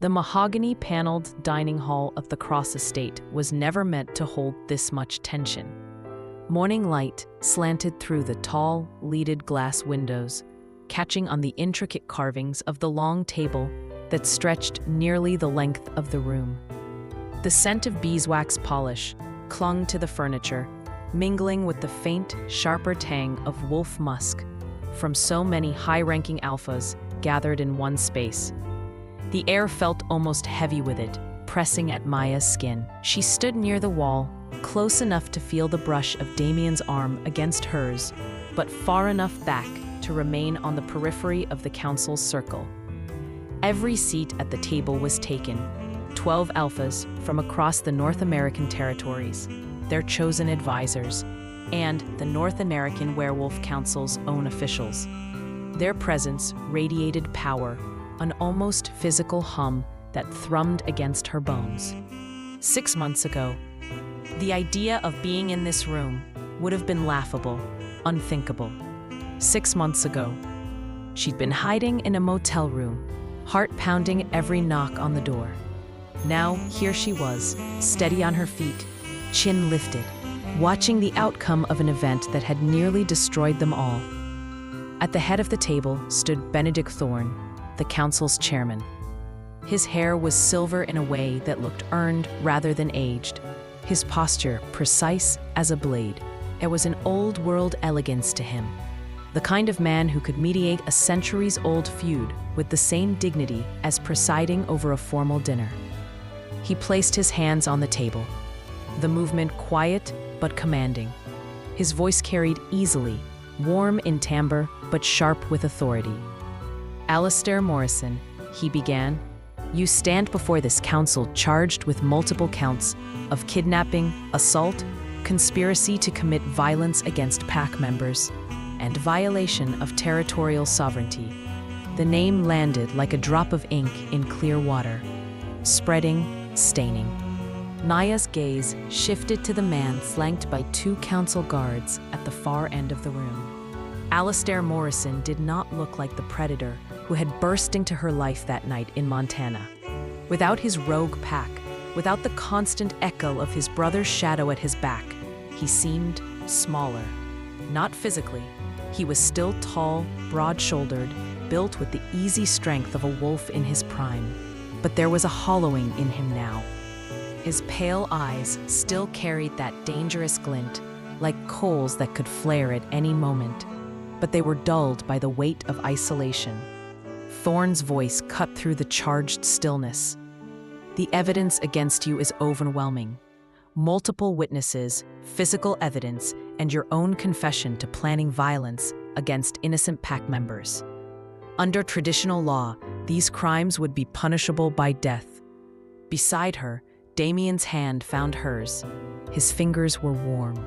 The mahogany-paneled dining hall of the Cross estate was never meant to hold this much tension. Morning light slanted through the tall, leaded glass windows, catching on the intricate carvings of the long table that stretched nearly the length of the room. The scent of beeswax polish clung to the furniture, mingling with the faint, sharper tang of wolf musk from so many high-ranking alphas gathered in one space. The air felt almost heavy with it, pressing at Maya's skin. She stood near the wall, close enough to feel the brush of Damien's arm against hers, but far enough back to remain on the periphery of the council's circle. Every seat at the table was taken, 12 alphas from across the North American territories, their chosen advisors, and the North American Werewolf Council's own officials. Their presence radiated power, an almost physical hum that thrummed against her bones. 6 months ago, the idea of being in this room would have been laughable, unthinkable. 6 months ago, she'd been hiding in a motel room, heart pounding every knock on the door. Now, here she was, steady on her feet, chin lifted, watching the outcome of an event that had nearly destroyed them all. At the head of the table stood Benedict Thorne, the council's chairman. His hair was silver in a way that looked earned rather than aged, his posture precise as a blade. There was an old-world elegance to him, the kind of man who could mediate a centuries-old feud with the same dignity as presiding over a formal dinner. He placed his hands on the table, the movement quiet but commanding. His voice carried easily, warm in timbre but sharp with authority. "Alastair Morrison," he began, "you stand before this council charged with multiple counts of kidnapping, assault, conspiracy to commit violence against pack members, and violation of territorial sovereignty." The name landed like a drop of ink in clear water, spreading, staining. Naya's gaze shifted to the man flanked by 2 council guards at the far end of the room. Alastair Morrison did not look like the predator who had burst into her life that night in Montana. Without his rogue pack, without the constant echo of his brother's shadow at his back, he seemed smaller. Not physically. He was still tall, broad-shouldered, built with the easy strength of a wolf in his prime. But there was a hollowing in him now. His pale eyes still carried that dangerous glint, like coals that could flare at any moment, but they were dulled by the weight of isolation. Thorne's voice cut through the charged stillness. "The evidence against you is overwhelming. Multiple witnesses, physical evidence, and your own confession to planning violence against innocent pack members. Under traditional law, these crimes would be punishable by death." Beside her, Damien's hand found hers. His fingers were warm.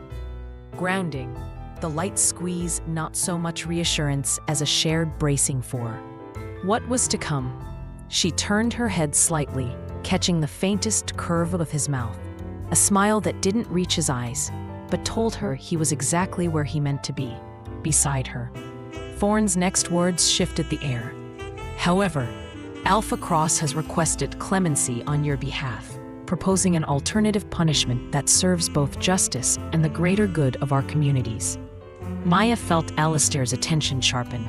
Grounding, the light squeeze not so much reassurance as a shared bracing for what was to come. She turned her head slightly, catching the faintest curve of his mouth, a smile that didn't reach his eyes, but told her he was exactly where he meant to be, beside her. Thorne's next words shifted the air. "However, Alpha Cross has requested clemency on your behalf, proposing an alternative punishment that serves both justice and the greater good of our communities." Maya felt Alastair's attention sharpen.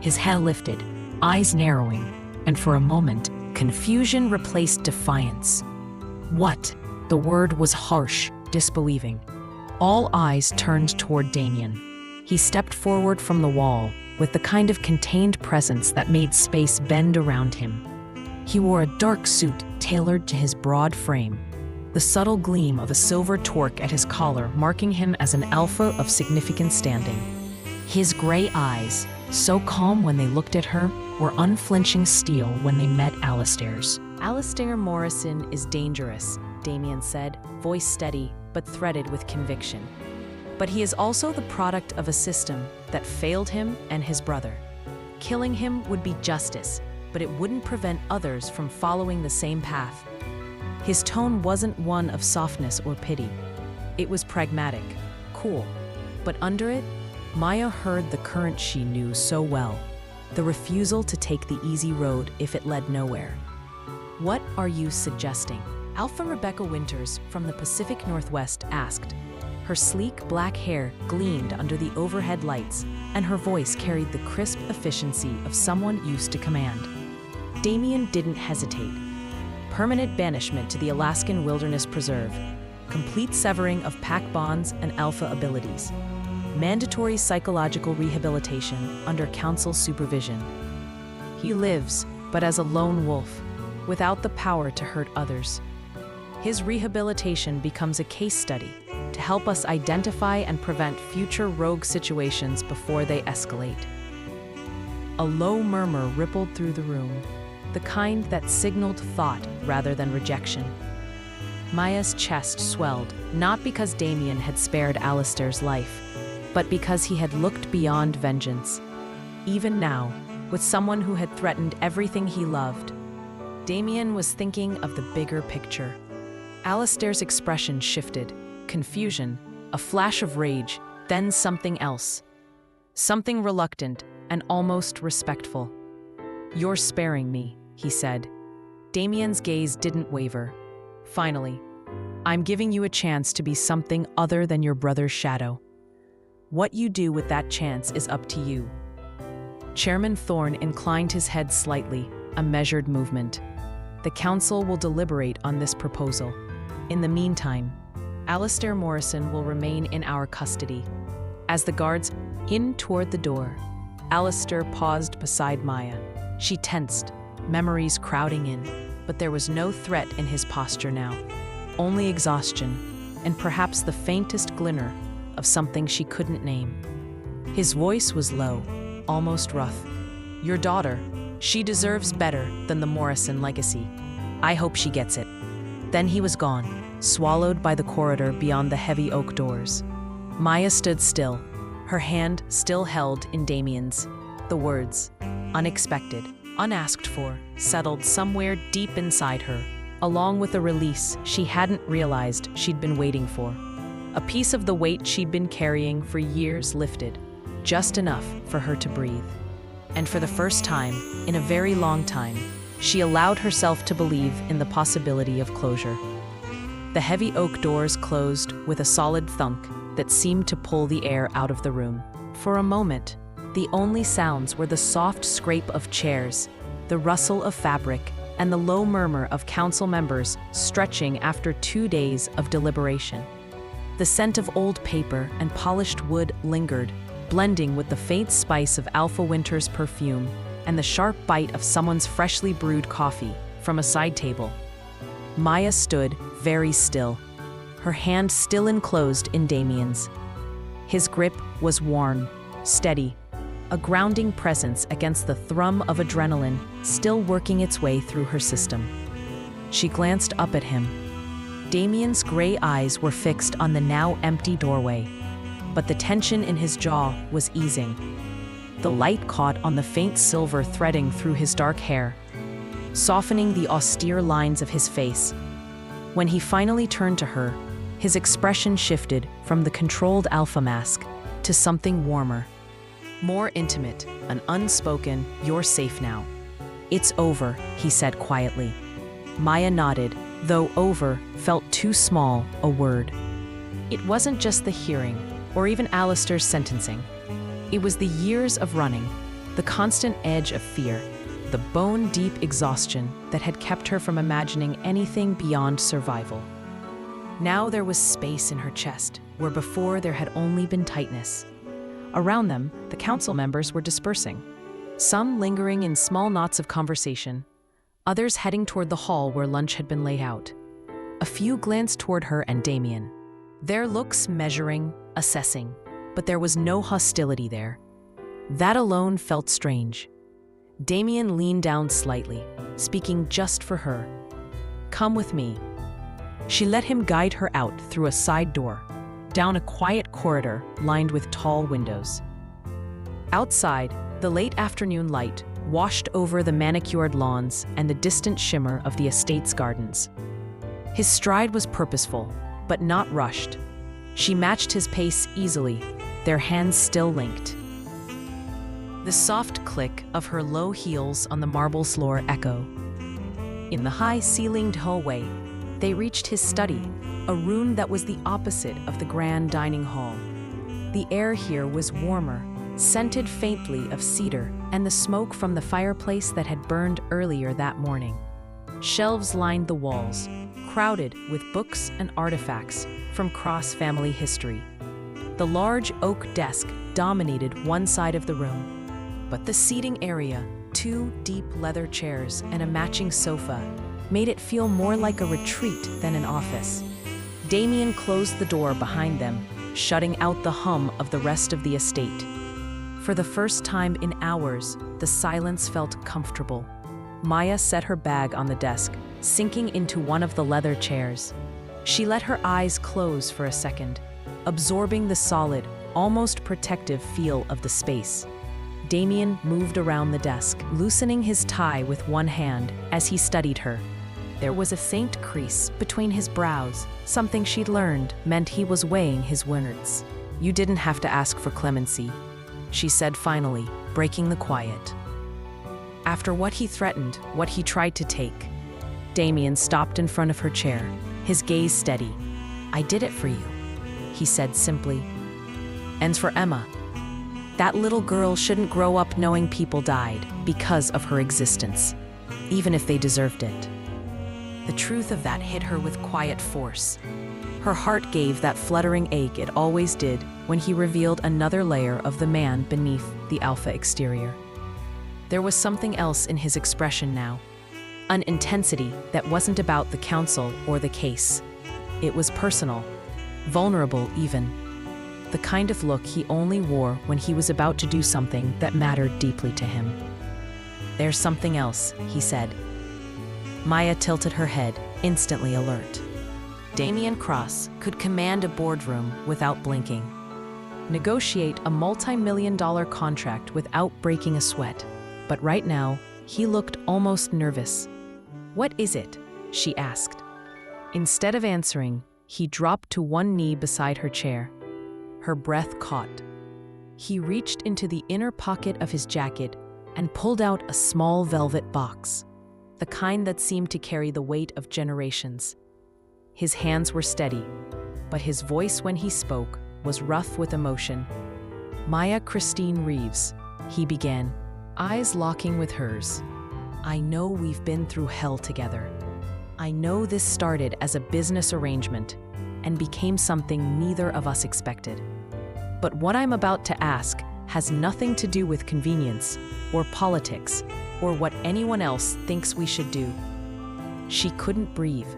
His head lifted, eyes narrowing, and for a moment, confusion replaced defiance. "What?" The word was harsh, disbelieving. All eyes turned toward Damien. He stepped forward from the wall with the kind of contained presence that made space bend around him. He wore a dark suit tailored to his broad frame, the subtle gleam of a silver torque at his collar marking him as an alpha of significant standing. His gray eyes, so calm when they looked at her, were unflinching steel when they met Alastair's. "Alastair Morrison is dangerous," Damien said, voice steady but threaded with conviction. "But he is also the product of a system that failed him and his brother. Killing him would be justice, but it wouldn't prevent others from following the same path." His tone wasn't one of softness or pity. It was pragmatic, cool, but under it, Maya heard the current she knew so well, the refusal to take the easy road if it led nowhere. What are you suggesting? Alpha Rebecca Winters from the Pacific Northwest asked. Her sleek black hair gleamed under the overhead lights, and her voice carried the crisp efficiency of someone used to command. Damien didn't hesitate. Permanent banishment to the Alaskan Wilderness Preserve, complete severing of pack bonds and alpha abilities, mandatory psychological rehabilitation under council supervision. He lives, but as a lone wolf, without the power to hurt others. His rehabilitation becomes a case study to help us identify and prevent future rogue situations before they escalate. A low murmur rippled through the room, the kind that signaled thought rather than rejection. Maya's chest swelled, not because Damien had spared Alistair's life, but because he had looked beyond vengeance. Even now, with someone who had threatened everything he loved, Damien was thinking of the bigger picture. Alistair's expression shifted, confusion, a flash of rage, then something else. Something reluctant and almost respectful. "You're sparing me," he said. Damien's gaze didn't waver. "Finally, I'm giving you a chance to be something other than your brother's shadow. What you do with that chance is up to you." Chairman Thorne inclined his head slightly, a measured movement. "The council will deliberate on this proposal. In the meantime, Alistair Morrison will remain in our custody." As the guards in toward the door, Alistair paused beside Maya. She tensed, memories crowding in, but there was no threat in his posture now. Only exhaustion, and perhaps the faintest glimmer of something she couldn't name. His voice was low, almost rough. "Your daughter, she deserves better than the Morrison legacy. I hope she gets it." Then he was gone, swallowed by the corridor beyond the heavy oak doors. Maya stood still, her hand still held in Damien's. The words, unexpected, unasked for, settled somewhere deep inside her, along with a release she hadn't realized she'd been waiting for. A piece of the weight she'd been carrying for years lifted, just enough for her to breathe. And for the first time, in a very long time, she allowed herself to believe in the possibility of closure. The heavy oak doors closed with a solid thunk that seemed to pull the air out of the room. For a moment, the only sounds were the soft scrape of chairs, the rustle of fabric, and the low murmur of council members stretching after 2 days of deliberation. The scent of old paper and polished wood lingered, blending with the faint spice of Alpha Winter's perfume and the sharp bite of someone's freshly brewed coffee from a side table. Maya stood very still, her hand still enclosed in Damien's. His grip was warm, steady, a grounding presence against the thrum of adrenaline still working its way through her system. She glanced up at him. Damien's gray eyes were fixed on the now empty doorway, but the tension in his jaw was easing. The light caught on the faint silver threading through his dark hair, softening the austere lines of his face. When he finally turned to her, his expression shifted from the controlled alpha mask to something warmer, more intimate, an unspoken, "You're safe now." "It's over," he said quietly. Maya nodded, though "over" felt too small a word. It wasn't just the hearing, or even Alistair's sentencing. It was the years of running, the constant edge of fear, the bone-deep exhaustion that had kept her from imagining anything beyond survival. Now there was space in her chest, where before there had only been tightness. Around them, the council members were dispersing, some lingering in small knots of conversation, others heading toward the hall where lunch had been laid out. A few glanced toward her and Damien, their looks measuring, assessing, but there was no hostility there. That alone felt strange. Damien leaned down slightly, speaking just for her. "Come with me." She let him guide her out through a side door, down a quiet corridor lined with tall windows. Outside, the late afternoon light washed over the manicured lawns and the distant shimmer of the estate's gardens. His stride was purposeful, but not rushed. She matched his pace easily, their hands still linked. The soft click of her low heels on the marble floor echoed. In the high-ceilinged hallway, they reached his study, a room that was the opposite of the grand dining hall. The air here was warmer, scented faintly of cedar and the smoke from the fireplace that had burned earlier that morning. Shelves lined the walls, crowded with books and artifacts from cross-family history. The large oak desk dominated one side of the room, but the seating area, 2 deep leather chairs and a matching sofa, made it feel more like a retreat than an office. Damien closed the door behind them, shutting out the hum of the rest of the estate. For the first time in hours, the silence felt comfortable. Maya set her bag on the desk, sinking into one of the leather chairs. She let her eyes close for a second, absorbing the solid, almost protective feel of the space. Damien moved around the desk, loosening his tie with one hand as he studied her. There was a faint crease between his brows, something she'd learned meant he was weighing his words. "You didn't have to ask for clemency," she said finally, breaking the quiet. After what he threatened, what he tried to take. Damien stopped in front of her chair, his gaze steady. "I did it for you," he said simply. "And for Emma. That little girl shouldn't grow up knowing people died because of her existence, even if they deserved it." The truth of that hit her with quiet force. Her heart gave that fluttering ache it always did when he revealed another layer of the man beneath the alpha exterior. There was something else in his expression now, an intensity that wasn't about the counsel or the case. It was personal, vulnerable even. The kind of look he only wore when he was about to do something that mattered deeply to him. "There's something else," he said. Maya tilted her head, instantly alert. Damien Cross could command a boardroom without blinking, negotiate a multi-million-dollar contract without breaking a sweat. But right now, he looked almost nervous. "What is it?" she asked. Instead of answering, he dropped to one knee beside her chair. Her breath caught. He reached into the inner pocket of his jacket and pulled out a small velvet box, the kind that seemed to carry the weight of generations. His hands were steady, but his voice when he spoke was rough with emotion. "Maya Christine Reeves," he began, eyes locking with hers. "I know we've been through hell together. I know this started as a business arrangement and became something neither of us expected. But what I'm about to ask has nothing to do with convenience or politics or what anyone else thinks we should do." She couldn't breathe.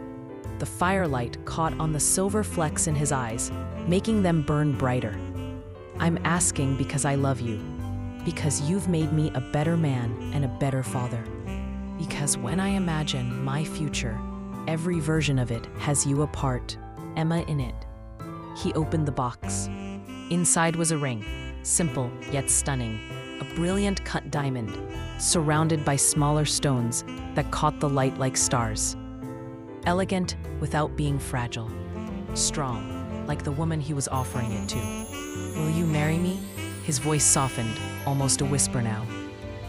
The firelight caught on the silver flecks in his eyes, making them burn brighter. "I'm asking because I love you, because you've made me a better man and a better father. Because when I imagine my future, every version of it has you a part, Emma in it." He opened the box. Inside was a ring, simple yet stunning, a brilliant cut diamond, surrounded by smaller stones that caught the light like stars. Elegant without being fragile, strong, like the woman he was offering it to. "Will you marry me?" His voice softened, almost a whisper now.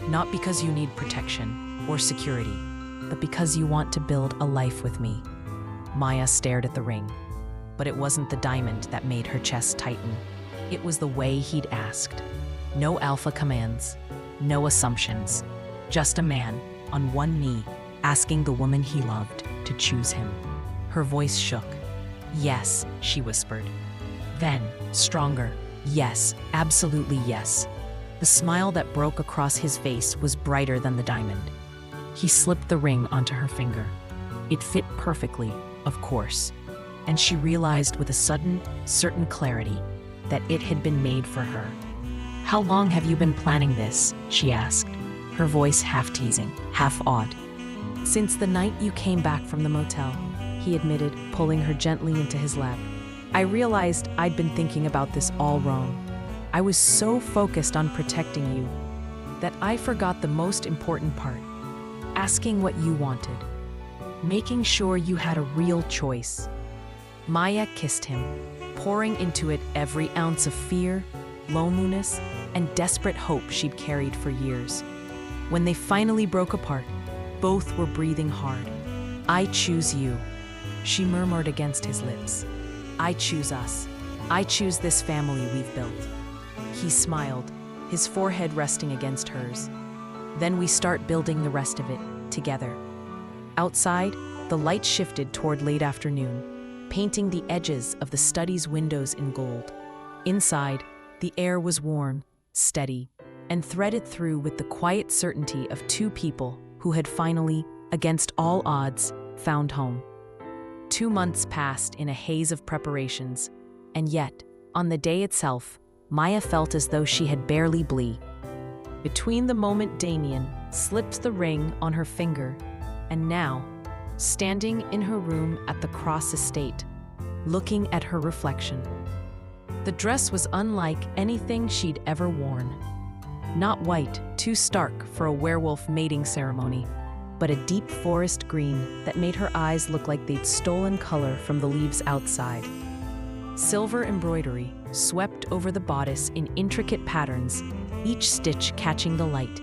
"Not because you need protection or security, but because you want to build a life with me." Maya stared at the ring, but it wasn't the diamond that made her chest tighten. It was the way he'd asked. No alpha commands, no assumptions, just a man on one knee asking the woman he loved to choose him. Her voice shook. "Yes," she whispered. Then, stronger, "Yes, absolutely yes." The smile that broke across his face was brighter than the diamond. He slipped the ring onto her finger. It fit perfectly, of course, and she realized with a sudden, certain clarity that it had been made for her. "How long have you been planning this?" she asked, her voice half teasing, half awed. "Since the night you came back from the motel," he admitted, pulling her gently into his lap. "I realized I'd been thinking about this all wrong. I was so focused on protecting you that I forgot the most important part, asking what you wanted, making sure you had a real choice." Maya kissed him, pouring into it every ounce of fear, loneliness, and desperate hope she'd carried for years. When they finally broke apart, both were breathing hard, "I choose you," she murmured against his lips. "I choose us. I choose this family we've built." He smiled, his forehead resting against hers. "Then we start building the rest of it, together." Outside, the light shifted toward late afternoon, painting the edges of the study's windows in gold. Inside, the air was warm, steady, and threaded through with the quiet certainty of two people who had finally, against all odds, found home. 2 months passed in a haze of preparations, and yet, on the day itself, Maya felt as though she had barely breathed. Between the moment Damien slipped the ring on her finger, and now, standing in her room at the Cross estate, looking at her reflection. The dress was unlike anything she'd ever worn. Not white, too stark for a werewolf mating ceremony, but a deep forest green that made her eyes look like they'd stolen color from the leaves outside. Silver embroidery swept over the bodice in intricate patterns, each stitch catching the light,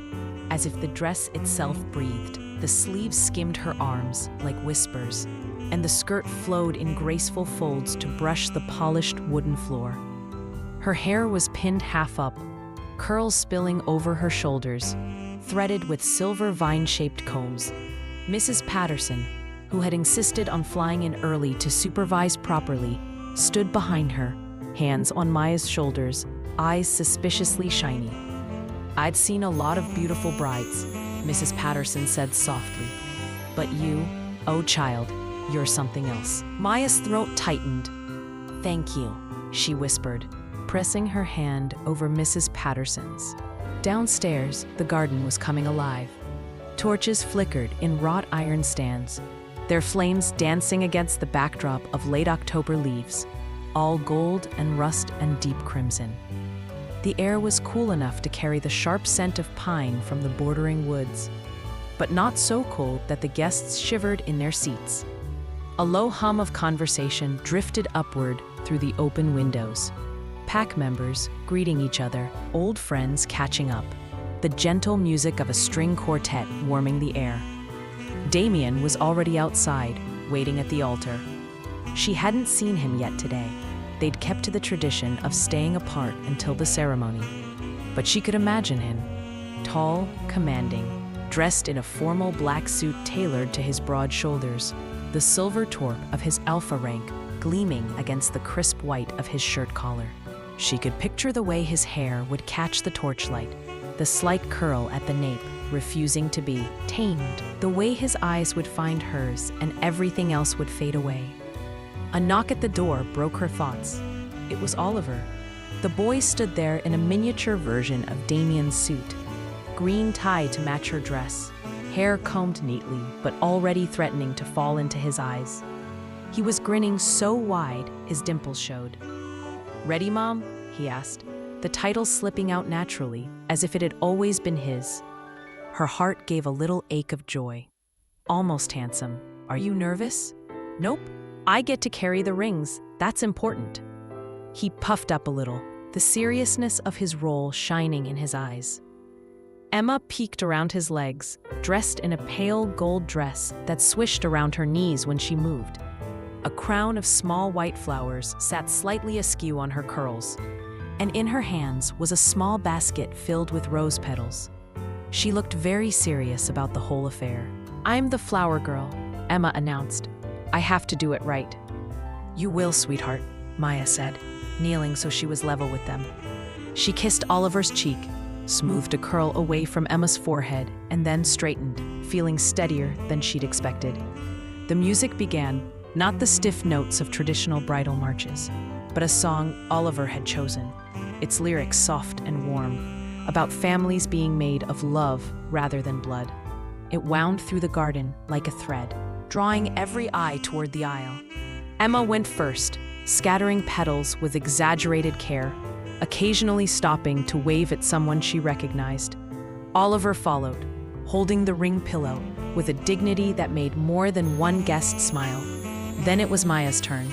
as if the dress itself breathed. The sleeves skimmed her arms like whispers, and the skirt flowed in graceful folds to brush the polished wooden floor. Her hair was pinned half up, curls spilling over her shoulders, threaded with silver vine-shaped combs. Mrs. Patterson, who had insisted on flying in early to supervise properly, stood behind her, hands on Maya's shoulders, eyes suspiciously shiny. "I'd seen a lot of beautiful brides," Mrs. Patterson said softly. "But you, oh child, you're something else." Maya's throat tightened. "Thank you," she whispered, pressing her hand over Mrs. Patterson's. Downstairs, the garden was coming alive. Torches flickered in wrought iron stands, their flames dancing against the backdrop of late October leaves, all gold and rust and deep crimson. The air was cool enough to carry the sharp scent of pine from the bordering woods, but not so cold that the guests shivered in their seats. A low hum of conversation drifted upward through the open windows. Pack members greeting each other, old friends catching up, the gentle music of a string quartet warming the air. Damien was already outside, waiting at the altar. She hadn't seen him yet today. They'd kept to the tradition of staying apart until the ceremony. But she could imagine him, tall, commanding, dressed in a formal black suit tailored to his broad shoulders, the silver torque of his alpha rank gleaming against the crisp white of his shirt collar. She could picture the way his hair would catch the torchlight, the slight curl at the nape refusing to be tamed, the way his eyes would find hers and everything else would fade away. A knock at the door broke her thoughts. It was Oliver. The boy stood there in a miniature version of Damien's suit, green tie to match her dress, hair combed neatly but already threatening to fall into his eyes. He was grinning so wide his dimples showed. "Ready, Mom?" he asked, the title slipping out naturally, as if it had always been his. Her heart gave a little ache of joy. "Almost handsome. Are you nervous?" "Nope. I get to carry the rings. That's important." He puffed up a little, the seriousness of his role shining in his eyes. Emma peeked around his legs, dressed in a pale gold dress that swished around her knees when she moved. A crown of small white flowers sat slightly askew on her curls, and in her hands was a small basket filled with rose petals. She looked very serious about the whole affair. "I'm the flower girl," Emma announced. "I have to do it right." "You will, sweetheart," Maya said, kneeling so she was level with them. She kissed Oliver's cheek, smoothed a curl away from Emma's forehead, and then straightened, feeling steadier than she'd expected. The music began, not the stiff notes of traditional bridal marches, but a song Oliver had chosen, its lyrics soft and warm, about families being made of love rather than blood. It wound through the garden like a thread, drawing every eye toward the aisle. Emma went first, scattering petals with exaggerated care, occasionally stopping to wave at someone she recognized. Oliver followed, holding the ring pillow with a dignity that made more than one guest smile. Then it was Maya's turn.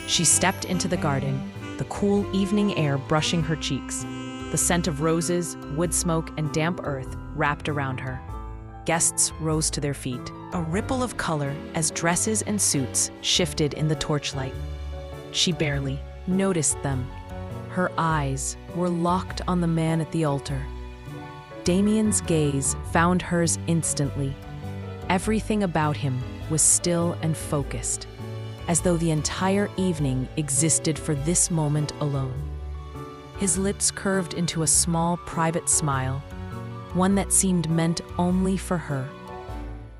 She stepped into the garden, the cool evening air brushing her cheeks, the scent of roses, wood smoke, and damp earth wrapped around her. Guests rose to their feet, a ripple of color as dresses and suits shifted in the torchlight. She barely noticed them. Her eyes were locked on the man at the altar. Damien's gaze found hers instantly. Everything about him was still and focused, as though the entire evening existed for this moment alone. His lips curved into a small, private smile, one that seemed meant only for her.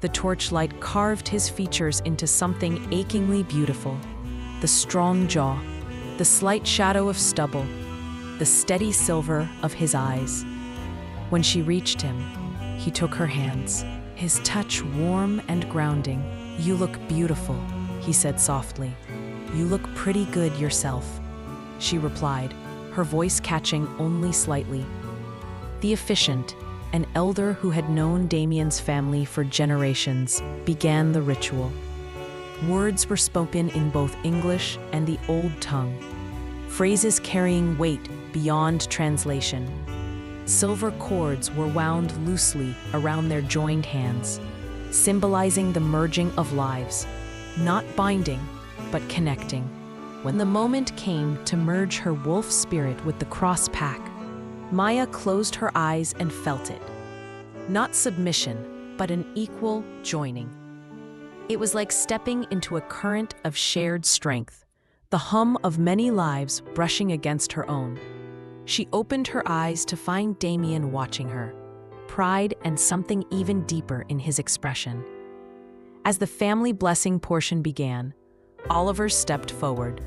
The torchlight carved his features into something achingly beautiful. The strong jaw, the slight shadow of stubble, the steady silver of his eyes. When she reached him, he took her hands, his touch warm and grounding. "You look beautiful," he said softly. "You look pretty good yourself," she replied, her voice catching only slightly. The officiant, an elder who had known Damien's family for generations, began the ritual. Words were spoken in both English and the old tongue, phrases carrying weight beyond translation. Silver cords were wound loosely around their joined hands, symbolizing the merging of lives, not binding, but connecting. When the moment came to merge her wolf spirit with the cross pack, Maya closed her eyes and felt it. Not submission, but an equal joining. It was like stepping into a current of shared strength, the hum of many lives brushing against her own. She opened her eyes to find Damien watching her, pride and something even deeper in his expression. As the family blessing portion began, Oliver stepped forward.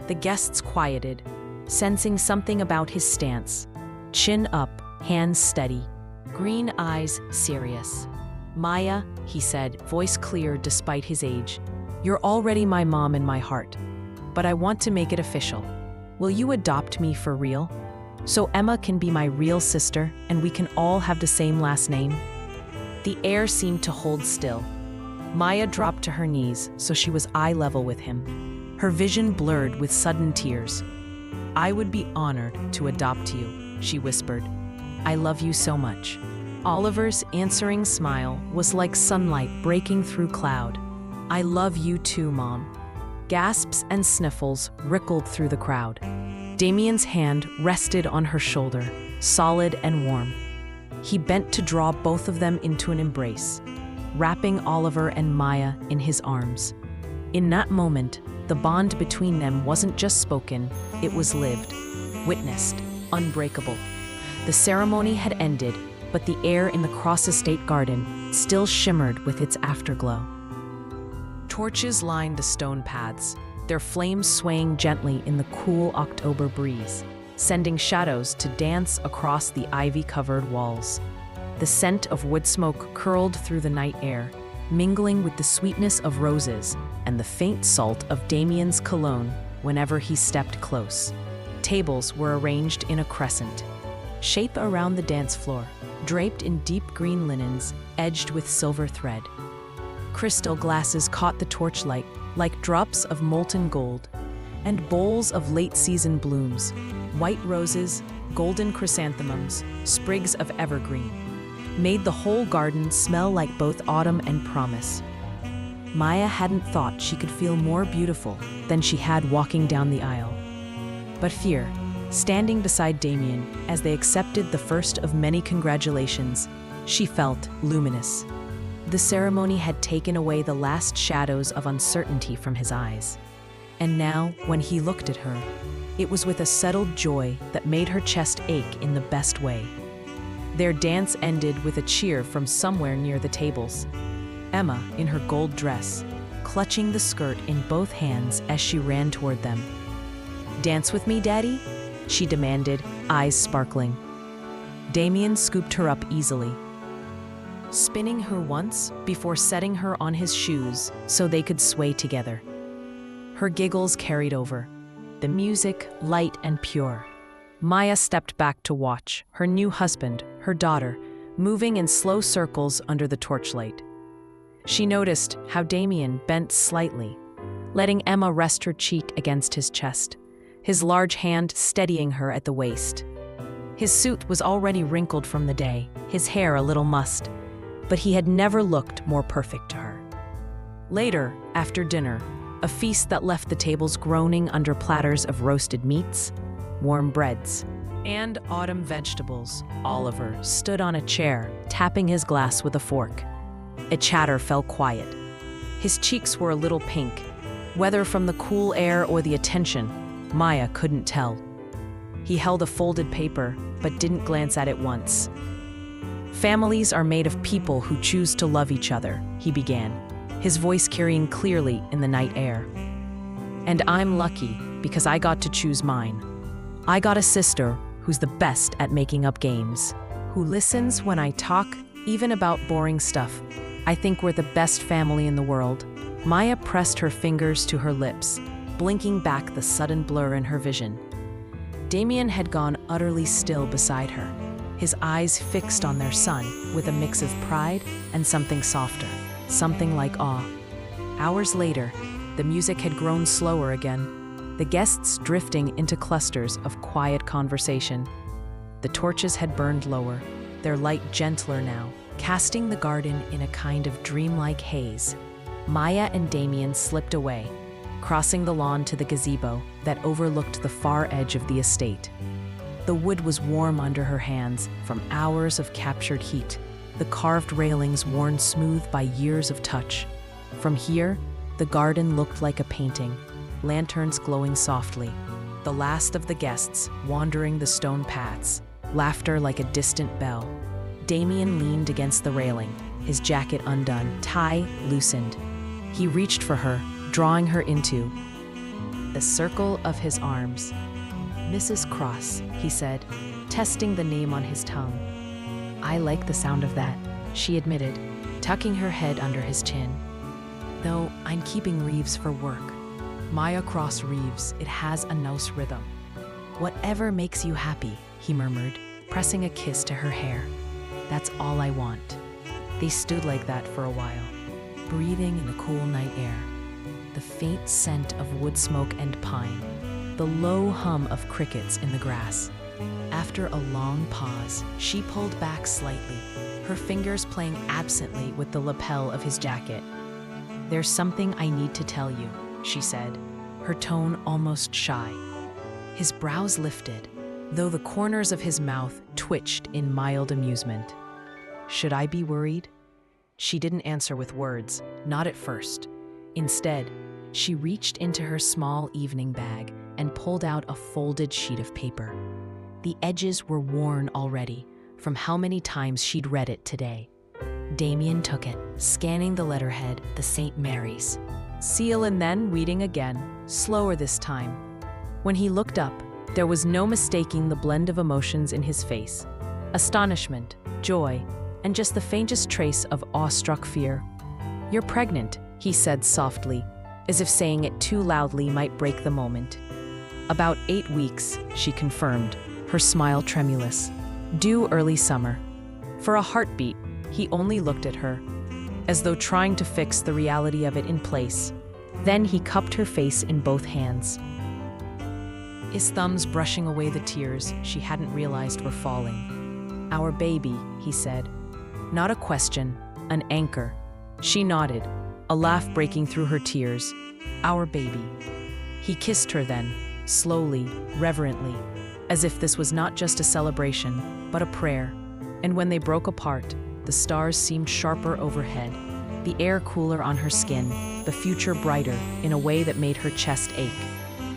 The guests quieted, sensing something about his stance. Chin up, hands steady, green eyes serious. "Maya," he said, voice clear despite his age, "you're already my mom in my heart, but I want to make it official. Will you adopt me for real? So Emma can be my real sister and we can all have the same last name?" The air seemed to hold still. Maya dropped to her knees so she was eye level with him, her vision blurred with sudden tears. "I would be honored to adopt you," she whispered. "I love you so much." Oliver's answering smile was like sunlight breaking through cloud. "I love you too, Mom." Gasps and sniffles rippled through the crowd. Damien's hand rested on her shoulder, solid and warm. He bent to draw both of them into an embrace, wrapping Oliver and Maya in his arms. In that moment, the bond between them wasn't just spoken, it was lived, witnessed, unbreakable. The ceremony had ended, but the air in the Cross Estate garden still shimmered with its afterglow. Torches lined the stone paths, their flames swaying gently in the cool October breeze, sending shadows to dance across the ivy-covered walls. The scent of wood smoke curled through the night air, mingling with the sweetness of roses and the faint salt of Damien's cologne whenever he stepped close. Tables were arranged in a crescent, shape around the dance floor, draped in deep green linens edged with silver thread. Crystal glasses caught the torchlight like drops of molten gold, and bowls of late-season blooms, white roses, golden chrysanthemums, sprigs of evergreen, made the whole garden smell like both autumn and promise. Maya hadn't thought she could feel more beautiful than she had walking down the aisle. But fear, standing beside Damien as they accepted the first of many congratulations, she felt luminous. The ceremony had taken away the last shadows of uncertainty from his eyes. And now, when he looked at her, it was with a settled joy that made her chest ache in the best way. Their dance ended with a cheer from somewhere near the tables. Emma, in her gold dress, clutching the skirt in both hands as she ran toward them. "Dance with me, Daddy?" she demanded, eyes sparkling. Damien scooped her up easily, spinning her once before setting her on his shoes so they could sway together. Her giggles carried over, the music light and pure. Maya stepped back to watch, her new husband, her daughter, moving in slow circles under the torchlight. She noticed how Damien bent slightly, letting Emma rest her cheek against his chest, his large hand steadying her at the waist. His suit was already wrinkled from the day, his hair a little mussed, but he had never looked more perfect to her. Later, after dinner, a feast that left the tables groaning under platters of roasted meats, warm breads, and autumn vegetables, Oliver stood on a chair, tapping his glass with a fork. A chatter fell quiet. His cheeks were a little pink. Whether from the cool air or the attention, Maya couldn't tell. He held a folded paper, but didn't glance at it once. "Families are made of people who choose to love each other," he began, his voice carrying clearly in the night air. "And I'm lucky because I got to choose mine. I got a sister who's the best at making up games, who listens when I talk, even about boring stuff. I think we're the best family in the world." Maya pressed her fingers to her lips, blinking back the sudden blur in her vision. Damien had gone utterly still beside her, his eyes fixed on their son with a mix of pride and something softer, something like awe. Hours later, the music had grown slower again, the guests drifting into clusters of quiet conversation. The torches had burned lower, their light gentler now, casting the garden in a kind of dreamlike haze. Maya and Damien slipped away, crossing the lawn to the gazebo that overlooked the far edge of the estate. The wood was warm under her hands from hours of captured heat, the carved railings worn smooth by years of touch. From here, the garden looked like a painting, lanterns glowing softly, the last of the guests wandering the stone paths, laughter like a distant bell. Damien leaned against the railing, his jacket undone, tie loosened. He reached for her, drawing her into the circle of his arms. "Mrs. Cross," he said, testing the name on his tongue. "I like the sound of that," she admitted, tucking her head under his chin. "Though I'm keeping Reeves for work." "Maya Cross Reeves, it has a nice rhythm." "Whatever makes you happy," he murmured, pressing a kiss to her hair. "That's all I want." They stood like that for a while, breathing in the cool night air, the faint scent of wood smoke and pine, the low hum of crickets in the grass. After a long pause, she pulled back slightly, her fingers playing absently with the lapel of his jacket. "There's something I need to tell you," she said, her tone almost shy. His brows lifted, though the corners of his mouth twitched in mild amusement. "Should I be worried?" She didn't answer with words, not at first. Instead, she reached into her small evening bag and pulled out a folded sheet of paper. The edges were worn already, from how many times she'd read it today. Damien took it, scanning the letterhead, the St. Mary's seal, and then reading again, slower this time. When he looked up, there was no mistaking the blend of emotions in his face: astonishment, joy, and just the faintest trace of awestruck fear. "You're pregnant," he said softly, as if saying it too loudly might break the moment. "About 8 weeks," she confirmed, her smile tremulous. "Due early summer." For a heartbeat, he only looked at her, as though trying to fix the reality of it in place. Then he cupped her face in both hands, his thumbs brushing away the tears she hadn't realized were falling. "Our baby," he said. Not a question, an anchor. She nodded, a laugh breaking through her tears. "Our baby." He kissed her then, slowly, reverently, as if this was not just a celebration, but a prayer. And when they broke apart, the stars seemed sharper overhead, the air cooler on her skin, the future brighter in a way that made her chest ache.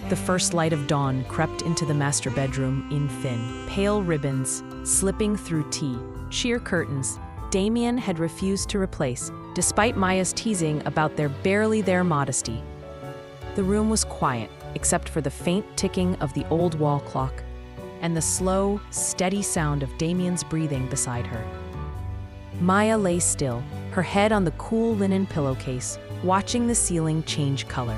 The first light of dawn crept into the master bedroom in thin, pale ribbons, slipping through sheer curtains Damien had refused to replace, despite Maya's teasing about their barely there modesty. The room was quiet, except for the faint ticking of the old wall clock and the slow, steady sound of Damien's breathing beside her. Maya lay still, her head on the cool linen pillowcase, watching the ceiling change color.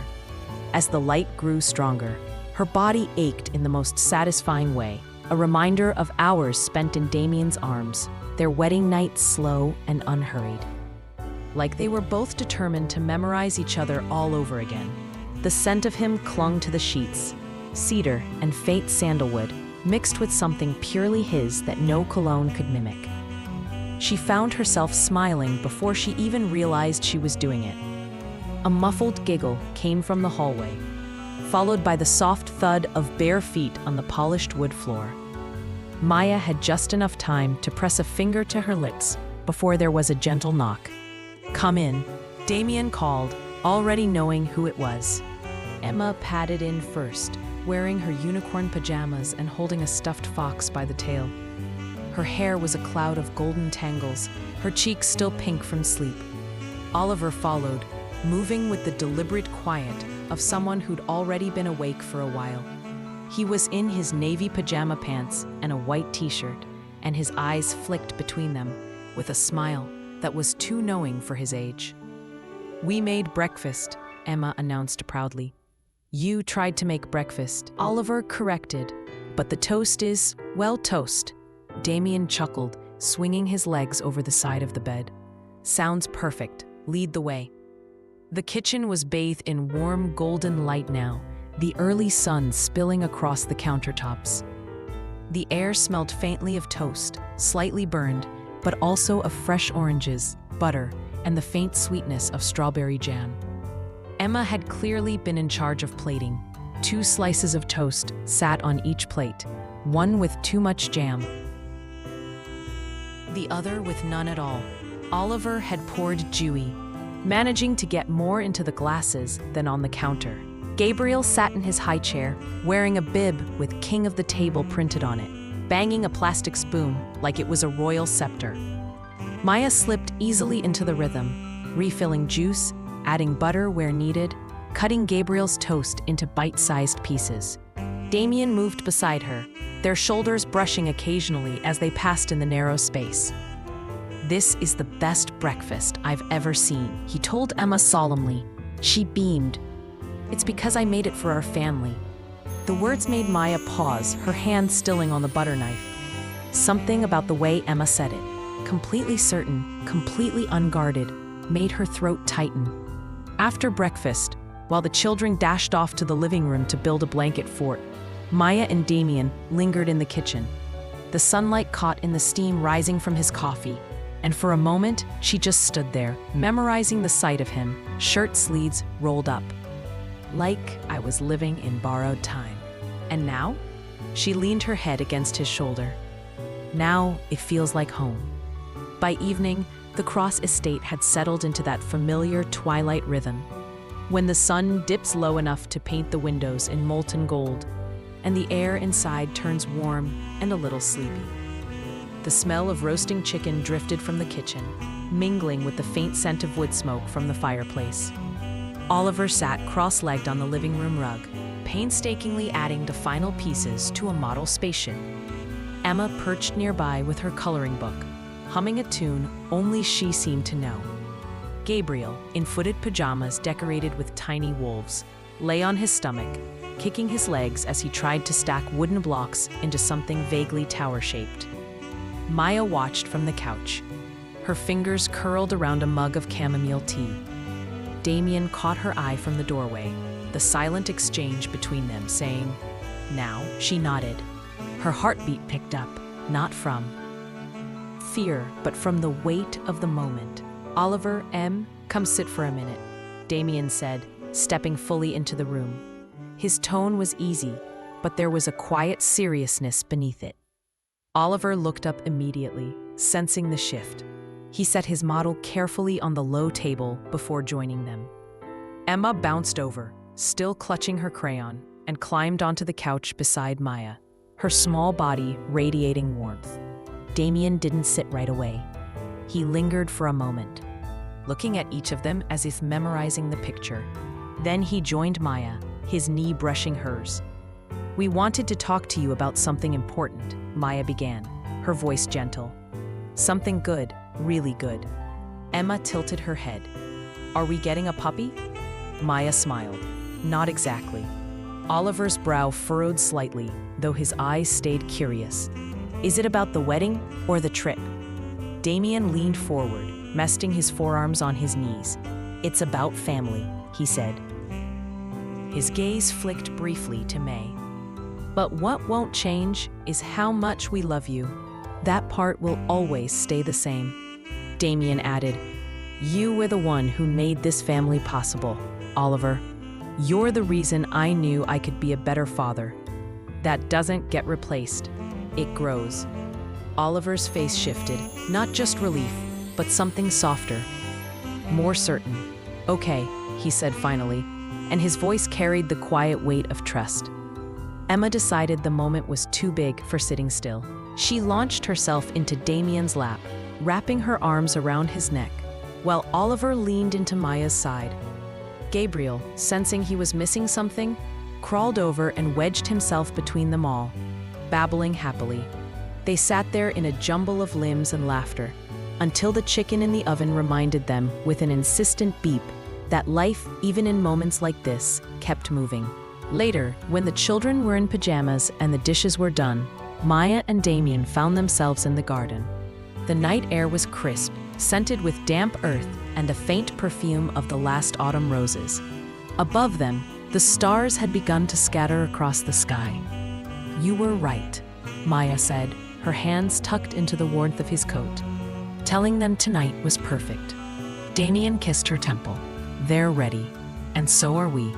As the light grew stronger, her body ached in the most satisfying way, a reminder of hours spent in Damien's arms, their wedding night slow and unhurried. Like they were both determined to memorize each other all over again. The scent of him clung to the sheets, cedar and faint sandalwood, mixed with something purely his that no cologne could mimic. She found herself smiling before she even realized she was doing it. A muffled giggle came from the hallway, followed by the soft thud of bare feet on the polished wood floor. Maya had just enough time to press a finger to her lips before there was a gentle knock. "Come in," Damien called, already knowing who it was. Emma padded in first, wearing her unicorn pajamas and holding a stuffed fox by the tail. Her hair was a cloud of golden tangles, her cheeks still pink from sleep. Oliver followed, moving with the deliberate quiet of someone who'd already been awake for a while. He was in his navy pajama pants and a white t-shirt, and his eyes flicked between them with a smile that was too knowing for his age. "We made breakfast," Emma announced proudly. "You tried to make breakfast," Oliver corrected, "but the toast is, well, toast." Damien chuckled, swinging his legs over the side of the bed. "Sounds perfect. Lead the way." The kitchen was bathed in warm golden light now, the early sun spilling across the countertops. The air smelled faintly of toast, slightly burned, but also of fresh oranges, butter, and the faint sweetness of strawberry jam. Emma had clearly been in charge of plating. 2 slices of toast sat on each plate, one with too much jam, the other with none at all. Oliver had poured dewy, managing to get more into the glasses than on the counter. Gabriel sat in his high chair, wearing a bib with King of the Table printed on it, banging a plastic spoon like it was a royal scepter. Maya slipped easily into the rhythm, refilling juice, adding butter where needed, cutting Gabriel's toast into bite-sized pieces. Damien moved beside her, their shoulders brushing occasionally as they passed in the narrow space. "This is the best breakfast I've ever seen," he told Emma solemnly. She beamed. "It's because I made it for our family." The words made Maya pause, her hand stilling on the butter knife. Something about the way Emma said it, completely certain, completely unguarded, made her throat tighten. After breakfast, while the children dashed off to the living room to build a blanket fort, Maya and Damien lingered in the kitchen. The sunlight caught in the steam rising from his coffee, and for a moment, she just stood there, memorizing the sight of him, shirt sleeves rolled up. Like I was living in borrowed time. And now? She leaned her head against his shoulder. Now it feels like home. By evening, the Cross estate had settled into that familiar twilight rhythm, when the sun dips low enough to paint the windows in molten gold, and the air inside turns warm and a little sleepy. The smell of roasting chicken drifted from the kitchen, mingling with the faint scent of wood smoke from the fireplace. Oliver sat cross-legged on the living room rug, painstakingly adding the final pieces to a model spaceship. Emma perched nearby with her coloring book, humming a tune only she seemed to know. Gabriel, in footed pajamas decorated with tiny wolves, lay on his stomach, kicking his legs as he tried to stack wooden blocks into something vaguely tower-shaped. Maya watched from the couch, her fingers curled around a mug of chamomile tea. Damien caught her eye from the doorway, the silent exchange between them saying, "Now," she nodded. Her heartbeat picked up, not from fear, but from the weight of the moment. "Oliver, come sit for a minute," Damien said, stepping fully into the room. His tone was easy, but there was a quiet seriousness beneath it. Oliver looked up immediately, sensing the shift. He set his model carefully on the low table before joining them. Emma bounced over, still clutching her crayon, and climbed onto the couch beside Maya, her small body radiating warmth. Damien didn't sit right away. He lingered for a moment, looking at each of them as if memorizing the picture. Then he joined Maya, his knee brushing hers. "We wanted to talk to you about something important," Maya began, her voice gentle. "Something good, really good." Emma tilted her head. "Are we getting a puppy?" Maya smiled. "Not exactly." Oliver's brow furrowed slightly, though his eyes stayed curious. "Is it about the wedding or the trip?" Damien leaned forward, resting his forearms on his knees. "It's about family," he said. His gaze flicked briefly to May. "But what won't change is how much we love you." That part will always stay the same. Damien added, "You were the one who made this family possible, Oliver. You're the reason I knew I could be a better father. That doesn't get replaced. It grows." Oliver's face shifted, not just relief, but something softer, more certain. "Okay," he said finally, and his voice carried the quiet weight of trust. Emma decided the moment was too big for sitting still. She launched herself into Damien's lap, wrapping her arms around his neck, while Oliver leaned into Maya's side. Gabriel, sensing he was missing something, crawled over and wedged himself between them all, babbling happily. They sat there in a jumble of limbs and laughter, until the chicken in the oven reminded them, with an insistent beep, that life, even in moments like this, kept moving. Later, when the children were in pajamas and the dishes were done, Maya and Damien found themselves in the garden. The night air was crisp, scented with damp earth and the faint perfume of the last autumn roses. Above them, the stars had begun to scatter across the sky. "You were right," Maya said, her hands tucked into the warmth of his coat. "Telling them tonight was perfect." Damien kissed her temple. "They're ready, and so are we."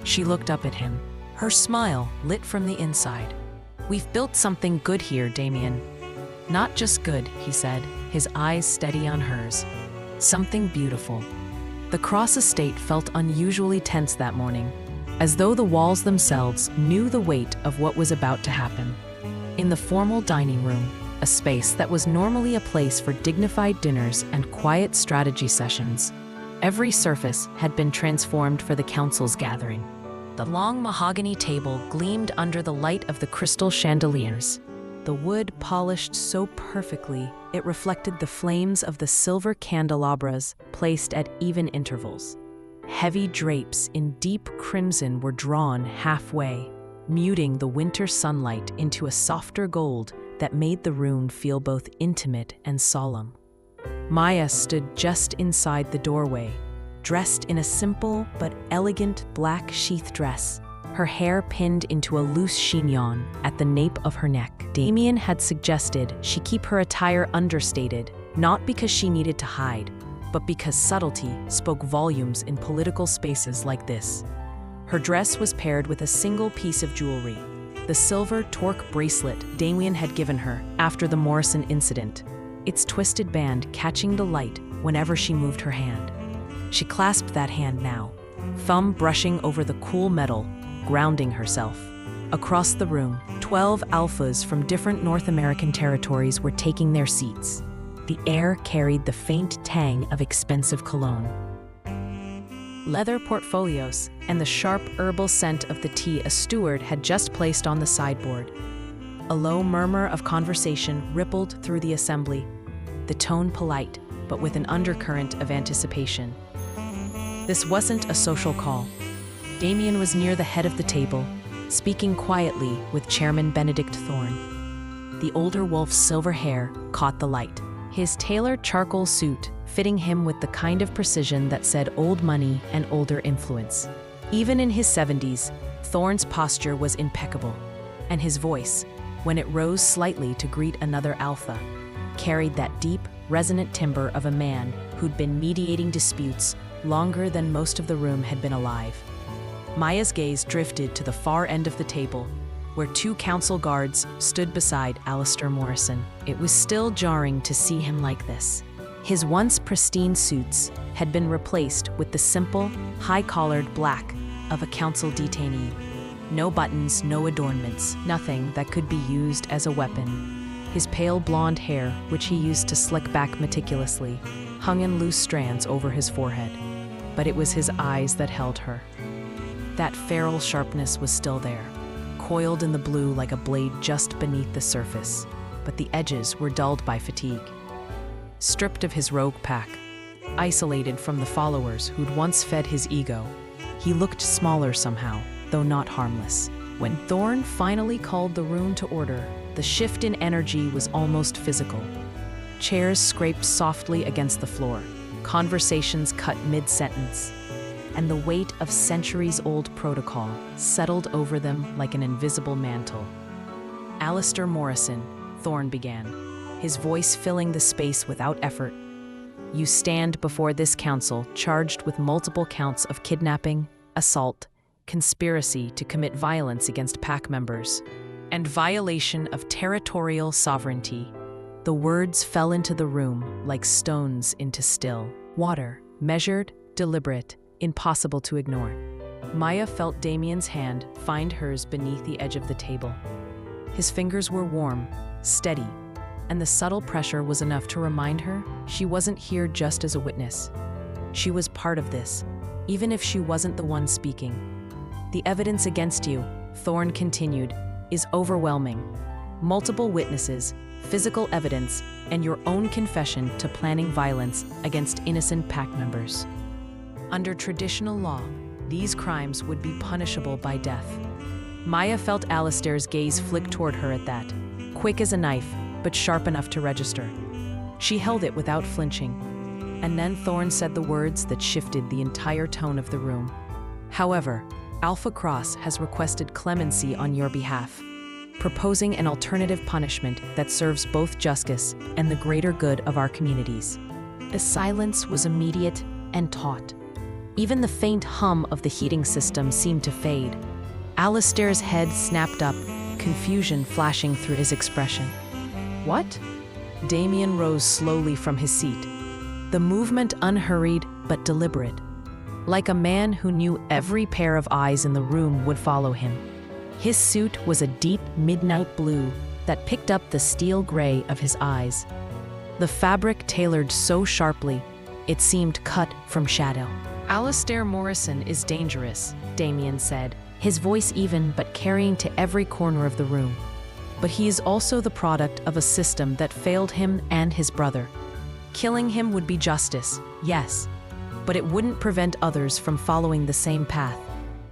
She looked up at him, her smile lit from the inside. "We've built something good here, Damien." "Not just good," he said, his eyes steady on hers. "Something beautiful." The Cross estate felt unusually tense that morning, as though the walls themselves knew the weight of what was about to happen. In the formal dining room, a space that was normally a place for dignified dinners and quiet strategy sessions, every surface had been transformed for the council's gathering. The long mahogany table gleamed under the light of the crystal chandeliers. The wood polished so perfectly, it reflected the flames of the silver candelabras placed at even intervals. Heavy drapes in deep crimson were drawn halfway, muting the winter sunlight into a softer gold that made the room feel both intimate and solemn. Maya stood just inside the doorway, dressed in a simple but elegant black sheath dress, her hair pinned into a loose chignon at the nape of her neck. Damien had suggested she keep her attire understated, not because she needed to hide, but because subtlety spoke volumes in political spaces like this. Her dress was paired with a single piece of jewelry, the silver torque bracelet Damien had given her after the Morrison incident, its twisted band catching the light whenever she moved her hand. She clasped that hand now, thumb brushing over the cool metal, grounding herself. Across the room, 12 alphas from different North American territories were taking their seats. The air carried the faint tang of expensive cologne, leather portfolios, and the sharp herbal scent of the tea a steward had just placed on the sideboard. A low murmur of conversation rippled through the assembly, the tone polite, but with an undercurrent of anticipation. This wasn't a social call. Damien was near the head of the table, speaking quietly with Chairman Benedict Thorne. The older wolf's silver hair caught the light, his tailored charcoal suit fitting him with the kind of precision that said old money and older influence. Even in his 70s, Thorne's posture was impeccable, and his voice, when it rose slightly to greet another alpha, carried that deep, resonant timbre of a man who'd been mediating disputes longer than most of the room had been alive. Maya's gaze drifted to the far end of the table, where 2 council guards stood beside Alistair Morrison. It was still jarring to see him like this. His once pristine suits had been replaced with the simple, high-collared black of a council detainee. No buttons, no adornments, nothing that could be used as a weapon. His pale blonde hair, which he used to slick back meticulously, hung in loose strands over his forehead. But it was his eyes that held her. That feral sharpness was still there, coiled in the blue like a blade just beneath the surface, but the edges were dulled by fatigue. Stripped of his rogue pack, isolated from the followers who'd once fed his ego, he looked smaller somehow, though not harmless. When Thorne finally called the room to order, the shift in energy was almost physical. Chairs scraped softly against the floor, conversations cut mid-sentence, and the weight of centuries-old protocol settled over them like an invisible mantle. "Alistair Morrison," Thorne began, his voice filling the space without effort. "You stand before this council charged with multiple counts of kidnapping, assault, conspiracy to commit violence against pack members, and violation of territorial sovereignty." The words fell into the room like stones into still water, measured, deliberate, impossible to ignore. Maya felt Damien's hand find hers beneath the edge of the table. His fingers were warm, steady, and the subtle pressure was enough to remind her she wasn't here just as a witness. She was part of this, even if she wasn't the one speaking. "The evidence against you," Thorne continued, "is overwhelming. Multiple witnesses, physical evidence, and your own confession to planning violence against innocent pack members. Under traditional law, these crimes would be punishable by death." Maya felt Alistair's gaze flick toward her at that, quick as a knife, but sharp enough to register. She held it without flinching, and then Thorne said the words that shifted the entire tone of the room. "However, Alpha Cross has requested clemency on your behalf, proposing an alternative punishment that serves both justice and the greater good of our communities." The silence was immediate and taut. Even the faint hum of the heating system seemed to fade. Alistair's head snapped up, confusion flashing through his expression. "What?" Damien rose slowly from his seat, the movement unhurried but deliberate, like a man who knew every pair of eyes in the room would follow him. His suit was a deep midnight blue that picked up the steel gray of his eyes. The fabric tailored so sharply, it seemed cut from shadow. "Alistair Morrison is dangerous," Damien said, his voice even but carrying to every corner of the room. "But he is also the product of a system that failed him and his brother. Killing him would be justice, yes, but it wouldn't prevent others from following the same path.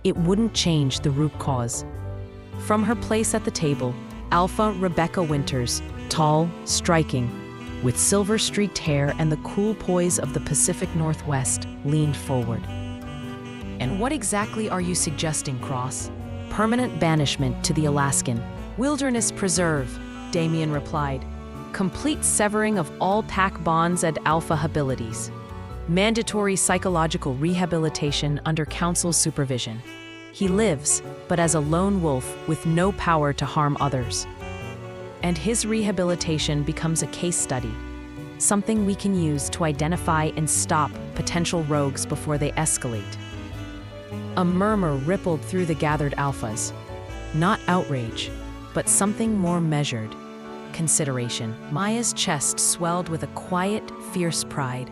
It wouldn't change the root cause." From her place at the table, Alpha Rebecca Winters, tall, striking, with silver-streaked hair and the cool poise of the Pacific Northwest, leaned forward. "And what exactly are you suggesting, Cross?" "Permanent banishment to the Alaskan Wilderness Preserve," Damien replied. "Complete severing of all pack bonds and alpha abilities. Mandatory psychological rehabilitation under council supervision. He lives, but as a lone wolf with no power to harm others. And his rehabilitation becomes a case study, something we can use to identify and stop potential rogues before they escalate." A murmur rippled through the gathered alphas. Not outrage, but something more measured. Consideration. Maya's chest swelled with a quiet, fierce pride.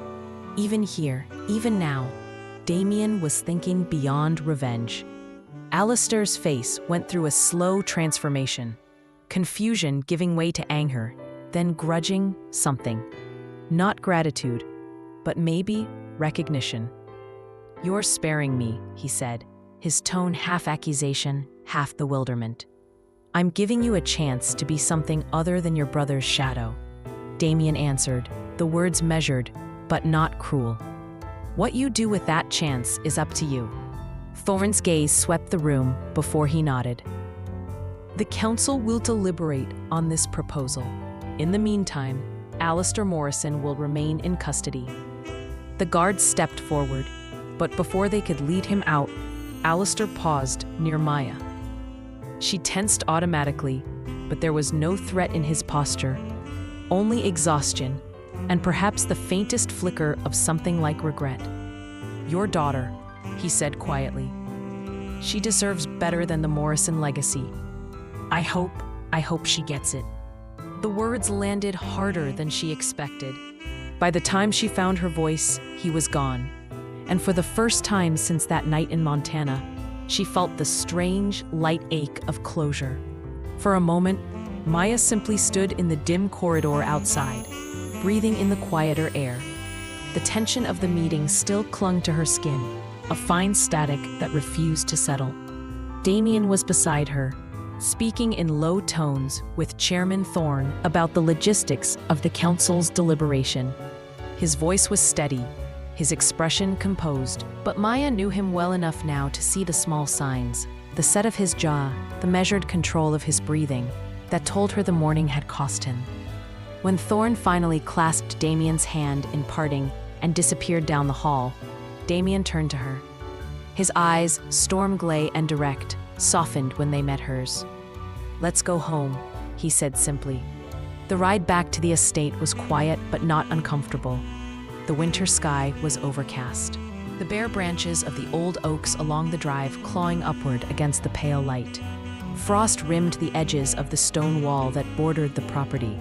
Even here, even now, Damien was thinking beyond revenge. Alistair's face went through a slow transformation. Confusion giving way to anger, then grudging something. Not gratitude, but maybe recognition. "You're sparing me," he said, his tone half accusation, half bewilderment. "I'm giving you a chance to be something other than your brother's shadow," Damien answered, the words measured, but not cruel. "What you do with that chance is up to you." Thorne's gaze swept the room before he nodded. "The council will deliberate on this proposal. In the meantime, Alistair Morrison will remain in custody." The guards stepped forward, but before they could lead him out, Alistair paused near Maya. She tensed automatically, but there was no threat in his posture, only exhaustion, and perhaps the faintest flicker of something like regret. "Your daughter," he said quietly. "She deserves better than the Morrison legacy. I hope she gets it." The words landed harder than she expected. By the time she found her voice, he was gone. And for the first time since that night in Montana, she felt the strange, light ache of closure. For a moment, Maya simply stood in the dim corridor outside, breathing in the quieter air. The tension of the meeting still clung to her skin, a fine static that refused to settle. Damien was beside her, speaking in low tones with Chairman Thorne about the logistics of the council's deliberation. His voice was steady, his expression composed, but Maya knew him well enough now to see the small signs, the set of his jaw, the measured control of his breathing, that told her the morning had cost him. When Thorne finally clasped Damien's hand in parting and disappeared down the hall, Damien turned to her. His eyes, storm-gray and direct, softened when they met hers. "Let's go home," he said simply. The ride back to the estate was quiet but not uncomfortable. The winter sky was overcast. The bare branches of the old oaks along the drive clawing upward against the pale light. Frost rimmed the edges of the stone wall that bordered the property,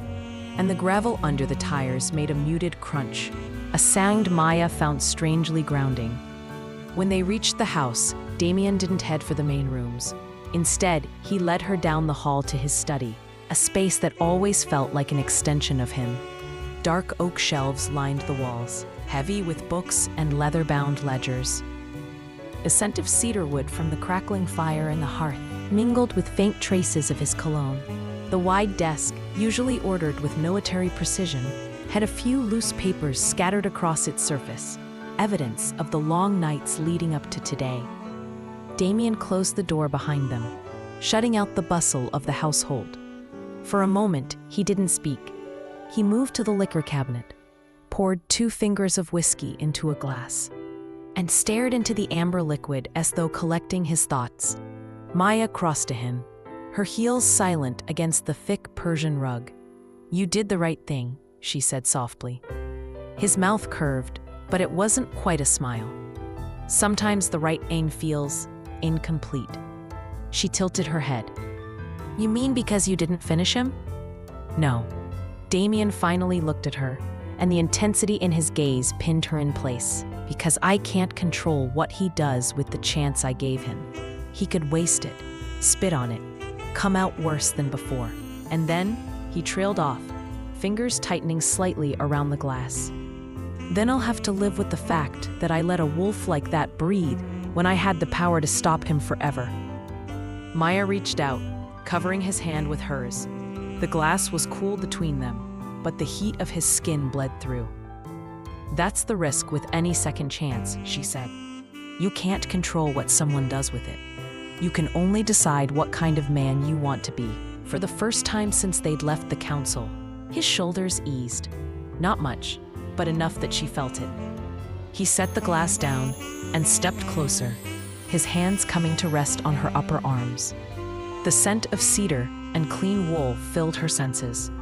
and the gravel under the tires made a muted crunch, a sound Maya found strangely grounding. When they reached the house, Damien didn't head for the main rooms. Instead, he led her down the hall to his study, a space that always felt like an extension of him. Dark oak shelves lined the walls, heavy with books and leather-bound ledgers. A scent of cedar wood from the crackling fire in the hearth mingled with faint traces of his cologne. The wide desk, usually ordered with military precision, had a few loose papers scattered across its surface, evidence of the long nights leading up to today. Damien closed the door behind them, shutting out the bustle of the household. For a moment, he didn't speak. He moved to the liquor cabinet, poured 2 fingers of whiskey into a glass, and stared into the amber liquid as though collecting his thoughts. Maya crossed to him, her heels silent against the thick Persian rug. "You did the right thing," she said softly. His mouth curved, but it wasn't quite a smile. "Sometimes the right aim feels incomplete." She tilted her head. "You mean because you didn't finish him?" "No." Damien finally looked at her, and the intensity in his gaze pinned her in place. "Because I can't control what he does with the chance I gave him. He could waste it, spit on it, come out worse than before." And then he trailed off, fingers tightening slightly around the glass. "Then I'll have to live with the fact that I let a wolf like that breathe when I had the power to stop him forever." Maya reached out, covering his hand with hers. The glass was cool between them, but the heat of his skin bled through. "That's the risk with any second chance," she said. "You can't control what someone does with it. You can only decide what kind of man you want to be." For the first time since they'd left the council, his shoulders eased. Not much, but enough that she felt it. He set the glass down and stepped closer, his hands coming to rest on her upper arms. The scent of cedar and clean wool filled her senses.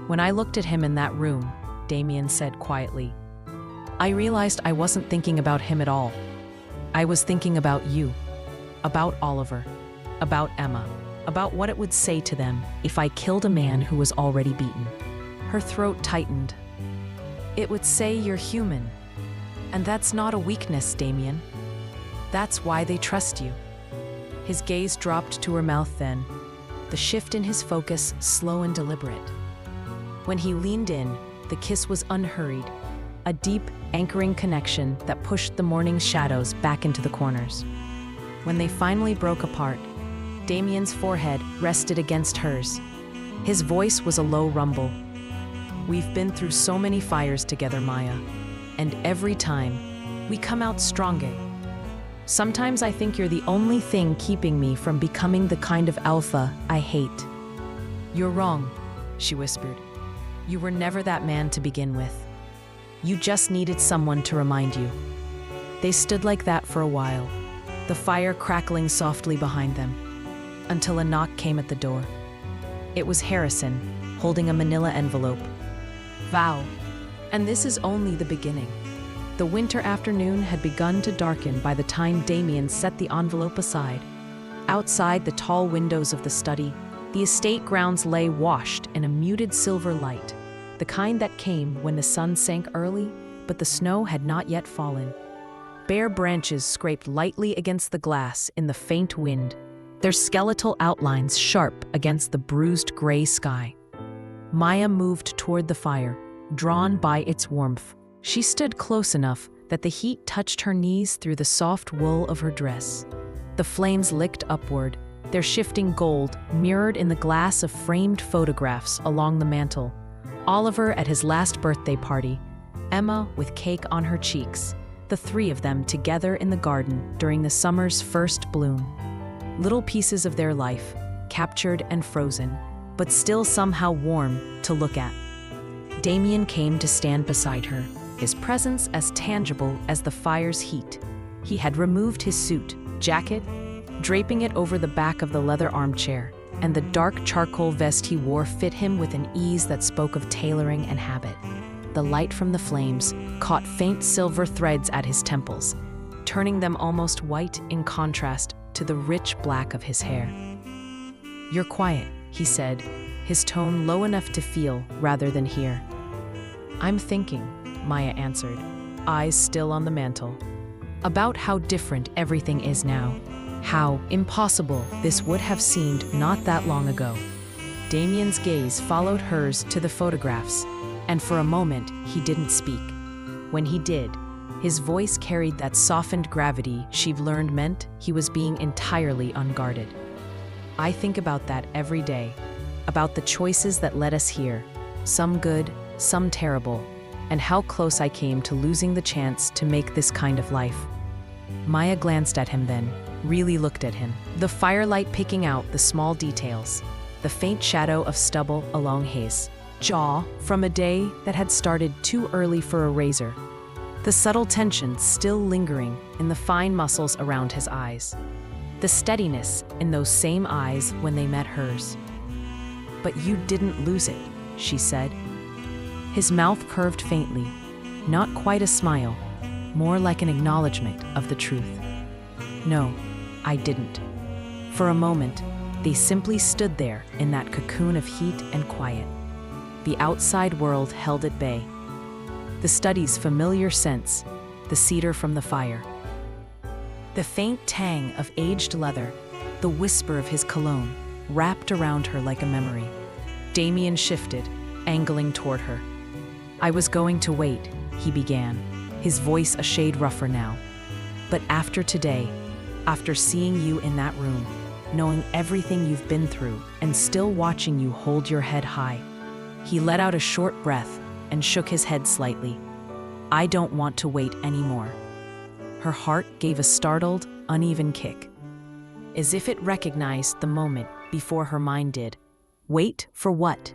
"When I looked at him in that room," Damien said quietly, "I realized I wasn't thinking about him at all. I was thinking about you, about Oliver, about Emma, about what it would say to them if I killed a man who was already beaten." Her throat tightened. "It would say you're human. And that's not a weakness, Damien. That's why they trust you." His gaze dropped to her mouth then, the shift in his focus slow and deliberate. When he leaned in, the kiss was unhurried, a deep, anchoring connection that pushed the morning's shadows back into the corners. When they finally broke apart, Damien's forehead rested against hers. His voice was a low rumble. "We've been through so many fires together, Maya, and every time, we come out stronger. Sometimes I think you're the only thing keeping me from becoming the kind of alpha I hate." "You're wrong," she whispered. "You were never that man to begin with. You just needed someone to remind you." They stood like that for a while, the fire crackling softly behind them, until a knock came at the door. It was Harrison, holding a manila envelope. "Vow, and this is only the beginning." The winter afternoon had begun to darken by the time Damien set the envelope aside. Outside the tall windows of the study, the estate grounds lay washed in a muted silver light, the kind that came when the sun sank early, but the snow had not yet fallen. Bare branches scraped lightly against the glass in the faint wind, their skeletal outlines sharp against the bruised gray sky. Maya moved toward the fire, drawn by its warmth. She stood close enough that the heat touched her knees through the soft wool of her dress. The flames licked upward, their shifting gold mirrored in the glass of framed photographs along the mantel. Oliver at his last birthday party, Emma with cake on her cheeks, the 3 of them together in the garden during the summer's first bloom. Little pieces of their life, captured and frozen, but still somehow warm to look at. Damien came to stand beside her, his presence as tangible as the fire's heat. He had removed his suit, jacket, draping it over the back of the leather armchair, and the dark charcoal vest he wore fit him with an ease that spoke of tailoring and habit. The light from the flames caught faint silver threads at his temples, turning them almost white in contrast to the rich black of his hair. "You're quiet," he said, his tone low enough to feel rather than hear. "I'm thinking," Maya answered, eyes still on the mantel, "about how different everything is now, how impossible this would have seemed not that long ago." Damien's gaze followed hers to the photographs, and for a moment he didn't speak. When he did, his voice carried that softened gravity she'd learned meant he was being entirely unguarded. "I think about that every day, about the choices that led us here, some good, some terrible, and how close I came to losing the chance to make this kind of life." Maya glanced at him then, really looked at him, the firelight picking out the small details, the faint shadow of stubble along his jaw from a day that had started too early for a razor, the subtle tension still lingering in the fine muscles around his eyes, the steadiness in those same eyes when they met hers. "But you didn't lose it," she said. His mouth curved faintly, not quite a smile, more like an acknowledgement of the truth. "No, I didn't." For a moment, they simply stood there in that cocoon of heat and quiet. The outside world held at bay. The study's familiar scents, the cedar from the fire, the faint tang of aged leather, the whisper of his cologne, wrapped around her like a memory. Damien shifted, angling toward her. "I was going to wait," he began, his voice a shade rougher now. "But after today, after seeing you in that room, knowing everything you've been through, and still watching you hold your head high." He let out a short breath and shook his head slightly. "I don't want to wait anymore." Her heart gave a startled, uneven kick, as if it recognized the moment before her mind did. "Wait for what?"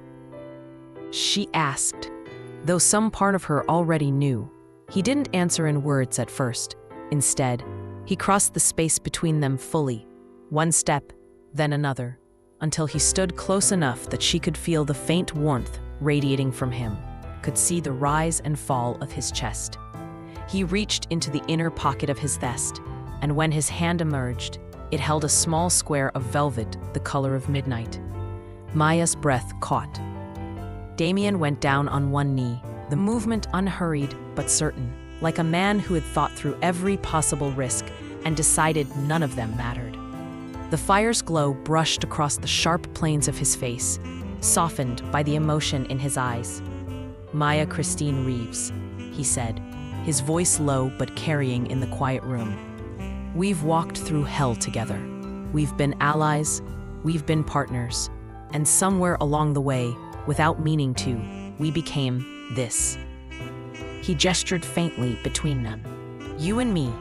she asked, though some part of her already knew. He didn't answer in words at first. Instead, he crossed the space between them fully, one step, then another, until he stood close enough that she could feel the faint warmth radiating from him, could see the rise and fall of his chest. He reached into the inner pocket of his vest, and when his hand emerged, it held a small square of velvet the color of midnight. Maya's breath caught. Damien went down on one knee, the movement unhurried but certain, like a man who had thought through every possible risk and decided none of them mattered. The fire's glow brushed across the sharp planes of his face, softened by the emotion in his eyes. "Maya Christine Reeves," he said, his voice low but carrying in the quiet room. "We've walked through hell together. We've been allies, we've been partners, and somewhere along the way, without meaning to, we became this." He gestured faintly between them. "You and me,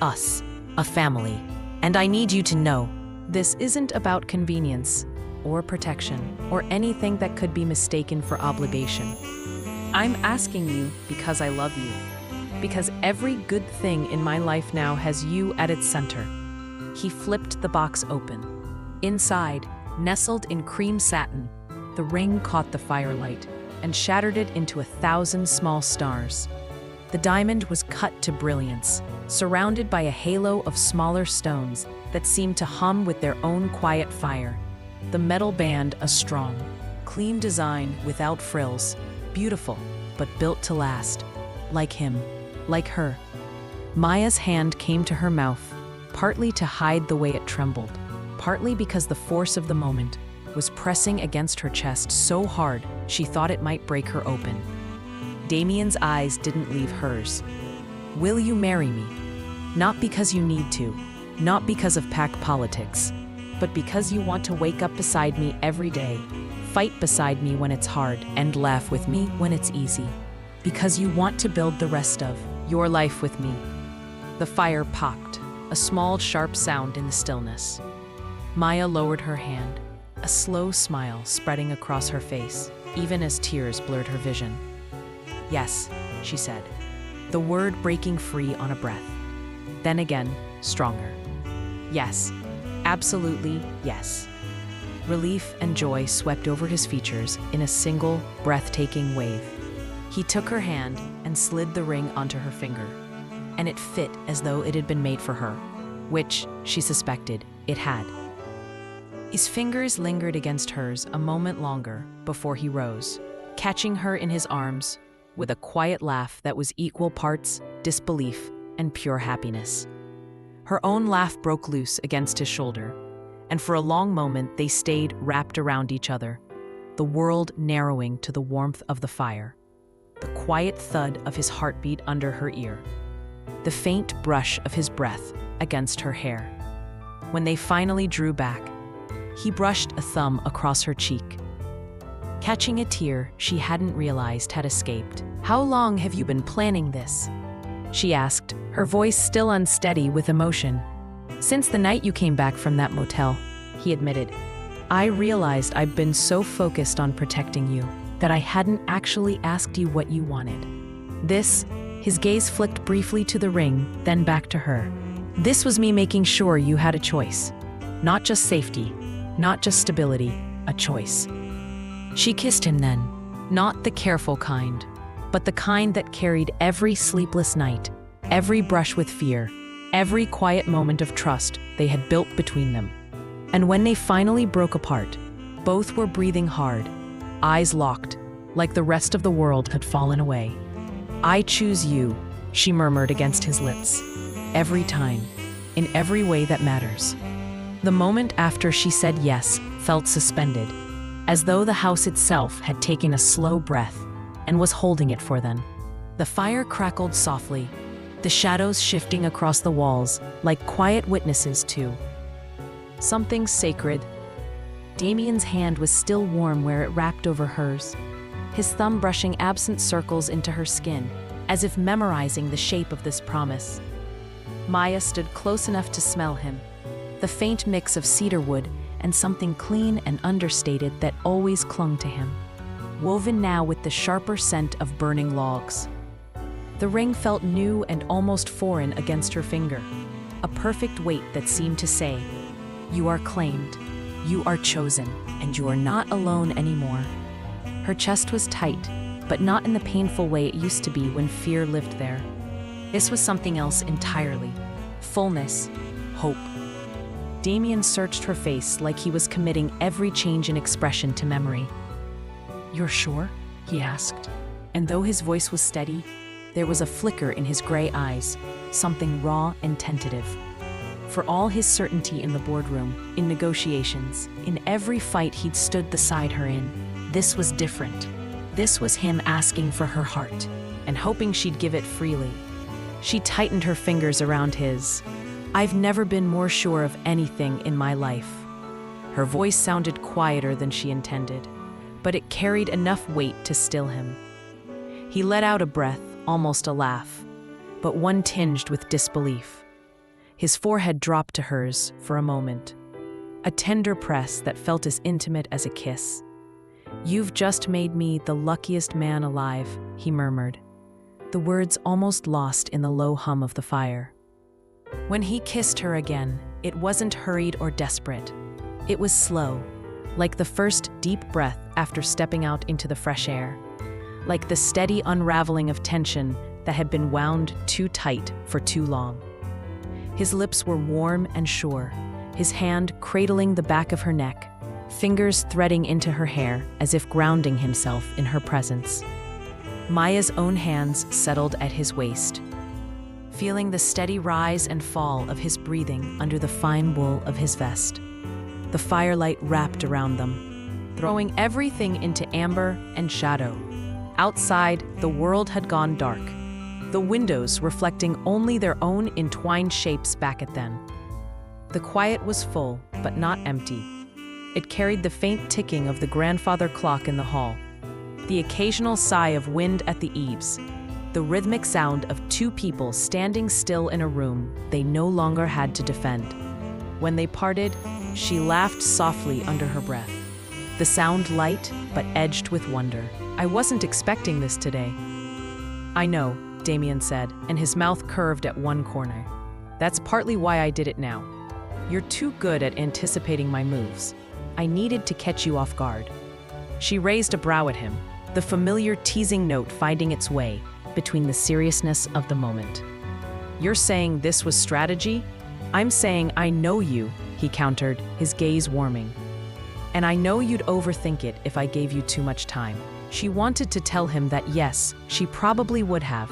us, a family. And I need you to know, this isn't about convenience, or protection, or anything that could be mistaken for obligation. I'm asking you because I love you, because every good thing in my life now has you at its center." He flipped the box open. Inside, nestled in cream satin, the ring caught the firelight and shattered it into 1,000 small stars. The diamond was cut to brilliance, surrounded by a halo of smaller stones that seemed to hum with their own quiet fire. The metal band a strong, clean design without frills, beautiful, but built to last. Like him, like her. Maya's hand came to her mouth, partly to hide the way it trembled, partly because the force of the moment was pressing against her chest so hard she thought it might break her open. Damien's eyes didn't leave hers. "Will you marry me? Not because you need to, not because of pack politics, but because you want to wake up beside me every day, fight beside me when it's hard, and laugh with me when it's easy. Because you want to build the rest of your life with me." The fire popped, a small, sharp sound in the stillness. Maya lowered her hand, a slow smile spreading across her face, even as tears blurred her vision. Yes, she said, the word breaking free on a breath. Then again, stronger. Yes, absolutely yes. Relief and joy swept over his features in a single, breathtaking wave. He took her hand and slid the ring onto her finger, and it fit as though it had been made for her, which, she suspected, it had. His fingers lingered against hers a moment longer before he rose, catching her in his arms with a quiet laugh that was equal parts disbelief and pure happiness. Her own laugh broke loose against his shoulder, and for a long moment they stayed wrapped around each other, the world narrowing to the warmth of the fire, the quiet thud of his heartbeat under her ear, the faint brush of his breath against her hair. When they finally drew back, he brushed a thumb across her cheek, catching a tear she hadn't realized had escaped. "How long have you been planning this?" she asked, her voice still unsteady with emotion. "Since the night you came back from that motel," he admitted. "I realized I've been so focused on protecting you that I hadn't actually asked you what you wanted. This," his gaze flicked briefly to the ring, then back to her. "This was me making sure you had a choice. Not just safety, not just stability, a choice." She kissed him then, not the careful kind, but the kind that carried every sleepless night, every brush with fear, every quiet moment of trust they had built between them. And when they finally broke apart, both were breathing hard, eyes locked, like the rest of the world had fallen away. "I choose you," she murmured against his lips. "Every time, in every way that matters." The moment after she said yes felt suspended, as though the house itself had taken a slow breath and was holding it for them. The fire crackled softly, the shadows shifting across the walls like quiet witnesses to something sacred. Damien's hand was still warm where it wrapped over hers, his thumb brushing absent circles into her skin, as if memorizing the shape of this promise. Maya stood close enough to smell him, the faint mix of cedar wood and something clean and understated that always clung to him, woven now with the sharper scent of burning logs. The ring felt new and almost foreign against her finger, a perfect weight that seemed to say, "You are claimed, you are chosen, and you are not alone anymore." Her chest was tight, but not in the painful way it used to be when fear lived there. This was something else entirely. Fullness, hope. Damien searched her face like he was committing every change in expression to memory. "You're sure?" he asked. And though his voice was steady, there was a flicker in his gray eyes, something raw and tentative. For all his certainty in the boardroom, in negotiations, in every fight he'd stood beside her in, this was different. This was him asking for her heart, and hoping she'd give it freely. She tightened her fingers around his. "I've never been more sure of anything in my life." Her voice sounded quieter than she intended, but it carried enough weight to still him. He let out a breath, almost a laugh, but one tinged with disbelief. His forehead dropped to hers for a moment, a tender press that felt as intimate as a kiss. "You've just made me the luckiest man alive," he murmured, the words almost lost in the low hum of the fire. When he kissed her again, it wasn't hurried or desperate. It was slow, like the first deep breath after stepping out into the fresh air, like the steady unraveling of tension that had been wound too tight for too long. His lips were warm and sure, his hand cradling the back of her neck, fingers threading into her hair as if grounding himself in her presence. Maya's own hands settled at his waist, feeling the steady rise and fall of his breathing under the fine wool of his vest. The firelight wrapped around them, throwing everything into amber and shadow. Outside, the world had gone dark, the windows reflecting only their own entwined shapes back at them. The quiet was full, but not empty. It carried the faint ticking of the grandfather clock in the hall, the occasional sigh of wind at the eaves, the rhythmic sound of two people standing still in a room they no longer had to defend. When they parted, she laughed softly under her breath, the sound light but edged with wonder. "I wasn't expecting this today." I know, Damien said, and his mouth curved at one corner. That's partly why I did it now. You're too good at anticipating my moves. I needed to catch you off guard. She raised a brow at him, the familiar teasing note finding its way between the seriousness of the moment. You're saying this was strategy? I'm saying I know you, he countered, his gaze warming. And I know you'd overthink it if I gave you too much time. She wanted to tell him that yes, she probably would have.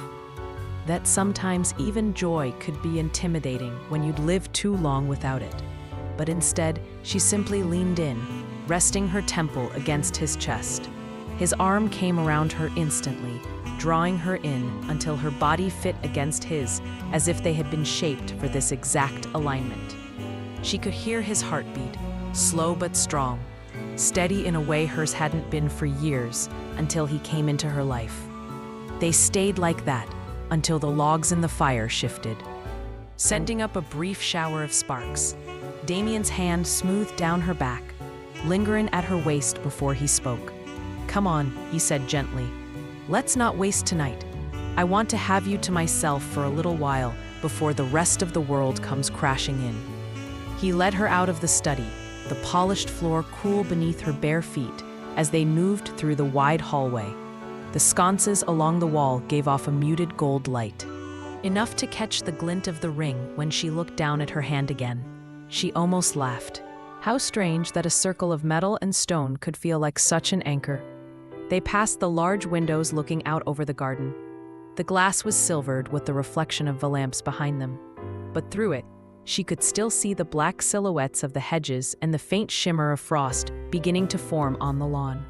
That sometimes even joy could be intimidating when you'd lived too long without it. But instead, she simply leaned in, resting her temple against his chest. His arm came around her instantly, drawing her in until her body fit against his, as if they had been shaped for this exact alignment. She could hear his heartbeat, slow but strong, steady in a way hers hadn't been for years, until he came into her life. They stayed like that until the logs in the fire shifted, sending up a brief shower of sparks. Damien's hand smoothed down her back, lingering at her waist before he spoke. Come on, he said gently. Let's not waste tonight. I want to have you to myself for a little while before the rest of the world comes crashing in. He led her out of the study, the polished floor cool beneath her bare feet as they moved through the wide hallway. The sconces along the wall gave off a muted gold light, enough to catch the glint of the ring when she looked down at her hand again. She almost laughed. How strange that a circle of metal and stone could feel like such an anchor. They passed the large windows looking out over the garden. The glass was silvered with the reflection of the lamps behind them, but through it, she could still see the black silhouettes of the hedges and the faint shimmer of frost beginning to form on the lawn.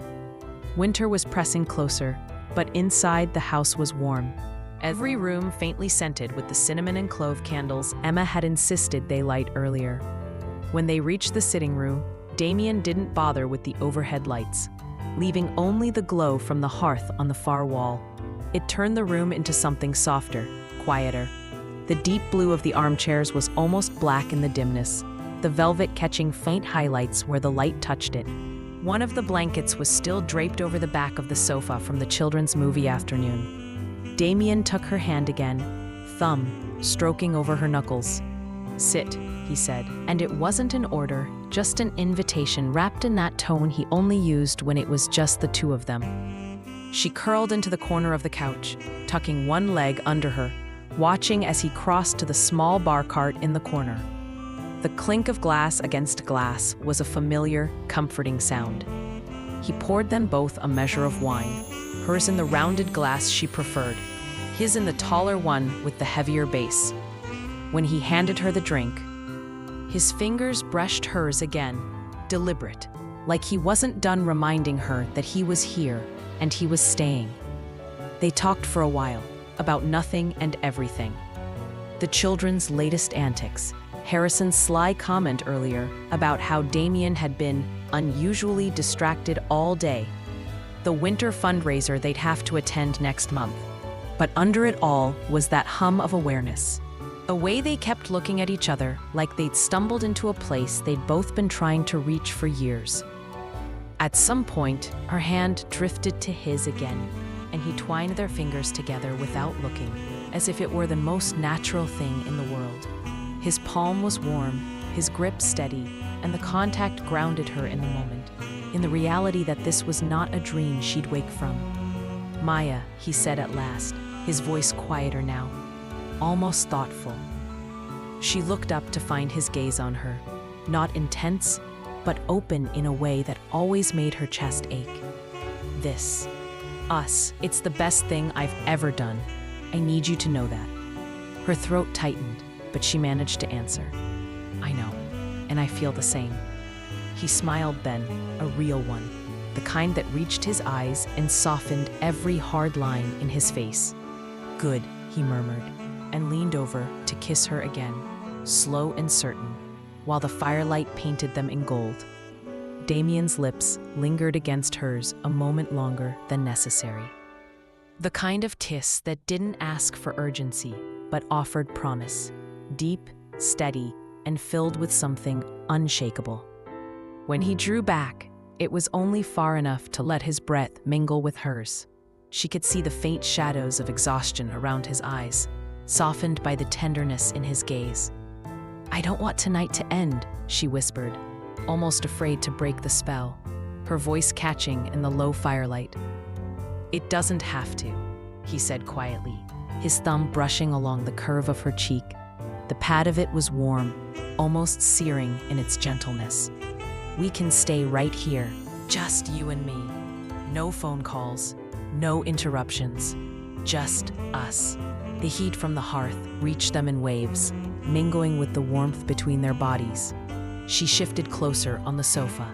Winter was pressing closer, but inside the house was warm. Every room faintly scented with the cinnamon and clove candles Emma had insisted they light earlier. When they reached the sitting room, Damien didn't bother with the overhead lights, leaving only the glow from the hearth on the far wall. It turned the room into something softer, quieter. The deep blue of the armchairs was almost black in the dimness, the velvet catching faint highlights where the light touched it. One of the blankets was still draped over the back of the sofa from the children's movie afternoon. Damien took her hand again, thumb stroking over her knuckles. Sit, he said, and it wasn't an order, just an invitation wrapped in that tone he only used when it was just the two of them. She curled into the corner of the couch, tucking one leg under her, watching as he crossed to the small bar cart in the corner. The clink of glass against glass was a familiar, comforting sound. He poured them both a measure of wine, hers in the rounded glass she preferred, his in the taller one with the heavier base. When he handed her the drink, his fingers brushed hers again, deliberate, like he wasn't done reminding her that he was here and he was staying. They talked for a while, about nothing and everything. The children's latest antics, Harrison's sly comment earlier about how Damien had been unusually distracted all day, the winter fundraiser they'd have to attend next month. But under it all was that hum of awareness. A way they kept looking at each other like they'd stumbled into a place they'd both been trying to reach for years. At some point, her hand drifted to his again, and he twined their fingers together without looking, as if it were the most natural thing in the world. His palm was warm, his grip steady, and the contact grounded her in the moment, in the reality that this was not a dream she'd wake from. Maya, he said at last, his voice quieter now, almost thoughtful. She looked up to find his gaze on her, not intense, but open in a way that always made her chest ache. This, us, it's the best thing I've ever done. I need you to know that. Her throat tightened, but she managed to answer. I know, and I feel the same. He smiled then, a real one, the kind that reached his eyes and softened every hard line in his face. Good, he murmured, and leaned over to kiss her again, slow and certain, while the firelight painted them in gold. Damien's lips lingered against hers a moment longer than necessary. The kind of kiss that didn't ask for urgency, but offered promise, deep, steady, and filled with something unshakable. When he drew back, it was only far enough to let his breath mingle with hers. She could see the faint shadows of exhaustion around his eyes, softened by the tenderness in his gaze. "I don't want tonight to end," she whispered, almost afraid to break the spell, her voice catching in the low firelight. "It doesn't have to," he said quietly, his thumb brushing along the curve of her cheek. The pad of it was warm, almost searing in its gentleness. "We can stay right here, just you and me. No phone calls, no interruptions, just us." The heat from the hearth reached them in waves, mingling with the warmth between their bodies. She shifted closer on the sofa,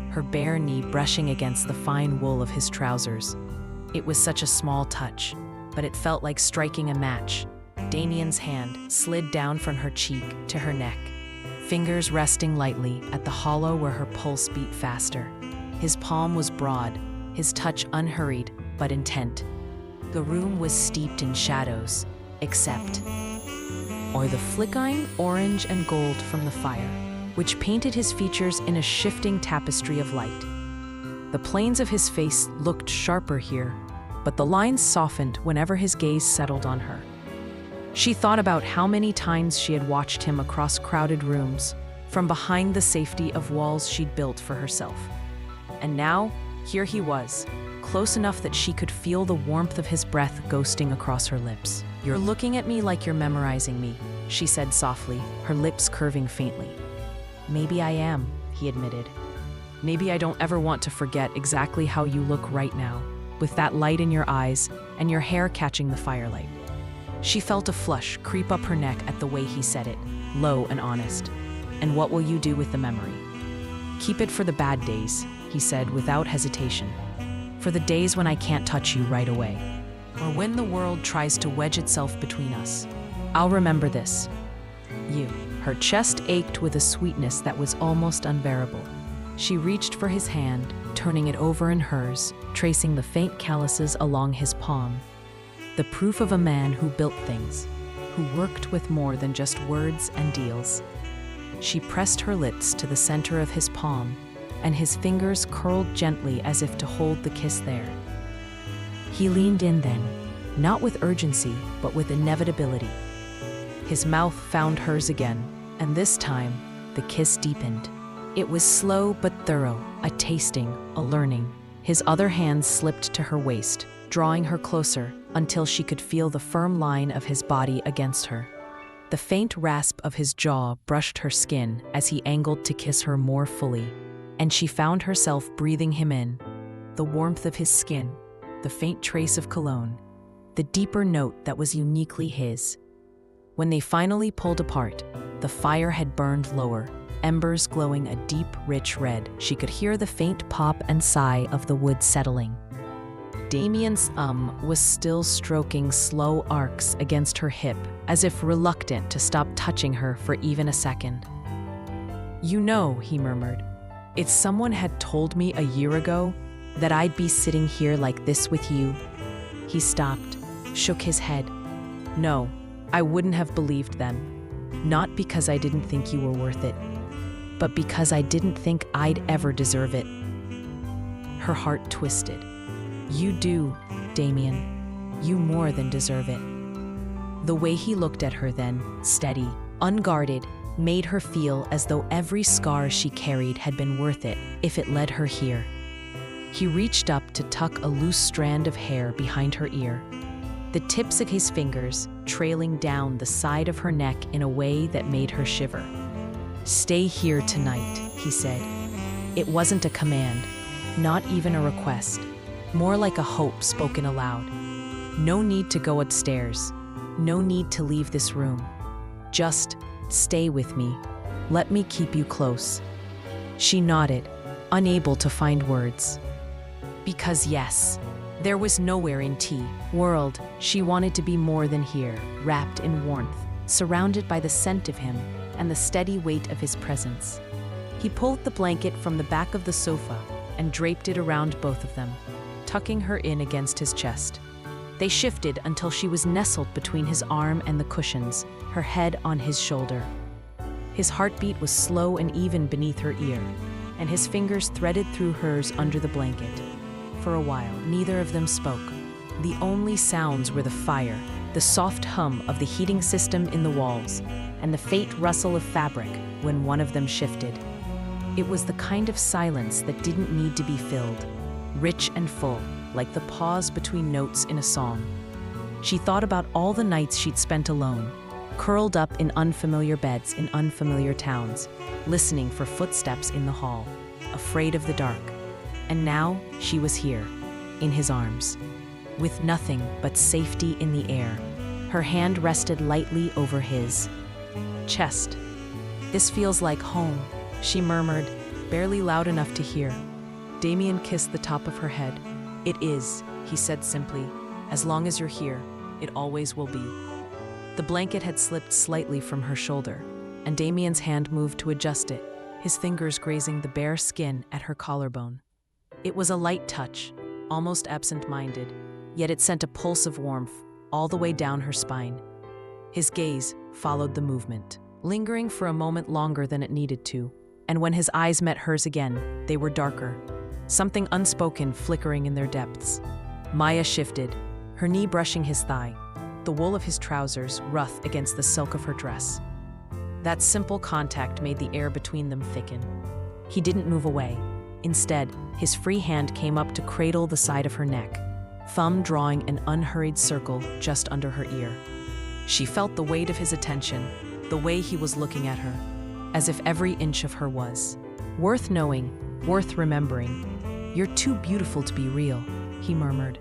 her bare knee brushing against the fine wool of his trousers. It was such a small touch, but it felt like striking a match. Damien's hand slid down from her cheek to her neck, fingers resting lightly at the hollow where her pulse beat faster. His palm was broad, his touch unhurried but intent. The room was steeped in shadows, except for the flickering orange and gold from the fire, which painted his features in a shifting tapestry of light. The planes of his face looked sharper here, but the lines softened whenever his gaze settled on her. She thought about how many times she had watched him across crowded rooms, from behind the safety of walls she'd built for herself. And now, here he was, close enough that she could feel the warmth of his breath ghosting across her lips. "You're looking at me like you're memorizing me," she said softly, her lips curving faintly. "Maybe I am," he admitted. "Maybe I don't ever want to forget exactly how you look right now, with that light in your eyes and your hair catching the firelight." She felt a flush creep up her neck at the way he said it, low and honest. "And what will you do with the memory?" "Keep it for the bad days," he said without hesitation. "For the days when I can't touch you right away, or when the world tries to wedge itself between us. I'll remember this. You." Her chest ached with a sweetness that was almost unbearable. She reached for his hand, turning it over in hers, tracing the faint calluses along his palm. The proof of a man who built things, who worked with more than just words and deals. She pressed her lips to the center of his palm, and his fingers curled gently as if to hold the kiss there. He leaned in then, not with urgency, but with inevitability. His mouth found hers again, and this time, the kiss deepened. It was slow but thorough, a tasting, a learning. His other hand slipped to her waist, drawing her closer until she could feel the firm line of his body against her. The faint rasp of his jaw brushed her skin as he angled to kiss her more fully, and she found herself breathing him in. The warmth of his skin, the faint trace of cologne, the deeper note that was uniquely his. When they finally pulled apart, the fire had burned lower, embers glowing a deep, rich red. She could hear the faint pop and sigh of the wood settling. Damien's was still stroking slow arcs against her hip, as if reluctant to stop touching her for even a second. "You know," he murmured, "if someone had told me a year ago that I'd be sitting here like this with you." He stopped, shook his head. "No, I wouldn't have believed then. Not because I didn't think you were worth it, but because I didn't think I'd ever deserve it." Her heart twisted. "You do, Damien. You more than deserve it." The way he looked at her then, steady, unguarded, made her feel as though every scar she carried had been worth it if it led her here. He reached up to tuck a loose strand of hair behind her ear, the tips of his fingers trailing down the side of her neck in a way that made her shiver. "Stay here tonight," he said. It wasn't a command, not even a request, more like a hope spoken aloud. No need to go upstairs, no need to leave this room. Just stay with me. Let me keep you close. She nodded, unable to find words. Because yes, there was nowhere in world she wanted to be more than here, wrapped in warmth, surrounded by the scent of him and the steady weight of his presence. He pulled the blanket from the back of the sofa and draped it around both of them, tucking her in against his chest. They shifted until she was nestled between his arm and the cushions, her head on his shoulder. His heartbeat was slow and even beneath her ear, and his fingers threaded through hers under the blanket. For a while, neither of them spoke, The only sounds were the fire, the soft hum of the heating system in the walls, and the faint rustle of fabric when one of them shifted. It was the kind of silence that didn't need to be filled, rich and full, like the pause between notes in a song. She thought about all the nights she'd spent alone, curled up in unfamiliar beds in unfamiliar towns, listening for footsteps in the hall, afraid of the dark. And now she was here, in his arms, with nothing but safety in the air. Her hand rested lightly over his chest. "This feels like home," she murmured, barely loud enough to hear. Damien kissed the top of her head. "It is," he said simply. "As long as you're here, it always will be." The blanket had slipped slightly from her shoulder, and Damien's hand moved to adjust it, his fingers grazing the bare skin at her collarbone. It was a light touch, almost absent-minded, yet it sent a pulse of warmth all the way down her spine. His gaze followed the movement, lingering for a moment longer than it needed to, and when his eyes met hers again, they were darker, something unspoken flickering in their depths. Maya shifted, her knee brushing his thigh, the wool of his trousers rough against the silk of her dress. That simple contact made the air between them thicken. He didn't move away. Instead, his free hand came up to cradle the side of her neck, thumb drawing an unhurried circle just under her ear. She felt the weight of his attention, the way he was looking at her, as if every inch of her was worth knowing, worth remembering. "You're too beautiful to be real," he murmured,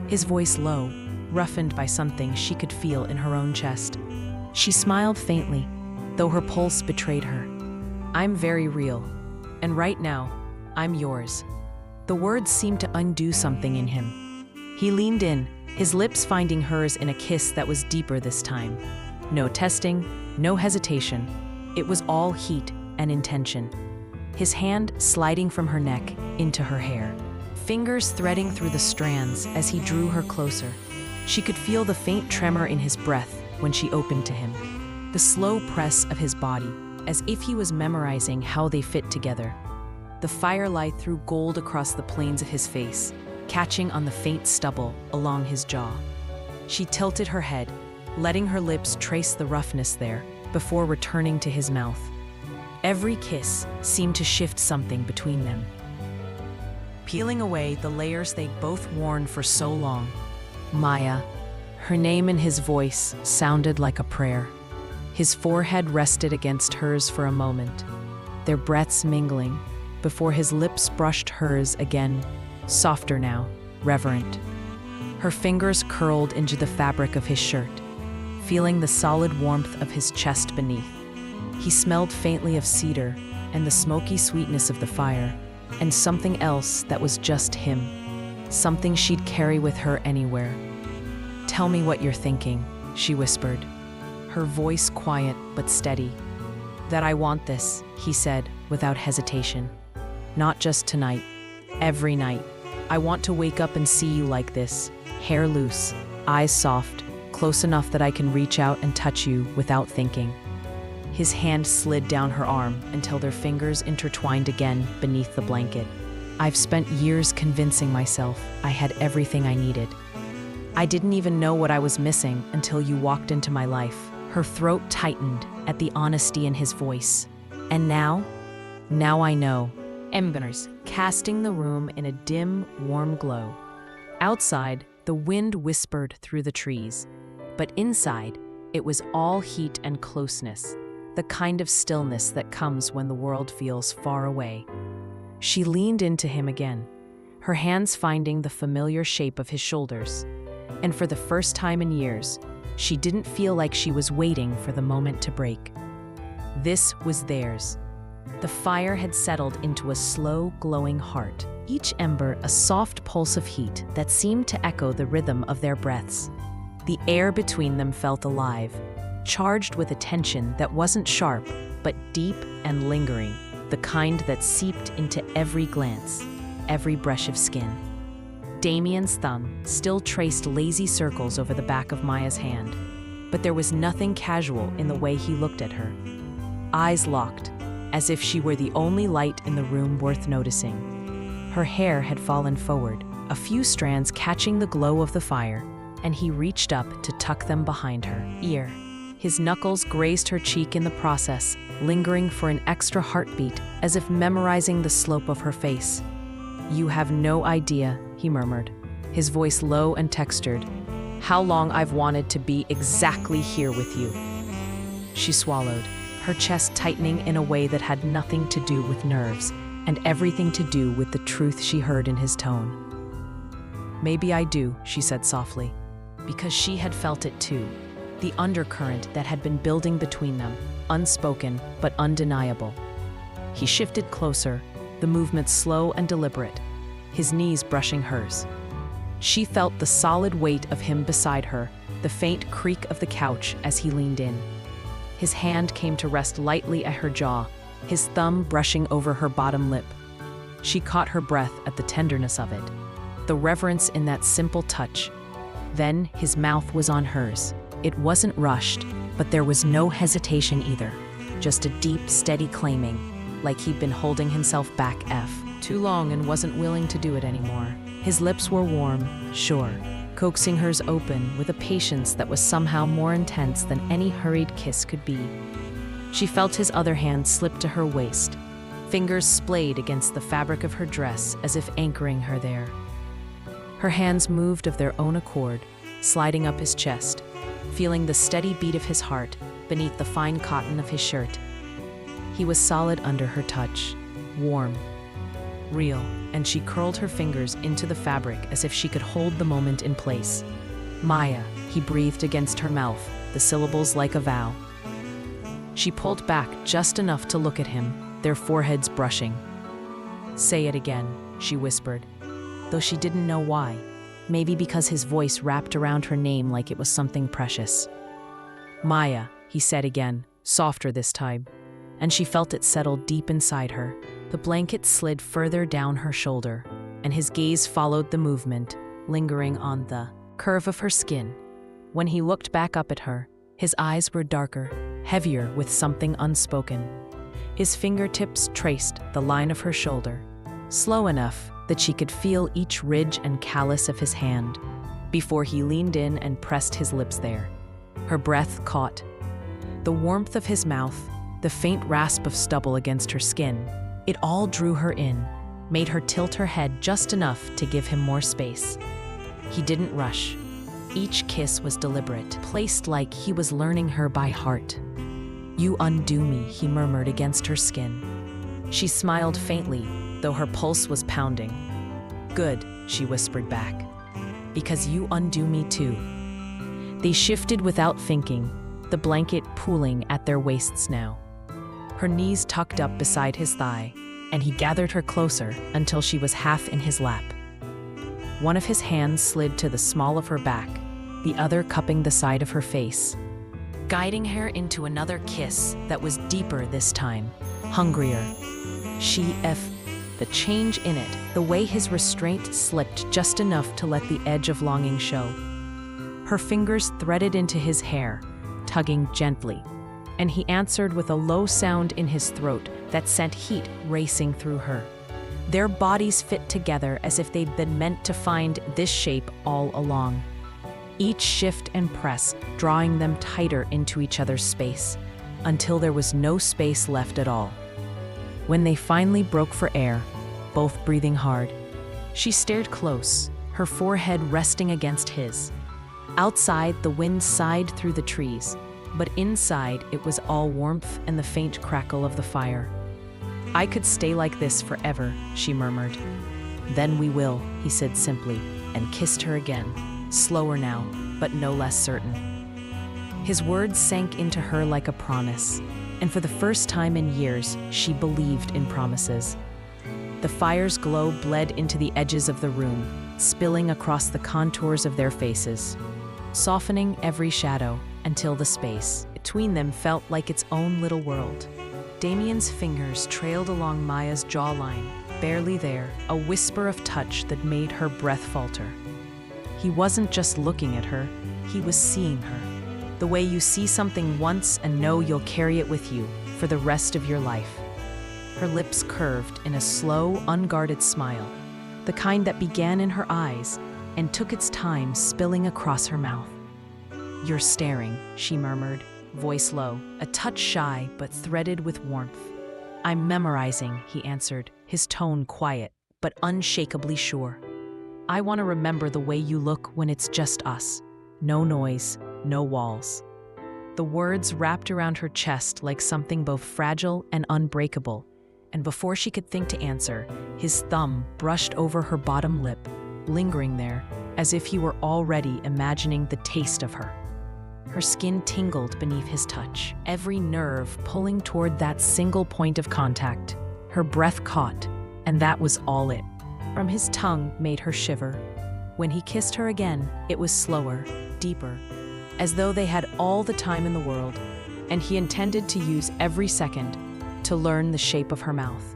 his voice low, roughened by something she could feel in her own chest. She smiled faintly, though her pulse betrayed her. "I'm very real, and right now, I'm yours." The words seemed to undo something in him. He leaned in, his lips finding hers in a kiss that was deeper this time. No testing, no hesitation. It was all heat and intention. His hand sliding from her neck into her hair, fingers threading through the strands as he drew her closer. She could feel the faint tremor in his breath when she opened to him, the slow press of his body, as if he was memorizing how they fit together. The firelight threw gold across the planes of his face, catching on the faint stubble along his jaw. She tilted her head, letting her lips trace the roughness there before returning to his mouth. Every kiss seemed to shift something between them, peeling away the layers they'd both worn for so long. Maya. Her name in his voice sounded like a prayer. His forehead rested against hers for a moment, their breaths mingling, before his lips brushed hers again, softer now, reverent. Her fingers curled into the fabric of his shirt, feeling the solid warmth of his chest beneath. He smelled faintly of cedar and the smoky sweetness of the fire, and something else that was just him, something she'd carry with her anywhere. "Tell me what you're thinking," she whispered, her voice quiet but steady. "That I want this," he said without hesitation. "Not just tonight, every night. I want to wake up and see you like this, hair loose, eyes soft, close enough that I can reach out and touch you without thinking." His hand slid down her arm until their fingers intertwined again beneath the blanket. "I've spent years convincing myself I had everything I needed. I didn't even know what I was missing until you walked into my life." Her throat tightened at the honesty in his voice. "And now I know." Embers casting the room in a dim, warm glow. Outside, the wind whispered through the trees, but inside, it was all heat and closeness, the kind of stillness that comes when the world feels far away. She leaned into him again, her hands finding the familiar shape of his shoulders, and for the first time in years, she didn't feel like she was waiting for the moment to break. This was theirs. The fire had settled into a slow, glowing heart, each ember a soft pulse of heat that seemed to echo the rhythm of their breaths. The air between them felt alive, charged with a tension that wasn't sharp, but deep and lingering, the kind that seeped into every glance, every brush of skin. Damien's thumb still traced lazy circles over the back of Maya's hand, but there was nothing casual in the way he looked at her. Eyes locked, as if she were the only light in the room worth noticing. Her hair had fallen forward, a few strands catching the glow of the fire, and he reached up to tuck them behind her ear. His knuckles grazed her cheek in the process, lingering for an extra heartbeat, as if memorizing the slope of her face. "You have no idea," he murmured, his voice low and textured, "how long I've wanted to be exactly here with you." She swallowed, her chest tightening in a way that had nothing to do with nerves, and everything to do with the truth she heard in his tone. "Maybe I do," she said softly, because she had felt it too. The undercurrent that had been building between them, unspoken but undeniable. He shifted closer, the movement slow and deliberate, his knees brushing hers. She felt the solid weight of him beside her, the faint creak of the couch as he leaned in. His hand came to rest lightly at her jaw, his thumb brushing over her bottom lip. She caught her breath at the tenderness of it, the reverence in that simple touch. Then his mouth was on hers. It wasn't rushed, but there was no hesitation either, just a deep, steady claiming, like he'd been holding himself back too long and wasn't willing to do it anymore. His lips were warm, sure, coaxing hers open with a patience that was somehow more intense than any hurried kiss could be. She felt his other hand slip to her waist, fingers splayed against the fabric of her dress as if anchoring her there. Her hands moved of their own accord, sliding up his chest, feeling the steady beat of his heart beneath the fine cotton of his shirt. He was solid under her touch, warm, real, and she curled her fingers into the fabric as if she could hold the moment in place. "Maya," he breathed against her mouth, the syllables like a vow. She pulled back just enough to look at him, their foreheads brushing. "Say it again," she whispered, though she didn't know why. Maybe because his voice wrapped around her name like it was something precious. "Maya," he said again, softer this time, and she felt it settle deep inside her. The blanket slid further down her shoulder, and his gaze followed the movement, lingering on the curve of her skin. When he looked back up at her, his eyes were darker, heavier with something unspoken. His fingertips traced the line of her shoulder, slow enough that she could feel each ridge and callus of his hand, before he leaned in and pressed his lips there. Her breath caught. The warmth of his mouth, the faint rasp of stubble against her skin, it all drew her in, made her tilt her head just enough to give him more space. He didn't rush. Each kiss was deliberate, placed like he was learning her by heart. "You undo me," he murmured against her skin. She smiled faintly, though her pulse was pounding. "Good," she whispered back, "because you undo me too." They shifted without thinking, the blanket pooling at their waists now. Her knees tucked up beside his thigh, and he gathered her closer until she was half in his lap. One of his hands slid to the small of her back, the other cupping the side of her face, guiding her into another kiss that was deeper this time, hungrier. The change in it, the way his restraint slipped just enough to let the edge of longing show. Her fingers threaded into his hair, tugging gently, and he answered with a low sound in his throat that sent heat racing through her. Their bodies fit together as if they'd been meant to find this shape all along. Each shift and press drawing them tighter into each other's space, until there was no space left at all. When they finally broke for air, both breathing hard, she stared close, her forehead resting against his. Outside, the wind sighed through the trees, but inside it was all warmth and the faint crackle of the fire. "I could stay like this forever," she murmured. "Then we will," he said simply, and kissed her again, slower now, but no less certain. His words sank into her like a promise, and for the first time in years, she believed in promises. The fire's glow bled into the edges of the room, spilling across the contours of their faces, softening every shadow until the space between them felt like its own little world. Damien's fingers trailed along Maya's jawline, barely there, a whisper of touch that made her breath falter. He wasn't just looking at her, he was seeing her. The way you see something once and know you'll carry it with you for the rest of your life. Her lips curved in a slow, unguarded smile, the kind that began in her eyes and took its time spilling across her mouth. "You're staring," she murmured, voice low, a touch shy but threaded with warmth. "I'm memorizing," he answered, his tone quiet but unshakably sure. "I want to remember the way you look when it's just us. No noise, no walls." The words wrapped around her chest like something both fragile and unbreakable, and before she could think to answer, his thumb brushed over her bottom lip, lingering there as if he were already imagining the taste of her. Her skin tingled beneath his touch, every nerve pulling toward that single point of contact. Her breath caught, and that was all it. From his tongue made her shiver. When he kissed her again, it was slower, deeper, as though they had all the time in the world, and he intended to use every second to learn the shape of her mouth.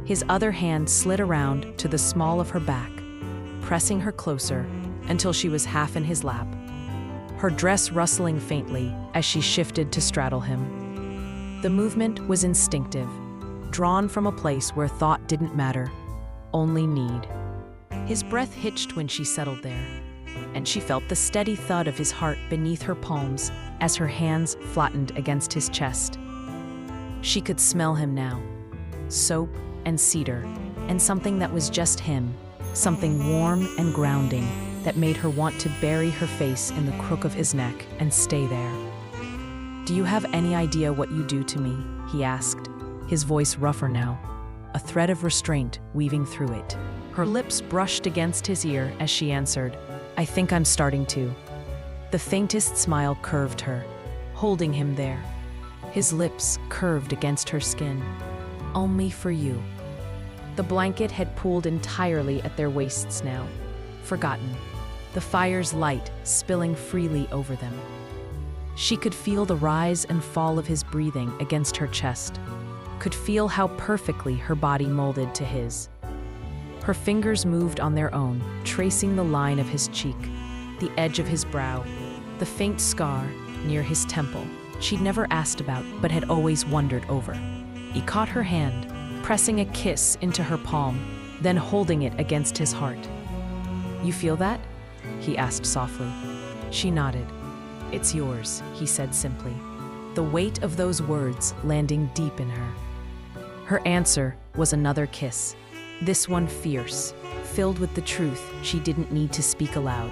His other hand slid around to the small of her back, pressing her closer until she was half in his lap, her dress rustling faintly as she shifted to straddle him. The movement was instinctive, drawn from a place where thought didn't matter, only need. His breath hitched when she settled there, and she felt the steady thud of his heart beneath her palms as her hands flattened against his chest. She could smell him now, soap and cedar, and something that was just him, something warm and grounding that made her want to bury her face in the crook of his neck and stay there. "Do you have any idea what you do to me?" he asked, his voice rougher now, a thread of restraint weaving through it. Her lips brushed against his ear as she answered, "I think I'm starting to." The faintest smile curved her, holding him there. His lips curved against her skin. "Only for you." The blanket had pooled entirely at their waists now, forgotten, the fire's light spilling freely over them. She could feel the rise and fall of his breathing against her chest, could feel how perfectly her body molded to his. Her fingers moved on their own, tracing the line of his cheek, the edge of his brow, the faint scar near his temple she'd never asked about but had always wondered over. He caught her hand, pressing a kiss into her palm, then holding it against his heart. "You feel that?" he asked softly. She nodded. "It's yours," he said simply, the weight of those words landing deep in her. Her answer was another kiss, this one fierce, filled with the truth she didn't need to speak aloud.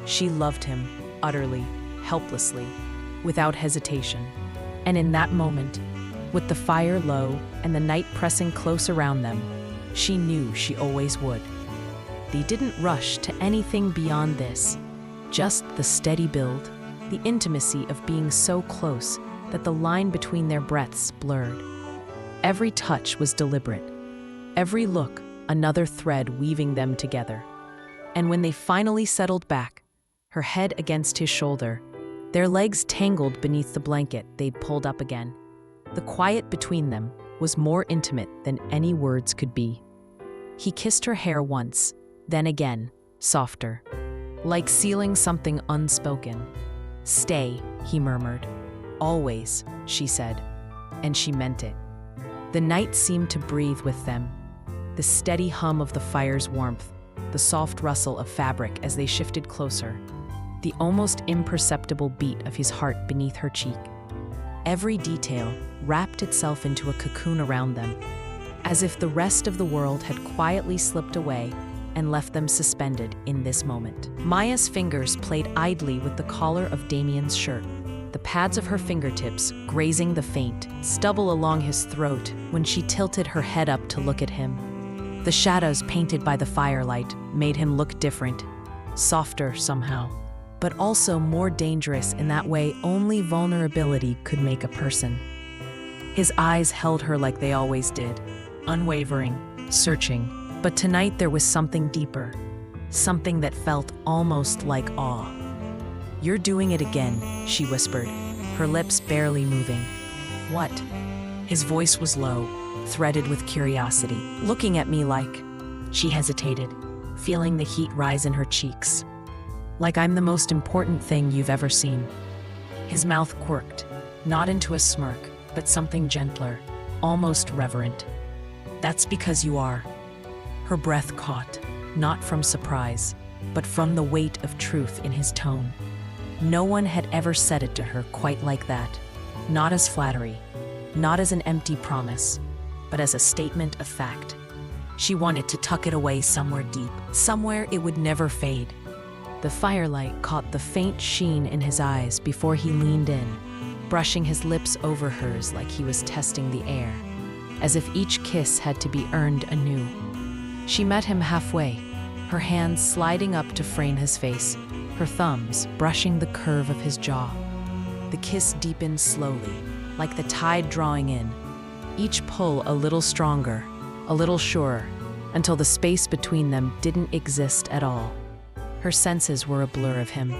She loved him, utterly, helplessly, without hesitation. And in that moment, with the fire low and the night pressing close around them, she knew she always would. They didn't rush to anything beyond this, just the steady build, the intimacy of being so close that the line between their breaths blurred. Every touch was deliberate, every look another thread weaving them together. And when they finally settled back, her head against his shoulder, their legs tangled beneath the blanket they'd pulled up again, the quiet between them was more intimate than any words could be. He kissed her hair once, then again, softer, like sealing something unspoken. "Stay," he murmured. "Always," she said, and she meant it. The night seemed to breathe with them, the steady hum of the fire's warmth, the soft rustle of fabric as they shifted closer, the almost imperceptible beat of his heart beneath her cheek. Every detail wrapped itself into a cocoon around them, as if the rest of the world had quietly slipped away and left them suspended in this moment. Maya's fingers played idly with the collar of Damien's shirt, the pads of her fingertips grazing the faint stubble along his throat when she tilted her head up to look at him. The shadows painted by the firelight made him look different, softer somehow, but also more dangerous in that way only vulnerability could make a person. His eyes held her like they always did, unwavering, searching, but tonight there was something deeper, something that felt almost like awe. "You're doing it again," she whispered, her lips barely moving. "What?" His voice was low, threaded with curiosity. "Looking at me like..." She hesitated, feeling the heat rise in her cheeks. "Like I'm the most important thing you've ever seen." His mouth quirked, not into a smirk, but something gentler, almost reverent. "That's because you are." Her breath caught, not from surprise, but from the weight of truth in his tone. No one had ever said it to her quite like that. Not as flattery, not as an empty promise, but as a statement of fact. She wanted to tuck it away somewhere deep, somewhere it would never fade. The firelight caught the faint sheen in his eyes before he leaned in, brushing his lips over hers like he was testing the air, as if each kiss had to be earned anew. She met him halfway, her hands sliding up to frame his face, her thumbs brushing the curve of his jaw. The kiss deepened slowly, like the tide drawing in, each pull a little stronger, a little surer, until the space between them didn't exist at all. Her senses were a blur of him,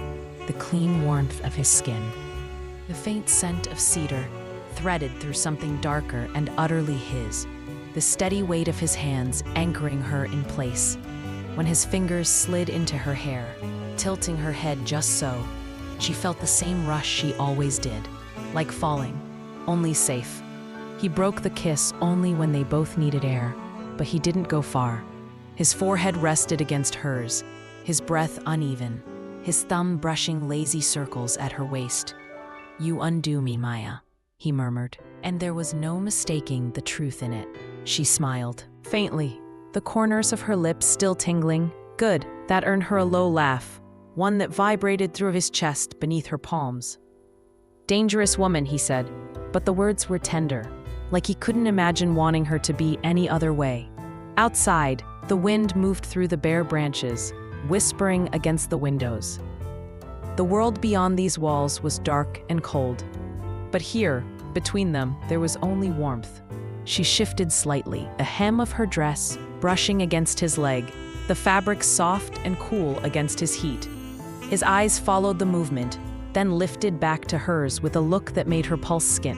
the clean warmth of his skin, the faint scent of cedar, threaded through something darker and utterly his, the steady weight of his hands anchoring her in place. When his fingers slid into her hair, tilting her head just so, she felt the same rush she always did, like falling, only safe. He broke the kiss only when they both needed air, but he didn't go far. His forehead rested against hers, his breath uneven, his thumb brushing lazy circles at her waist. "You undo me, Maya," he murmured, and there was no mistaking the truth in it. She smiled, faintly, the corners of her lips still tingling. Good, that earned her a low laugh, one that vibrated through his chest beneath her palms. "Dangerous woman," he said, but the words were tender, like he couldn't imagine wanting her to be any other way. Outside, the wind moved through the bare branches, whispering against the windows. The world beyond these walls was dark and cold, but here, between them, there was only warmth. She shifted slightly, a hem of her dress brushing against his leg, the fabric soft and cool against his heat. His eyes followed the movement, then lifted back to hers with a look that made her pulse skip.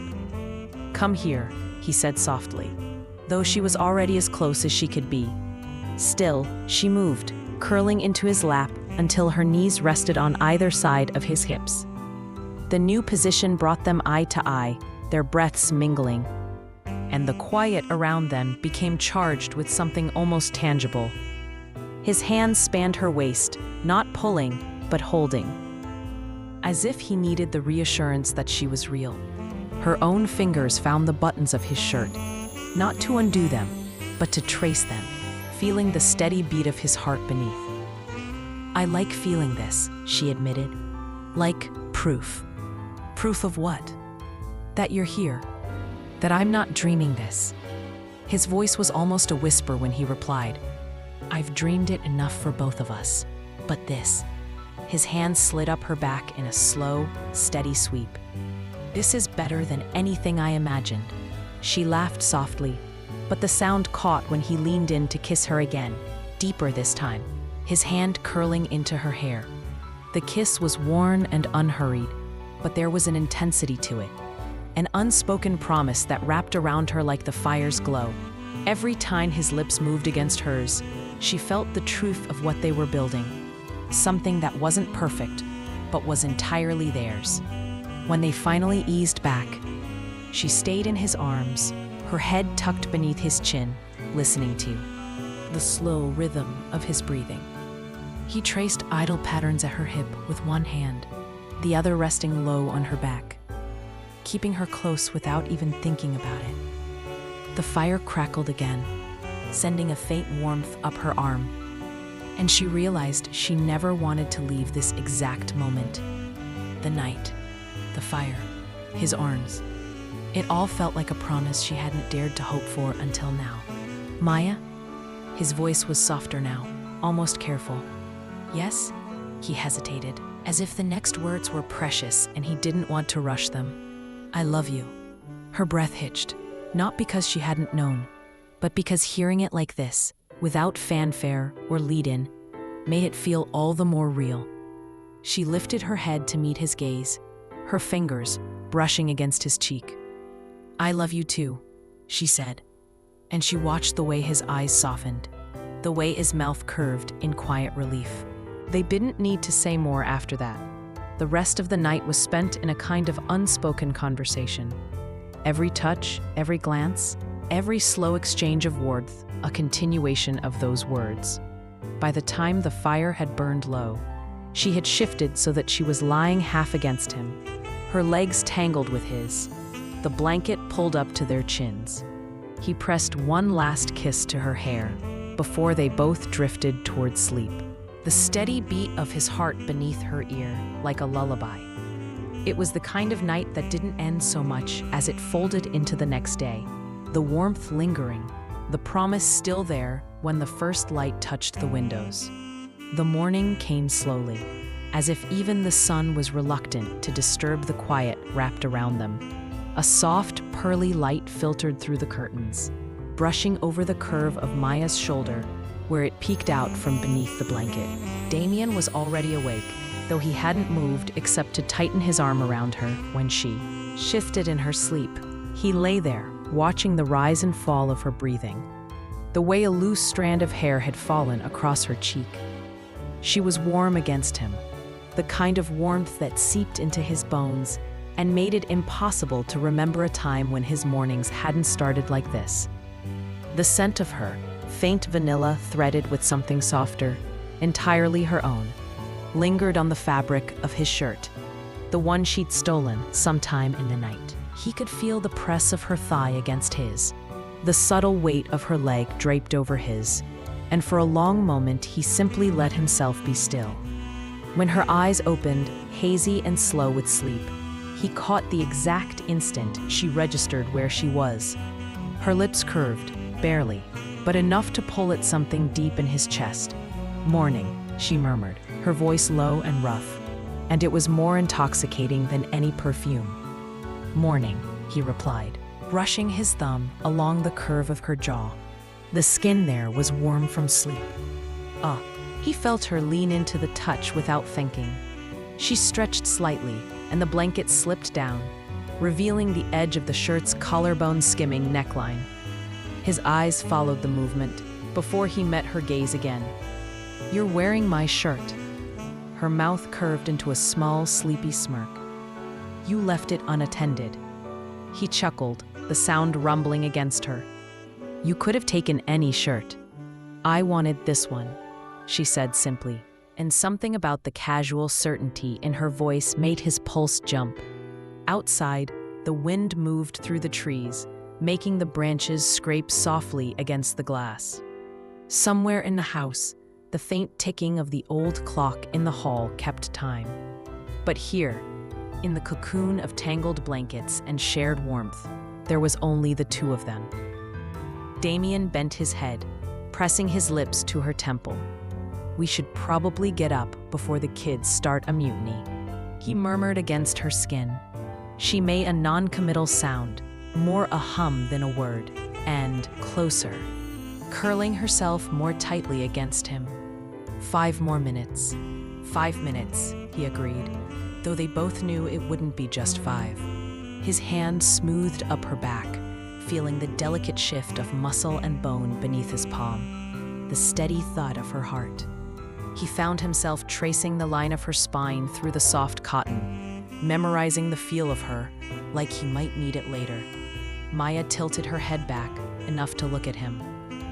"Come here," he said softly, though she was already as close as she could be. Still, she moved, curling into his lap until her knees rested on either side of his hips. The new position brought them eye to eye, their breaths mingling, and the quiet around them became charged with something almost tangible. His hands spanned her waist, not pulling, but holding, as if he needed the reassurance that she was real. Her own fingers found the buttons of his shirt, not to undo them, but to trace them, feeling the steady beat of his heart beneath. "I like feeling this," she admitted. "Like proof." "Proof of what?" "That you're here. That I'm not dreaming this." His voice was almost a whisper when he replied, "I've dreamed it enough for both of us. But this." His hand slid up her back in a slow, steady sweep. "This is better than anything I imagined." She laughed softly, but the sound caught when he leaned in to kiss her again, deeper this time, his hand curling into her hair. The kiss was worn and unhurried, but there was an intensity to it, an unspoken promise that wrapped around her like the fire's glow. Every time his lips moved against hers, she felt the truth of what they were building, something that wasn't perfect, but was entirely theirs. When they finally eased back, she stayed in his arms, her head tucked beneath his chin, listening to the slow rhythm of his breathing. He traced idle patterns at her hip with one hand, the other resting low on her back, keeping her close without even thinking about it. The fire crackled again, sending a faint warmth up her arm, and she realized she never wanted to leave this exact moment. The night, the fire, his arms. It all felt like a promise she hadn't dared to hope for until now. "Maya?" His voice was softer now, almost careful. "Yes?" He hesitated, as if the next words were precious and he didn't want to rush them. "I love you." Her breath hitched, not because she hadn't known, but because hearing it like this, without fanfare or lead-in, made it feel all the more real. She lifted her head to meet his gaze, her fingers brushing against his cheek. "I love you too," she said, and she watched the way his eyes softened, the way his mouth curved in quiet relief. They didn't need to say more after that. The rest of the night was spent in a kind of unspoken conversation. Every touch, every glance, every slow exchange of warmth a continuation of those words. By the time the fire had burned low, she had shifted so that she was lying half against him, her legs tangled with his, the blanket pulled up to their chins. He pressed one last kiss to her hair before they both drifted toward sleep, the steady beat of his heart beneath her ear like a lullaby. It was the kind of night that didn't end so much as it folded into the next day, the warmth lingering, the promise still there when the first light touched the windows. The morning came slowly, as if even the sun was reluctant to disturb the quiet wrapped around them. A soft, pearly light filtered through the curtains, brushing over the curve of Maya's shoulder where it peeked out from beneath the blanket. Damien was already awake, though he hadn't moved except to tighten his arm around her when she shifted in her sleep. He lay there, watching the rise and fall of her breathing, the way a loose strand of hair had fallen across her cheek. She was warm against him, the kind of warmth that seeped into his bones and made it impossible to remember a time when his mornings hadn't started like this. The scent of her, faint vanilla threaded with something softer, entirely her own, lingered on the fabric of his shirt, the one she'd stolen sometime in the night. He could feel the press of her thigh against his, the subtle weight of her leg draped over his, and for a long moment he simply let himself be still. When her eyes opened, hazy and slow with sleep, he caught the exact instant she registered where she was. Her lips curved, barely, but enough to pull at something deep in his chest. "Morning," she murmured, her voice low and rough, and it was more intoxicating than any perfume. "Morning," he replied, brushing his thumb along the curve of her jaw. The skin there was warm from sleep. He felt her lean into the touch without thinking. She stretched slightly, and the blanket slipped down, revealing the edge of the shirt's collarbone-skimming neckline. His eyes followed the movement before he met her gaze again. "You're wearing my shirt." Her mouth curved into a small, sleepy smirk. "You left it unattended." He chuckled, the sound rumbling against her. "You could have taken any shirt. I wanted this one," she said simply, and something about the casual certainty in her voice made his pulse jump. Outside, the wind moved through the trees, making the branches scrape softly against the glass. Somewhere in the house, the faint ticking of the old clock in the hall kept time. But here, in the cocoon of tangled blankets and shared warmth, there was only the two of them. Damien bent his head, pressing his lips to her temple. "We should probably get up before the kids start a mutiny," he murmured against her skin. She made a non-committal sound, more a hum than a word, and closer, curling herself more tightly against him. 5 more minutes. 5 minutes, he agreed, though they both knew it wouldn't be just 5. His hand smoothed up her back, feeling the delicate shift of muscle and bone beneath his palm, the steady thud of her heart. He found himself tracing the line of her spine through the soft cotton, memorizing the feel of her, like he might need it later. Maya tilted her head back, enough to look at him.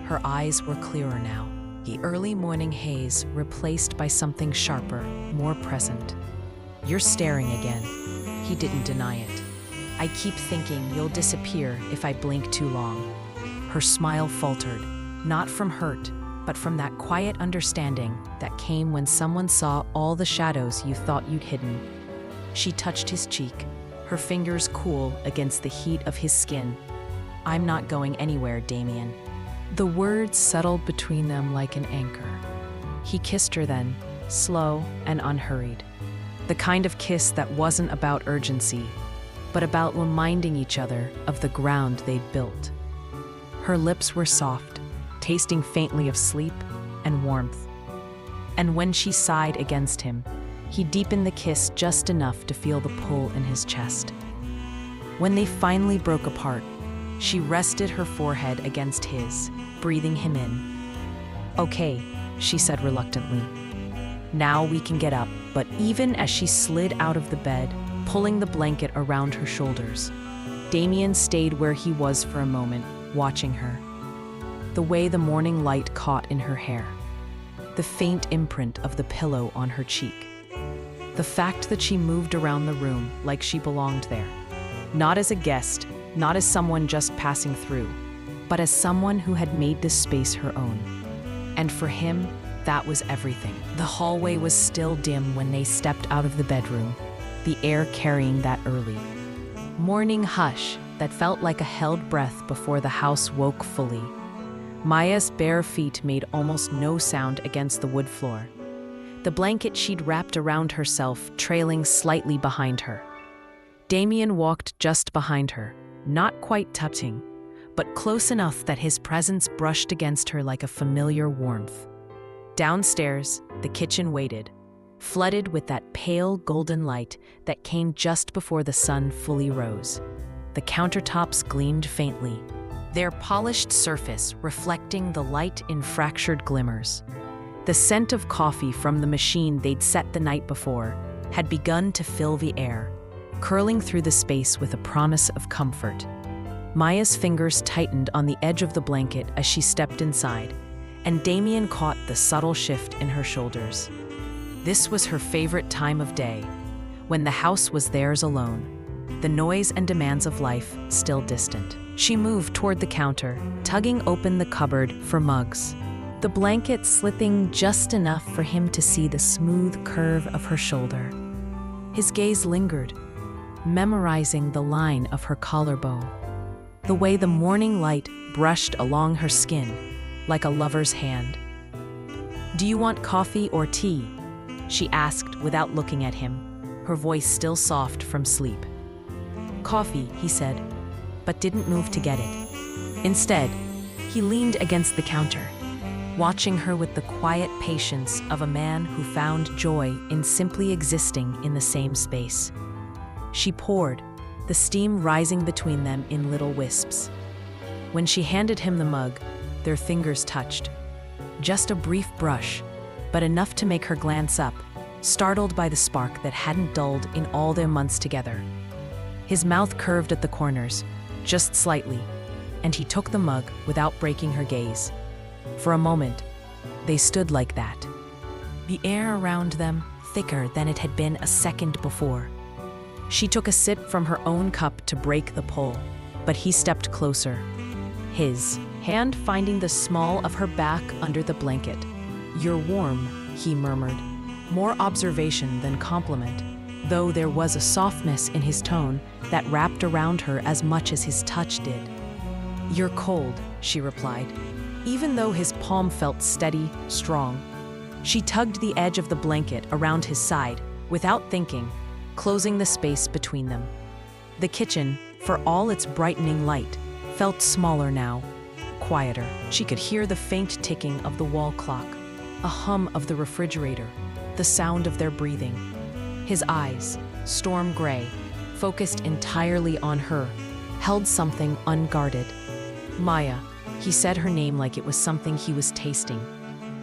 Her eyes were clearer now, the early morning haze replaced by something sharper, more present. "You're staring again." He didn't deny it. "I keep thinking you'll disappear if I blink too long." Her smile faltered, not from hurt, but from that quiet understanding that came when someone saw all the shadows you thought you'd hidden. She touched his cheek, her fingers cool against the heat of his skin. "I'm not going anywhere, Damien." The words settled between them like an anchor. He kissed her then, slow and unhurried. The kind of kiss that wasn't about urgency, but about reminding each other of the ground they'd built. Her lips were soft, tasting faintly of sleep and warmth. And when she sighed against him, he deepened the kiss just enough to feel the pull in his chest. When they finally broke apart, she rested her forehead against his, breathing him in. "Okay," she said reluctantly. "Now we can get up." But even as she slid out of the bed, pulling the blanket around her shoulders, Damien stayed where he was for a moment, watching her. The way the morning light caught in her hair. The faint imprint of the pillow on her cheek. The fact that she moved around the room like she belonged there. Not as a guest, not as someone just passing through, but as someone who had made this space her own. And for him, that was everything. The hallway was still dim when they stepped out of the bedroom, the air carrying that early morning hush that felt like a held breath before the house woke fully. Maya's bare feet made almost no sound against the wood floor, the blanket she'd wrapped around herself trailing slightly behind her. Damien walked just behind her, not quite touching, but close enough that his presence brushed against her like a familiar warmth. Downstairs, the kitchen waited, flooded with that pale golden light that came just before the sun fully rose. The countertops gleamed faintly, their polished surface reflecting the light in fractured glimmers. The scent of coffee from the machine they'd set the night before had begun to fill the air, curling through the space with a promise of comfort. Maya's fingers tightened on the edge of the blanket as she stepped inside, and Damien caught the subtle shift in her shoulders. This was her favorite time of day, when the house was theirs alone, the noise and demands of life still distant. She moved toward the counter, tugging open the cupboard for mugs, the blanket slipping just enough for him to see the smooth curve of her shoulder. His gaze lingered, memorizing the line of her collarbone, the way the morning light brushed along her skin like a lover's hand. "Do you want coffee or tea?" she asked without looking at him, her voice still soft from sleep. "Coffee," he said, but didn't move to get it. Instead, he leaned against the counter, watching her with the quiet patience of a man who found joy in simply existing in the same space. She poured, the steam rising between them in little wisps. When she handed him the mug, their fingers touched. Just a brief brush, but enough to make her glance up, startled by the spark that hadn't dulled in all their months together. His mouth curved at the corners, just slightly, and he took the mug without breaking her gaze. For a moment, they stood like that, the air around them thicker than it had been a second before. She took a sip from her own cup to break the pull, but he stepped closer, his hand finding the small of her back under the blanket. "You're warm," he murmured, more observation than compliment, though there was a softness in his tone that wrapped around her as much as his touch did. "You're cold," she replied, even though his palm felt steady, strong. She tugged the edge of the blanket around his side, without thinking, closing the space between them. The kitchen, for all its brightening light, felt smaller now, quieter. She could hear the faint ticking of the wall clock, a hum of the refrigerator, the sound of their breathing. His eyes, storm gray, focused entirely on her, held something unguarded. "Maya," he said her name like it was something he was tasting.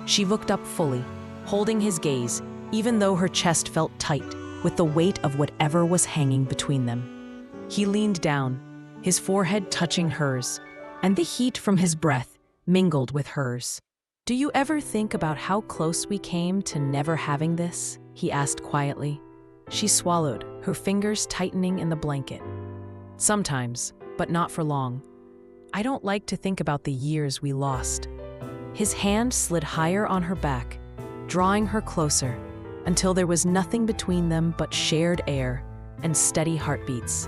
She looked up fully, holding his gaze, even though her chest felt tight with the weight of whatever was hanging between them. He leaned down, his forehead touching hers, and the heat from his breath mingled with hers. "Do you ever think about how close we came to never having this?" he asked quietly. She swallowed, her fingers tightening in the blanket. "Sometimes, but not for long. I don't like to think about the years we lost." His hand slid higher on her back, drawing her closer, until there was nothing between them but shared air and steady heartbeats.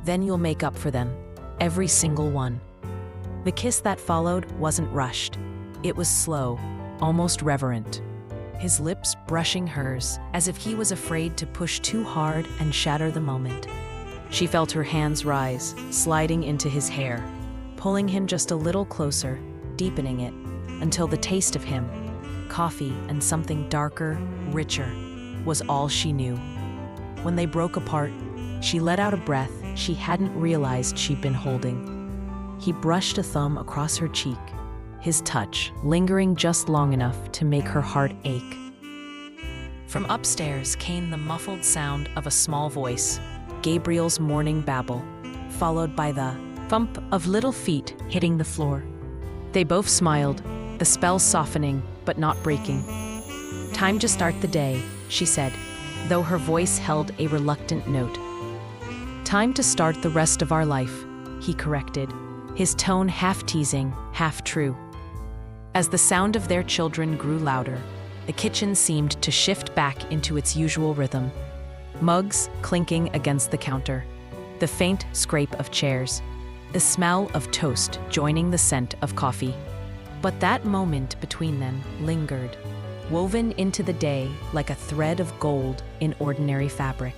"Then you'll make up for them, every single one." The kiss that followed wasn't rushed. It was slow, almost reverent, his lips brushing hers as if he was afraid to push too hard and shatter the moment. She felt her hands rise, sliding into his hair, pulling him just a little closer, deepening it, until the taste of him, coffee and something darker, richer, was all she knew. When they broke apart, she let out a breath she hadn't realized she'd been holding. He brushed a thumb across her cheek, his touch lingering just long enough to make her heart ache. From upstairs came the muffled sound of a small voice, Gabriel's morning babble, followed by the thump of little feet hitting the floor. They both smiled, the spell softening but not breaking. "Time to start the day," she said, though her voice held a reluctant note. "Time to start the rest of our life," he corrected, his tone half teasing, half true. As the sound of their children grew louder, the kitchen seemed to shift back into its usual rhythm. Mugs clinking against the counter, the faint scrape of chairs, the smell of toast joining the scent of coffee. But that moment between them lingered, woven into the day like a thread of gold in ordinary fabric.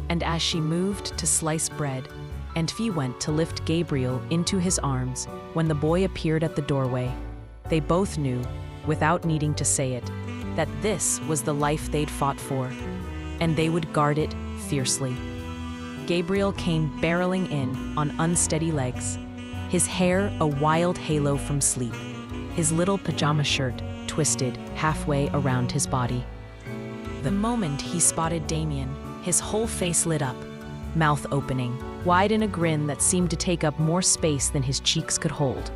And as she moved to slice bread, and Fee went to lift Gabriel into his arms when the boy appeared at the doorway, they both knew, without needing to say it, that this was the life they'd fought for, and they would guard it fiercely. Gabriel came barreling in on unsteady legs, his hair a wild halo from sleep, his little pajama shirt twisted halfway around his body. The moment he spotted Damien, his whole face lit up, mouth opening, wide in a grin that seemed to take up more space than his cheeks could hold.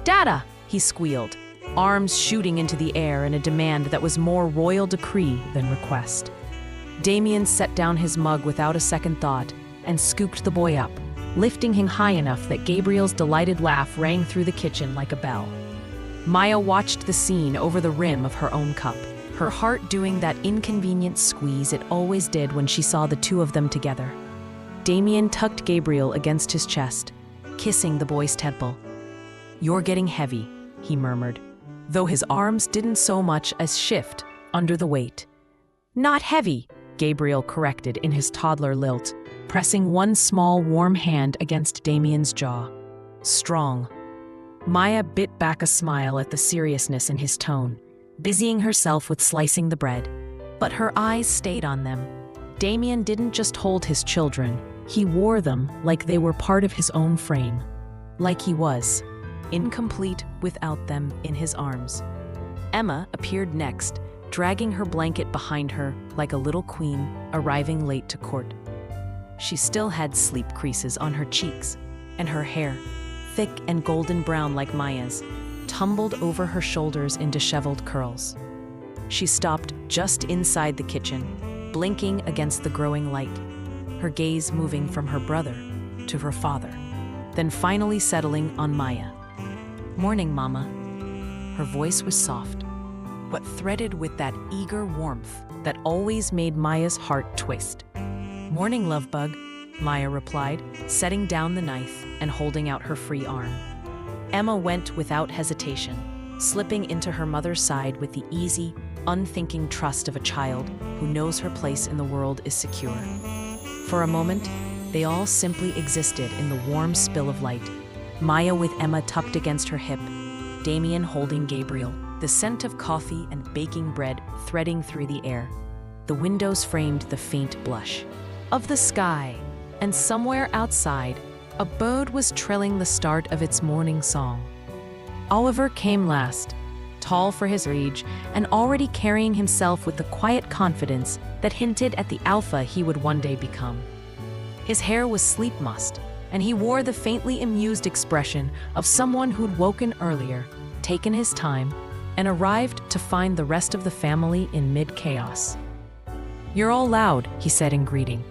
"Dada!" he squealed, arms shooting into the air in a demand that was more royal decree than request. Damien set down his mug without a second thought and scooped the boy up, lifting him high enough that Gabriel's delighted laugh rang through the kitchen like a bell. Maya watched the scene over the rim of her own cup, her heart doing that inconvenient squeeze it always did when she saw the two of them together. Damien tucked Gabriel against his chest, kissing the boy's temple. "You're getting heavy," he murmured, though his arms didn't so much as shift under the weight. "Not heavy," Gabriel corrected in his toddler lilt, pressing one small warm hand against Damien's jaw. "Strong." Maya bit back a smile at the seriousness in his tone, busying herself with slicing the bread. But her eyes stayed on them. Damien didn't just hold his children, he wore them like they were part of his own frame. Like he was, incomplete without them in his arms. Emma appeared next, dragging her blanket behind her like a little queen arriving late to court. She still had sleep creases on her cheeks, and her hair, thick and golden brown like Maya's, tumbled over her shoulders in disheveled curls. She stopped just inside the kitchen, blinking against the growing light, her gaze moving from her brother to her father, then finally settling on Maya. "Morning, Mama." Her voice was soft, but threaded with that eager warmth that always made Maya's heart twist. "Morning, love bug," Maya replied, setting down the knife and holding out her free arm. Emma went without hesitation, slipping into her mother's side with the easy, unthinking trust of a child who knows her place in the world is secure. For a moment, they all simply existed in the warm spill of light, Maya with Emma tucked against her hip, Damien holding Gabriel, the scent of coffee and baking bread threading through the air. The windows framed the faint blush of the sky, and somewhere outside, a bird was trilling the start of its morning song. Oliver came last, tall for his age and already carrying himself with the quiet confidence that hinted at the alpha he would one day become. His hair was sleep mussed, and he wore the faintly amused expression of someone who'd woken earlier, taken his time, and arrived to find the rest of the family in mid-chaos. "You're all loud," he said in greeting,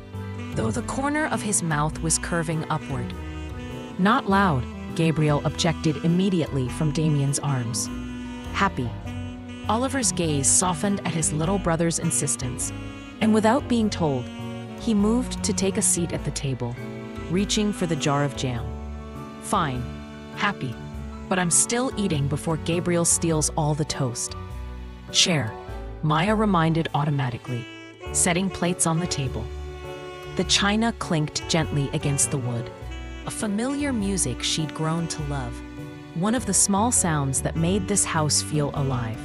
though the corner of his mouth was curving upward. "Not loud," Gabriel objected immediately from Damien's arms. "Happy." Oliver's gaze softened at his little brother's insistence, and without being told, he moved to take a seat at the table, reaching for the jar of jam. "Fine, happy, but I'm still eating before Gabriel steals all the toast." "Share," Maya reminded automatically, setting plates on the table. The china clinked gently against the wood, a familiar music she'd grown to love, one of the small sounds that made this house feel alive.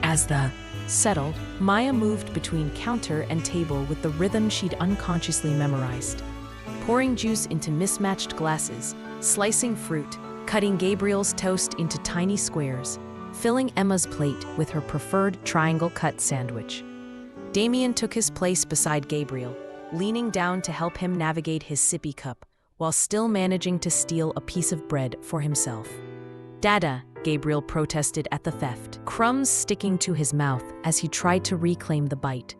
As the settled, Maya moved between counter and table with the rhythm she'd unconsciously memorized, pouring juice into mismatched glasses, slicing fruit, cutting Gabriel's toast into tiny squares, filling Emma's plate with her preferred triangle-cut sandwich. Damien took his place beside Gabriel, leaning down to help him navigate his sippy cup, while still managing to steal a piece of bread for himself. "Dada," Gabriel protested at the theft, crumbs sticking to his mouth as he tried to reclaim the bite.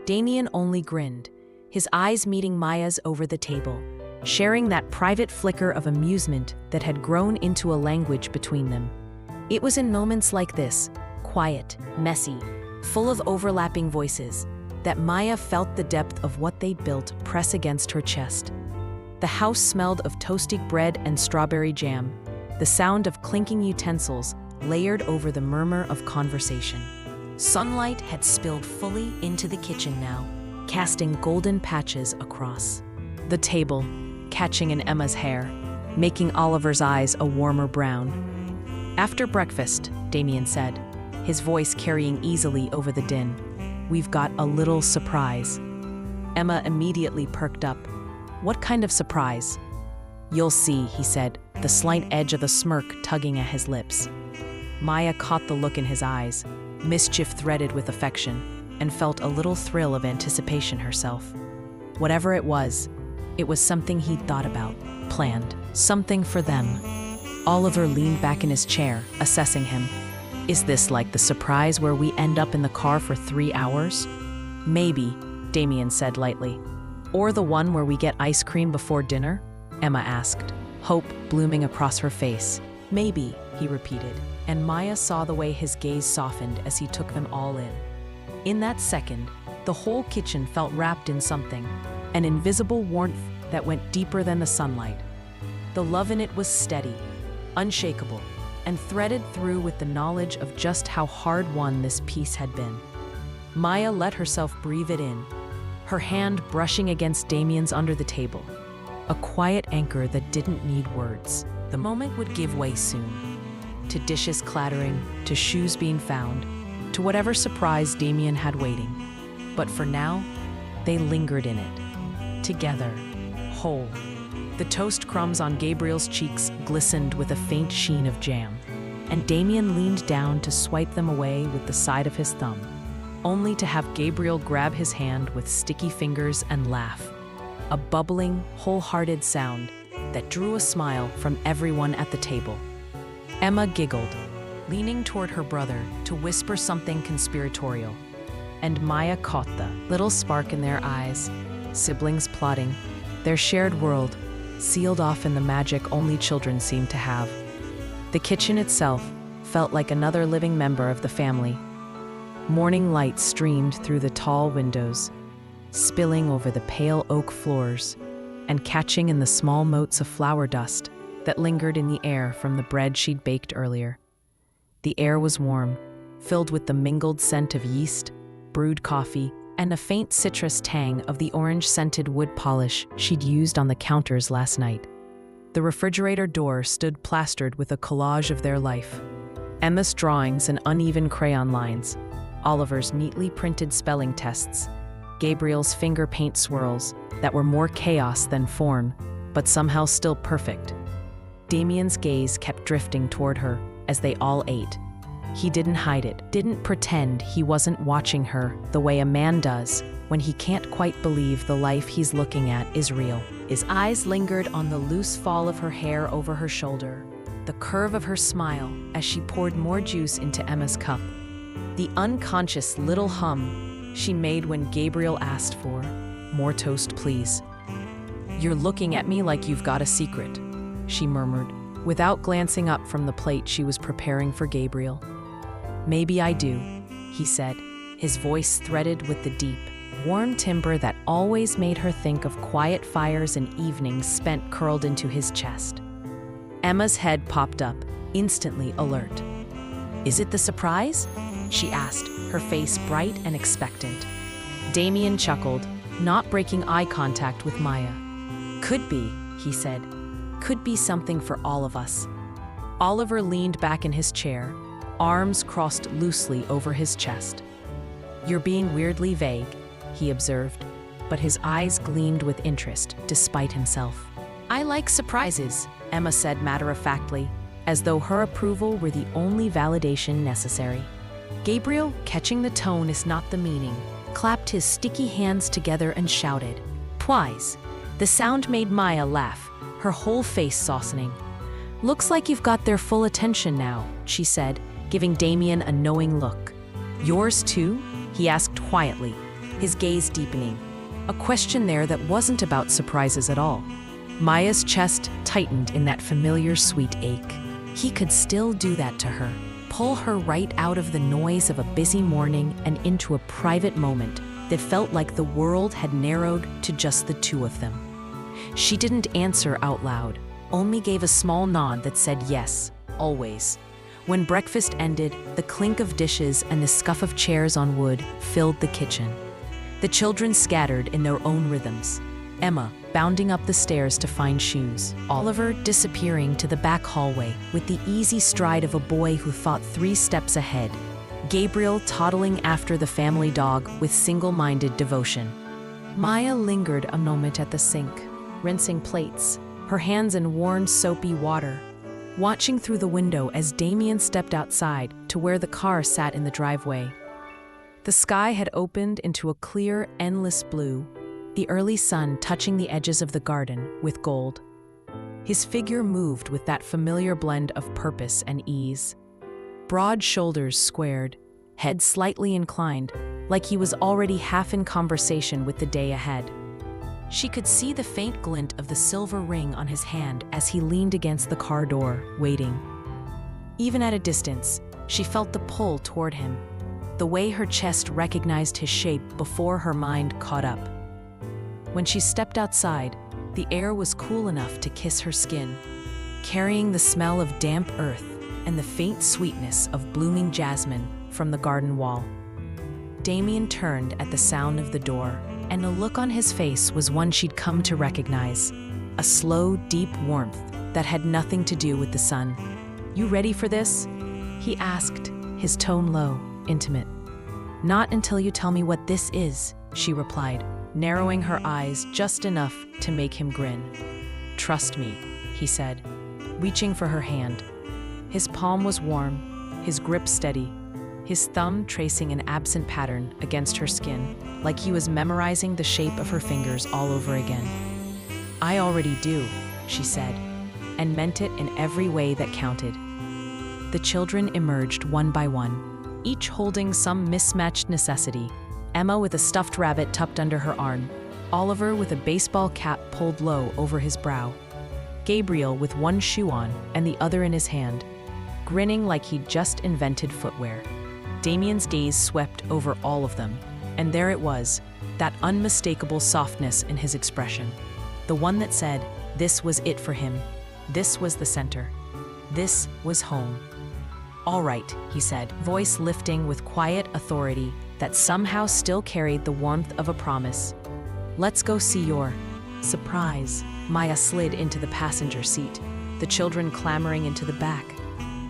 Damien only grinned, his eyes meeting Maya's over the table, sharing that private flicker of amusement that had grown into a language between them. It was in moments like this, quiet, messy, full of overlapping voices, that Maya felt the depth of what they built press against her chest. The house smelled of toasted bread and strawberry jam, the sound of clinking utensils layered over the murmur of conversation. Sunlight had spilled fully into the kitchen now, casting golden patches across the table, catching in Emma's hair, making Oliver's eyes a warmer brown. "After breakfast," Damien said, his voice carrying easily over the din, "we've got a little surprise." Emma immediately perked up. "What kind of surprise?" "You'll see," he said, the slight edge of the smirk tugging at his lips. Maya caught the look in his eyes, mischief threaded with affection, and felt a little thrill of anticipation herself. Whatever it was something he'd thought about, planned, something for them. Oliver leaned back in his chair, assessing him. "Is this like the surprise where we end up in the car for 3 hours?" "Maybe," Damien said lightly. "Or the one where we get ice cream before dinner?" Emma asked, hope blooming across her face. "Maybe," he repeated, and Maya saw the way his gaze softened as he took them all in. In that second, the whole kitchen felt wrapped in something, an invisible warmth that went deeper than the sunlight. The love in it was steady, unshakable, and threaded through with the knowledge of just how hard-won this peace had been. Maya let herself breathe it in, her hand brushing against Damien's under the table, a quiet anchor that didn't need words. The moment would give way soon, to dishes clattering, to shoes being found, to whatever surprise Damien had waiting. But for now, they lingered in it, together, whole. The toast crumbs on Gabriel's cheeks glistened with a faint sheen of jam, and Damien leaned down to swipe them away with the side of his thumb, only to have Gabriel grab his hand with sticky fingers and laugh, a bubbling, wholehearted sound that drew a smile from everyone at the table. Emma giggled, leaning toward her brother to whisper something conspiratorial, and Maya caught the little spark in their eyes, siblings plotting, their shared world sealed off in the magic only children seem to have. The kitchen itself felt like another living member of the family. Morning light streamed through the tall windows, spilling over the pale oak floors and catching in the small motes of flour dust that lingered in the air from the bread she'd baked earlier. The air was warm, filled with the mingled scent of yeast, brewed coffee, and a faint citrus tang of the orange-scented wood polish she'd used on the counters last night. The refrigerator door stood plastered with a collage of their life. Emma's drawings and uneven crayon lines, Oliver's neatly printed spelling tests, Gabriel's finger paint swirls that were more chaos than form, but somehow still perfect. Damien's gaze kept drifting toward her as they all ate. He didn't hide it, didn't pretend he wasn't watching her the way a man does when he can't quite believe the life he's looking at is real. His eyes lingered on the loose fall of her hair over her shoulder, the curve of her smile as she poured more juice into Emma's cup, the unconscious little hum she made when Gabriel asked for, "More toast, please." "You're looking at me like you've got a secret," she murmured, without glancing up from the plate she was preparing for Gabriel. "Maybe I do," he said, his voice threaded with the deep, warm timbre that always made her think of quiet fires and evenings spent curled into his chest. Emma's head popped up, instantly alert. "Is it the surprise?" she asked, her face bright and expectant. Damien chuckled, not breaking eye contact with Maya. "Could be," he said. "Could be something for all of us." Oliver leaned back in his chair, arms crossed loosely over his chest. "You're being weirdly vague," he observed, but his eyes gleamed with interest despite himself. "I like surprises," Emma said matter-of-factly, as though her approval were the only validation necessary. Gabriel, catching the tone is not the meaning, clapped his sticky hands together and shouted, "Twice." The sound made Maya laugh, her whole face softening. "Looks like you've got their full attention now," she said, giving Damien a knowing look. "Yours too?" he asked quietly, his gaze deepening. A question there that wasn't about surprises at all. Maya's chest tightened in that familiar sweet ache. He could still do that to her, pull her right out of the noise of a busy morning and into a private moment that felt like the world had narrowed to just the two of them. She didn't answer out loud, only gave a small nod that said yes, always. When breakfast ended, the clink of dishes and the scuff of chairs on wood filled the kitchen. The children scattered in their own rhythms. Emma bounding up the stairs to find shoes. Oliver disappearing to the back hallway with the easy stride of a boy who thought 3 steps ahead. Gabriel toddling after the family dog with single-minded devotion. Maya lingered a moment at the sink, rinsing plates, her hands in worn, soapy water, watching through the window as Damien stepped outside to where the car sat in the driveway. The sky had opened into a clear, endless blue, the early sun touching the edges of the garden with gold. His figure moved with that familiar blend of purpose and ease. Broad shoulders squared, head slightly inclined, like he was already half in conversation with the day ahead. She could see the faint glint of the silver ring on his hand as he leaned against the car door, waiting. Even at a distance, she felt the pull toward him, the way her chest recognized his shape before her mind caught up. When she stepped outside, the air was cool enough to kiss her skin, carrying the smell of damp earth and the faint sweetness of blooming jasmine from the garden wall. Damien turned at the sound of the door, and the look on his face was one she'd come to recognize, a slow, deep warmth that had nothing to do with the sun. "You ready for this?" he asked, his tone low, intimate. "Not until you tell me what this is," she replied, narrowing her eyes just enough to make him grin. "Trust me," he said, reaching for her hand. His palm was warm, his grip steady, his thumb tracing an absent pattern against her skin, like he was memorizing the shape of her fingers all over again. "I already do," she said, and meant it in every way that counted. The children emerged one by one, each holding some mismatched necessity. Emma with a stuffed rabbit tucked under her arm, Oliver with a baseball cap pulled low over his brow, Gabriel with one shoe on and the other in his hand, grinning like he'd just invented footwear. Damien's gaze swept over all of them, and there it was, that unmistakable softness in his expression. The one that said, this was it for him. This was the center. This was home. "All right," he said, voice lifting with quiet authority that somehow still carried the warmth of a promise. "Let's go see your surprise." Maya slid into the passenger seat, the children clamoring into the back.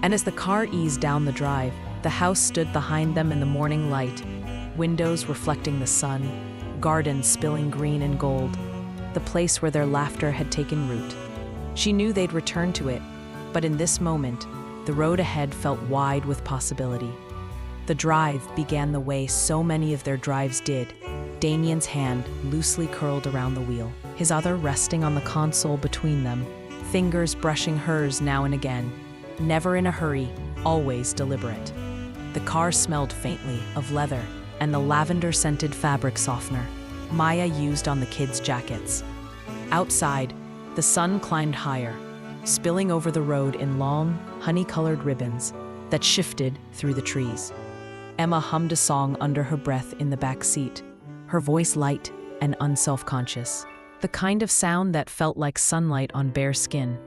And as the car eased down the drive, the house stood behind them in the morning light, windows reflecting the sun, gardens spilling green and gold, the place where their laughter had taken root. She knew they'd return to it, but in this moment, the road ahead felt wide with possibility. The drive began the way so many of their drives did, Damien's hand loosely curled around the wheel, his other resting on the console between them, fingers brushing hers now and again. Never in a hurry, always deliberate. The car smelled faintly of leather and the lavender-scented fabric softener Maya used on the kids' jackets. Outside, the sun climbed higher, spilling over the road in long, honey-colored ribbons that shifted through the trees. Emma hummed a song under her breath in the back seat, her voice light and unself-conscious, the kind of sound that felt like sunlight on bare skin.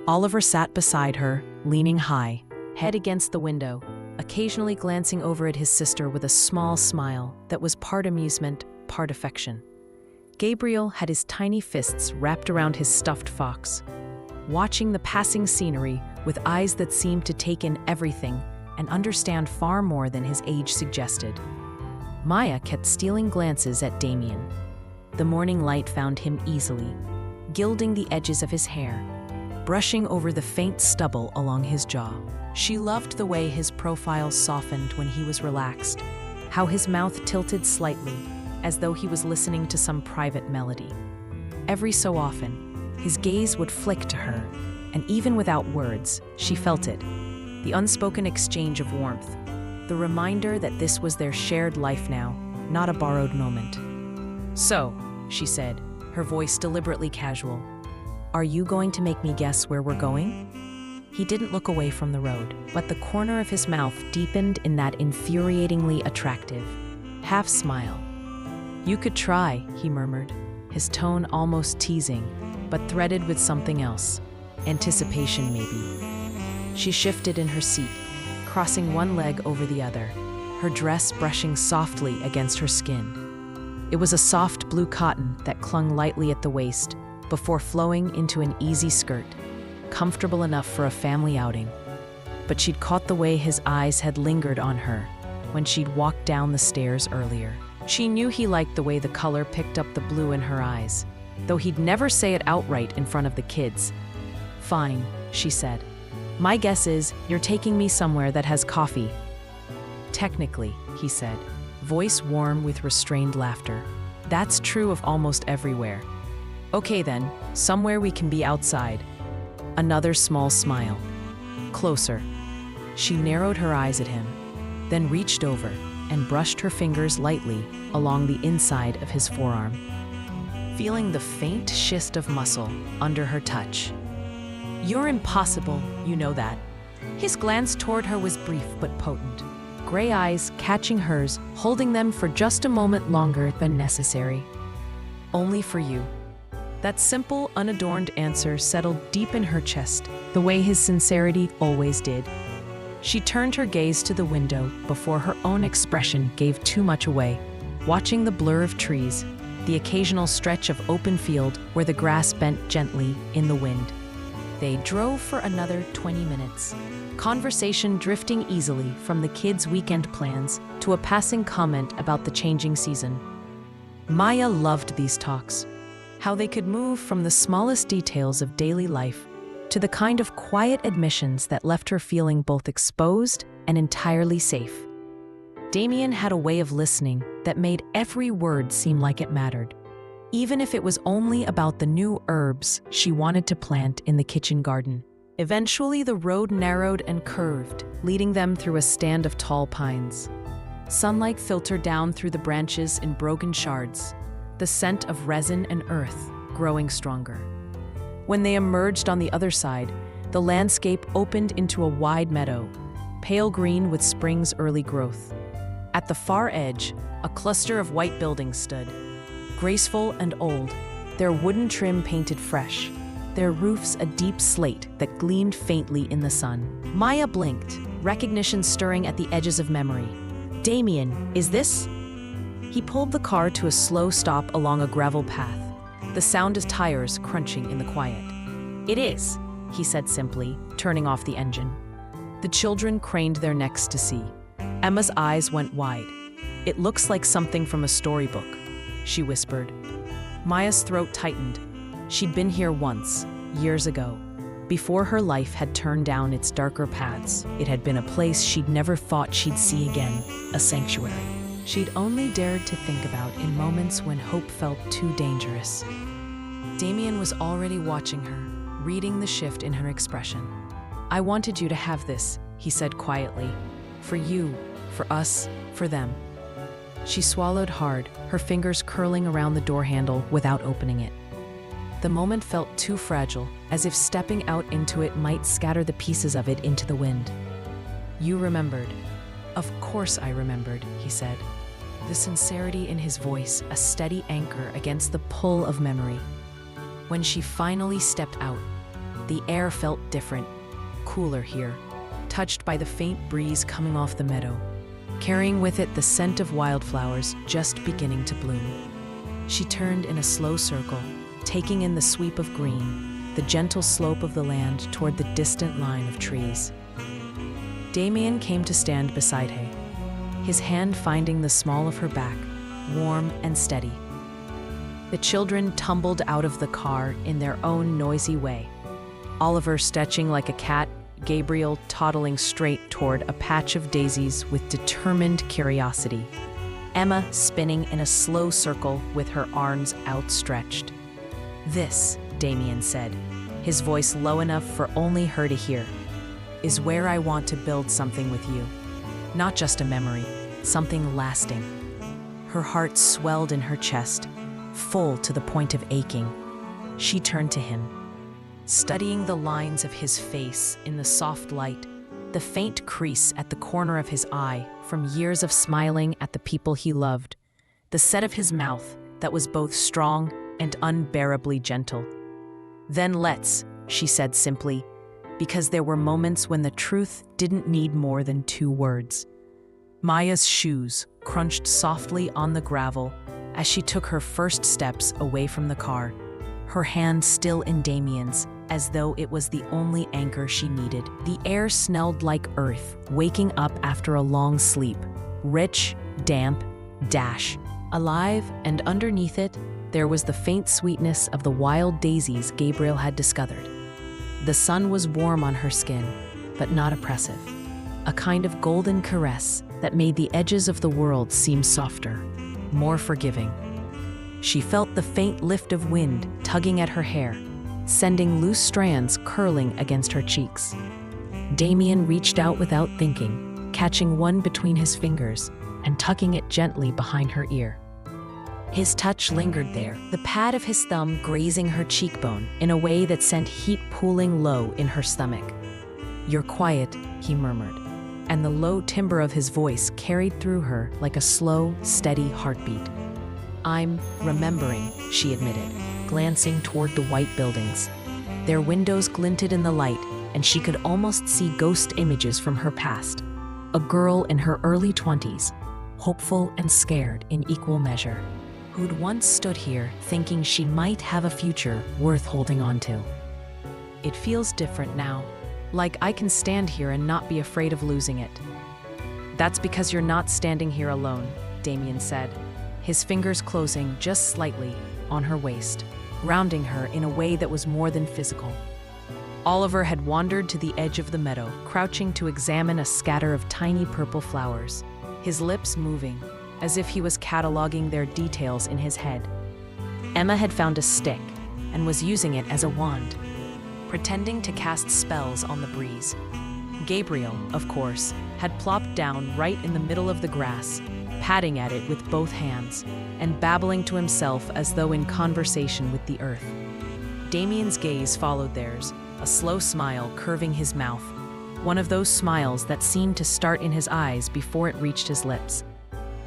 Oliver sat beside her, leaning high, head against the window, occasionally glancing over at his sister with a small smile that was part amusement, part affection. Gabriel had his tiny fists wrapped around his stuffed fox, watching the passing scenery with eyes that seemed to take in everything and understand far more than his age suggested. Maya kept stealing glances at Damien. The morning light found him easily, gilding the edges of his hair, brushing over the faint stubble along his jaw. She loved the way his profile softened when he was relaxed, how his mouth tilted slightly, as though he was listening to some private melody. Every so often, His gaze would flick to her, and even without words, she felt it. The unspoken exchange of warmth. The reminder that this was their shared life now, not a borrowed moment. "So," she said, her voice deliberately casual, "are you going to make me guess where we're going?" He didn't look away from the road, but the corner of his mouth deepened in that infuriatingly attractive half smile. "You could try," he murmured, his tone almost teasing, but threaded with something else. Anticipation, maybe. She shifted in her seat, crossing one leg over the other, her dress brushing softly against her skin. It was a soft blue cotton that clung lightly at the waist before flowing into an easy skirt, comfortable enough for a family outing. But she'd caught the way his eyes had lingered on her when she'd walked down the stairs earlier. She knew he liked the way the color picked up the blue in her eyes, though he'd never say it outright in front of the kids. "Fine," she said. "My guess is you're taking me somewhere that has coffee." "Technically," he said, voice warm with restrained laughter. "That's true of almost everywhere." "Okay then, somewhere we can be outside." Another small smile. "Closer." She narrowed her eyes at him, then reached over and brushed her fingers lightly along the inside of his forearm, feeling the faint schist of muscle under her touch. "You're impossible, you know that." His glance toward her was brief but potent, gray eyes catching hers, holding them for just a moment longer than necessary. "Only for you." That simple, unadorned answer settled deep in her chest, the way his sincerity always did. She turned her gaze to the window before her own expression gave too much away, watching the blur of trees, the occasional stretch of open field where the grass bent gently in the wind. They drove for another 20 minutes, conversation drifting easily from the kids' weekend plans to a passing comment about the changing season. Maya loved these talks, how they could move from the smallest details of daily life to the kind of quiet admissions that left her feeling both exposed and entirely safe. Damien had a way of listening that made every word seem like it mattered, even if it was only about the new herbs she wanted to plant in the kitchen garden. Eventually, the road narrowed and curved, leading them through a stand of tall pines. Sunlight filtered down through the branches in broken shards, the scent of resin and earth growing stronger. When they emerged on the other side, the landscape opened into a wide meadow, pale green with spring's early growth. At the far edge, a cluster of white buildings stood, graceful and old, their wooden trim painted fresh, their roofs a deep slate that gleamed faintly in the sun. Maya blinked, recognition stirring at the edges of memory. "Damien, is this?" He pulled the car to a slow stop along a gravel path, the sound of tires crunching in the quiet. "It is," he said simply, turning off the engine. The children craned their necks to see. Emma's eyes went wide. "It looks like something from a storybook," she whispered. Maya's throat tightened. She'd been here once, years ago. Before her life had turned down its darker paths, it had been a place she'd never thought she'd see again, a sanctuary she'd only dared to think about in moments when hope felt too dangerous. Damien was already watching her, reading the shift in her expression. "I wanted you to have this," he said quietly. "For you, for us, for them." She swallowed hard, her fingers curling around the door handle without opening it. The moment felt too fragile, as if stepping out into it might scatter the pieces of it into the wind. "You remembered." "Of course I remembered," he said. The sincerity in his voice, a steady anchor against the pull of memory. When she finally stepped out, the air felt different, cooler here, touched by the faint breeze coming off the meadow, carrying with it the scent of wildflowers just beginning to bloom. She turned in a slow circle, taking in the sweep of green, the gentle slope of the land toward the distant line of trees. Damien came to stand beside her, his hand finding the small of her back, warm and steady. The children tumbled out of the car in their own noisy way. Oliver stretching like a cat, Gabriel toddling straight toward a patch of daisies with determined curiosity, Emma spinning in a slow circle with her arms outstretched. This, Damien said, his voice low enough for only her to hear, "is where I want to build something with you. Not just a memory, something lasting." Her heart swelled in her chest, full to the point of aching. She turned to him, studying the lines of his face in the soft light, the faint crease at the corner of his eye from years of smiling at the people he loved, the set of his mouth that was both strong and unbearably gentle. "Then let's," she said simply, because there were moments when the truth didn't need more than 2 words. Maya's shoes crunched softly on the gravel as she took her first steps away from the car, her hand still in Damien's, as though it was the only anchor she needed. The air smelled like earth, waking up after a long sleep, rich, damp, alive, and underneath it, there was the faint sweetness of the wild daisies Gabriel had discovered. The sun was warm on her skin, but not oppressive, a kind of golden caress that made the edges of the world seem softer, more forgiving. She felt the faint lift of wind tugging at her hair, sending loose strands curling against her cheeks. Damien reached out without thinking, catching one between his fingers and tucking it gently behind her ear. His touch lingered there, the pad of his thumb grazing her cheekbone in a way that sent heat pooling low in her stomach. "You're quiet," he murmured, and the low timbre of his voice carried through her like a slow, steady heartbeat. "I'm remembering," she admitted, glancing toward the white buildings. Their windows glinted in the light, and she could almost see ghost images from her past. A girl in her early 20s, hopeful and scared in equal measure, who'd once stood here thinking she might have a future worth holding on to. "It feels different now, like I can stand here and not be afraid of losing it." "That's because you're not standing here alone," Damien said, his fingers closing just slightly on her waist, grounding her in a way that was more than physical. Oliver had wandered to the edge of the meadow, crouching to examine a scatter of tiny purple flowers, his lips moving, as if he was cataloging their details in his head. Emma had found a stick and was using it as a wand, pretending to cast spells on the breeze. Gabriel, of course, had plopped down right in the middle of the grass, patting at it with both hands, and babbling to himself as though in conversation with the earth. Damien's gaze followed theirs, a slow smile curving his mouth, one of those smiles that seemed to start in his eyes before it reached his lips.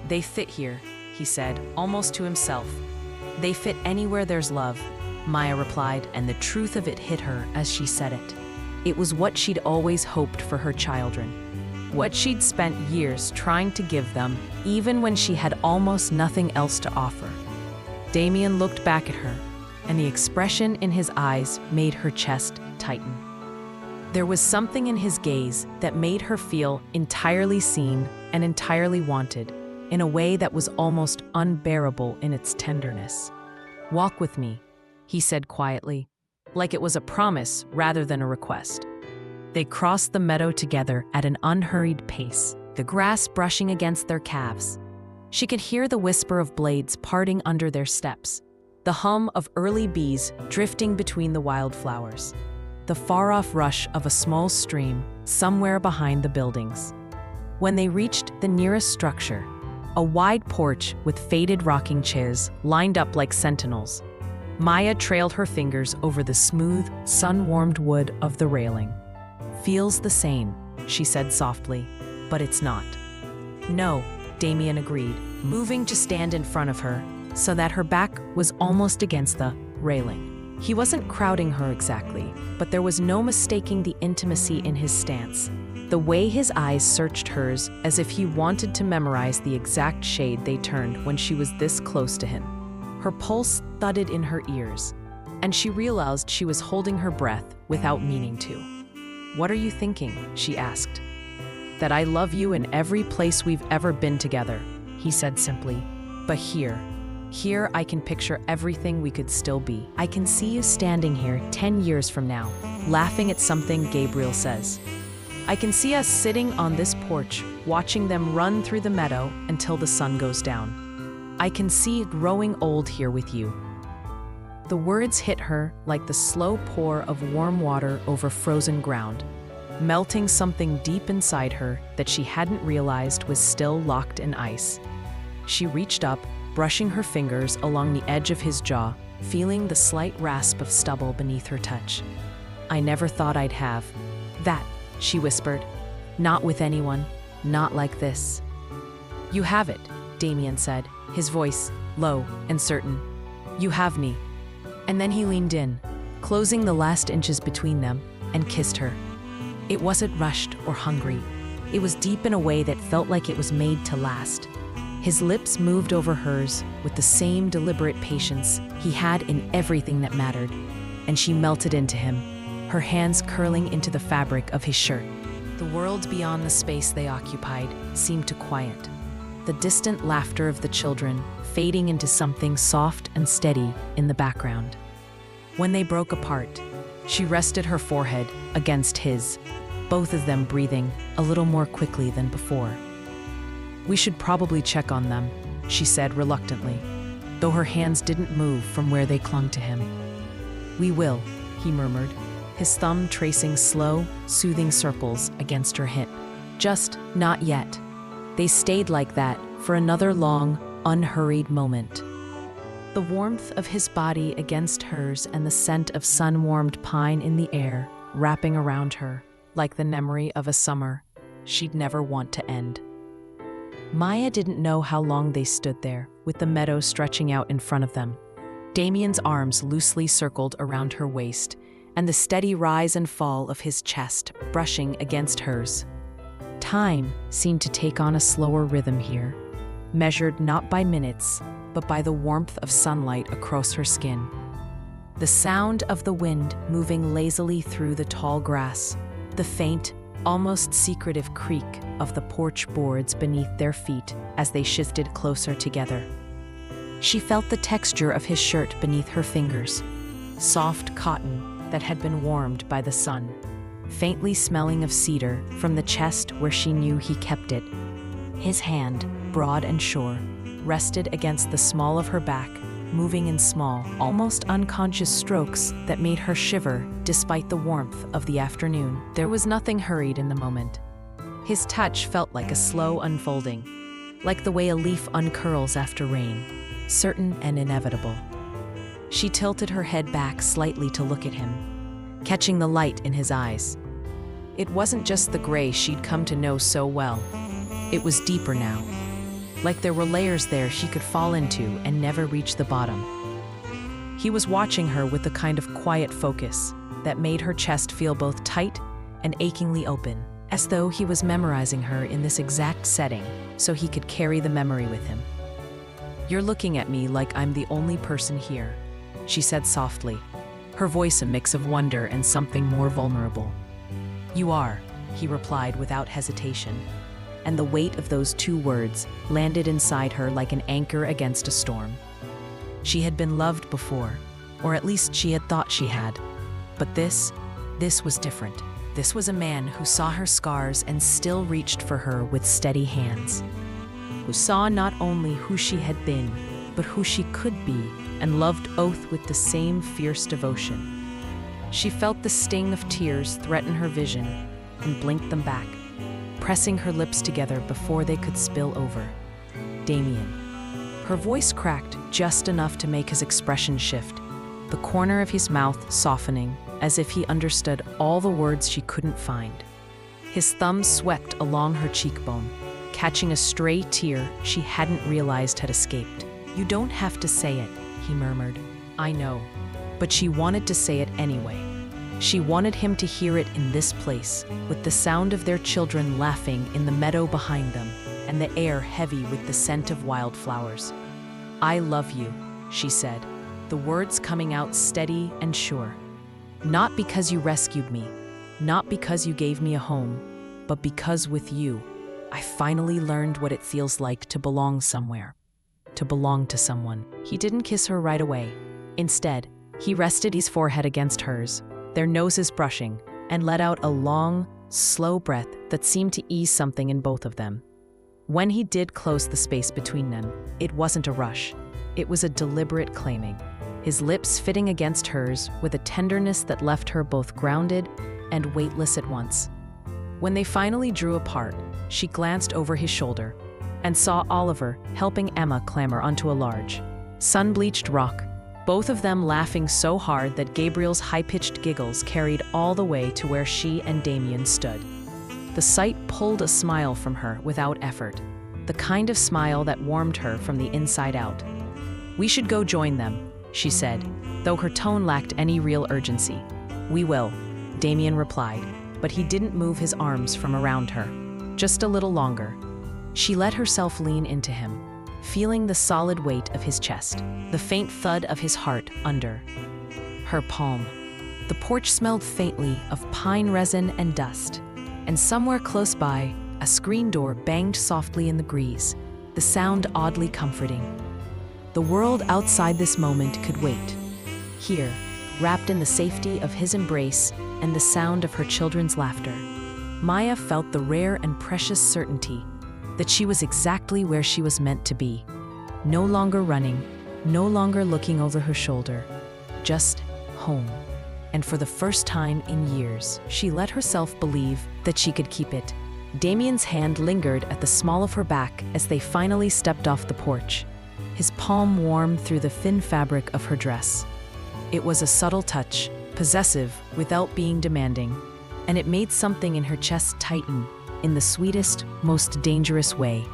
"They fit here," he said, almost to himself. "They fit anywhere there's love," Maya replied, and the truth of it hit her as she said it. It was what she'd always hoped for her children, what she'd spent years trying to give them, even when she had almost nothing else to offer. Damien looked back at her, and the expression in his eyes made her chest tighten. There was something in his gaze that made her feel entirely seen and entirely wanted, in a way that was almost unbearable in its tenderness. "Walk with me," he said quietly, like it was a promise rather than a request. They crossed the meadow together at an unhurried pace, the grass brushing against their calves. She could hear the whisper of blades parting under their steps, the hum of early bees drifting between the wildflowers, the far-off rush of a small stream somewhere behind the buildings. When they reached the nearest structure, a wide porch with faded rocking chairs lined up like sentinels, Maya trailed her fingers over the smooth, sun-warmed wood of the railing. "Feels the same," she said softly, "but it's not." "No," Damien agreed, moving to stand in front of her so that her back was almost against the railing. He wasn't crowding her exactly, but there was no mistaking the intimacy in his stance, the way his eyes searched hers as if he wanted to memorize the exact shade they turned when she was this close to him. Her pulse thudded in her ears, and she realized she was holding her breath without meaning to. "What are you thinking?" she asked. "That I love you in every place we've ever been together," he said simply. "But here I can picture everything we could still be. I can see you standing here 10 years from now, laughing at something Gabriel says. I can see us sitting on this porch, watching them run through the meadow until the sun goes down. I can see growing old here with you." The words hit her like the slow pour of warm water over frozen ground, melting something deep inside her that she hadn't realized was still locked in ice. She reached up, brushing her fingers along the edge of his jaw, feeling the slight rasp of stubble beneath her touch. "I never thought I'd have that," she whispered. "Not with anyone, not like this." "You have it," Damien said, his voice low and certain. "You have me." And then he leaned in, closing the last inches between them, and kissed her. It wasn't rushed or hungry. It was deep in a way that felt like it was made to last. His lips moved over hers with the same deliberate patience he had in everything that mattered, and she melted into him, her hands curling into the fabric of his shirt. The world beyond the space they occupied seemed to quiet, the distant laughter of the children fading into something soft and steady in the background. When they broke apart, she rested her forehead against his, both of them breathing a little more quickly than before. "We should probably check on them," she said reluctantly, though her hands didn't move from where they clung to him. "We will," he murmured, his thumb tracing slow, soothing circles against her hip. "Just not yet." They stayed like that for another long, unhurried moment. The warmth of his body against hers and the scent of sun-warmed pine in the air wrapping around her, like the memory of a summer she'd never want to end. Maya didn't know how long they stood there, with the meadow stretching out in front of them. Damien's arms loosely circled around her waist, and the steady rise and fall of his chest brushing against hers. Time seemed to take on a slower rhythm here, measured not by minutes, but by the warmth of sunlight across her skin. The sound of the wind moving lazily through the tall grass, the faint, almost secretive creak of the porch boards beneath their feet as they shifted closer together. She felt the texture of his shirt beneath her fingers, soft cotton that had been warmed by the sun, faintly smelling of cedar from the chest where she knew he kept it. His hand, broad and sure, rested against the small of her back, moving in small, almost unconscious strokes that made her shiver despite the warmth of the afternoon. There was nothing hurried in the moment. His touch felt like a slow unfolding, like the way a leaf uncurls after rain, certain and inevitable. She tilted her head back slightly to look at him, catching the light in his eyes. It wasn't just the gray she'd come to know so well. It was deeper now, like there were layers there she could fall into and never reach the bottom. He was watching her with a kind of quiet focus that made her chest feel both tight and achingly open, as though he was memorizing her in this exact setting so he could carry the memory with him. "You're looking at me like I'm the only person here," she said softly, her voice a mix of wonder and something more vulnerable. "You are," he replied without hesitation, and the weight of those two words landed inside her like an anchor against a storm. She had been loved before, or at least she had thought she had. But this was different. This was a man who saw her scars and still reached for her with steady hands, who saw not only who she had been, but who she could be, and loved both with the same fierce devotion. She felt the sting of tears threaten her vision and blinked them back, pressing her lips together before they could spill over. "Damien." Her voice cracked just enough to make his expression shift, the corner of his mouth softening as if he understood all the words she couldn't find. His thumb swept along her cheekbone, catching a stray tear she hadn't realized had escaped. "You don't have to say it," he murmured. "I know." But she wanted to say it anyway. She wanted him to hear it in this place, with the sound of their children laughing in the meadow behind them, and the air heavy with the scent of wildflowers. "I love you," she said, the words coming out steady and sure. "Not because you rescued me, not because you gave me a home, but because with you, I finally learned what it feels like to belong somewhere, to belong to someone." He didn't kiss her right away. Instead, he rested his forehead against hers, their noses brushing, and let out a long, slow breath that seemed to ease something in both of them. When he did close the space between them, it wasn't a rush. It was a deliberate claiming. his lips fitting against hers with a tenderness that left her both grounded and weightless at once. When they finally drew apart, she glanced over his shoulder and saw Oliver helping Emma clamber onto a large, sun-bleached rock, both of them laughing so hard that Gabriel's high-pitched giggles carried all the way to where she and Damien stood. The sight pulled a smile from her without effort, the kind of smile that warmed her from the inside out. "We should go join them," she said, though her tone lacked any real urgency. "We will," Damien replied, but he didn't move his arms from around her. Just a little longer. She let herself lean into him, feeling the solid weight of his chest, the faint thud of his heart under her palm. The porch smelled faintly of pine resin and dust, and somewhere close by, a screen door banged softly in the breeze, the sound oddly comforting. The world outside this moment could wait. Here, wrapped in the safety of his embrace and the sound of her children's laughter, Maya felt the rare and precious certainty that she was exactly where she was meant to be. No longer running, no longer looking over her shoulder, just home. And for the first time in years, she let herself believe that she could keep it. Damien's hand lingered at the small of her back as they finally stepped off the porch, his palm warm through the thin fabric of her dress. It was a subtle touch, possessive without being demanding, and it made something in her chest tighten in the sweetest, most dangerous way.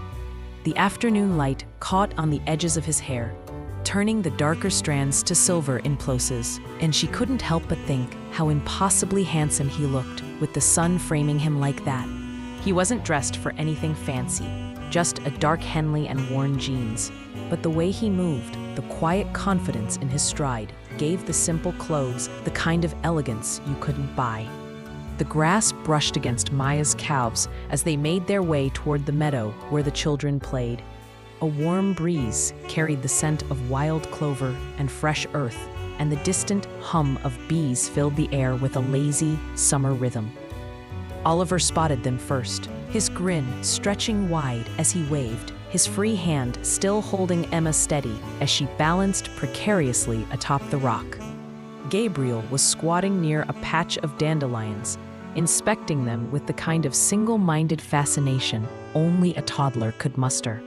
The afternoon light caught on the edges of his hair, turning the darker strands to silver in places, and she couldn't help but think how impossibly handsome he looked with the sun framing him like that. He wasn't dressed for anything fancy, just a dark Henley and worn jeans, but the way he moved, the quiet confidence in his stride, gave the simple clothes the kind of elegance you couldn't buy. The grass brushed against Maya's calves as they made their way toward the meadow where the children played. A warm breeze carried the scent of wild clover and fresh earth, and the distant hum of bees filled the air with a lazy, summer rhythm. Oliver spotted them first, his grin stretching wide as he waved, his free hand still holding Emma steady as she balanced precariously atop the rock. Gabriel was squatting near a patch of dandelions, inspecting them with the kind of single-minded fascination only a toddler could muster.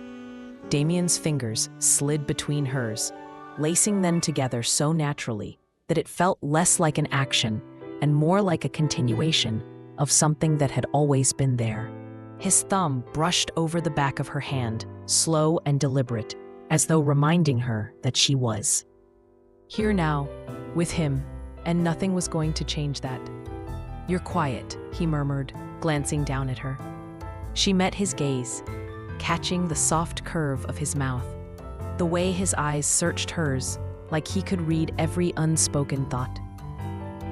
Damien's fingers slid between hers, lacing them together so naturally that it felt less like an action and more like a continuation of something that had always been there. His thumb brushed over the back of her hand, slow and deliberate, as though reminding her that she was here now, with him, and nothing was going to change that. "You're quiet," he murmured, glancing down at her. She met his gaze, catching the soft curve of his mouth, the way his eyes searched hers, like he could read every unspoken thought.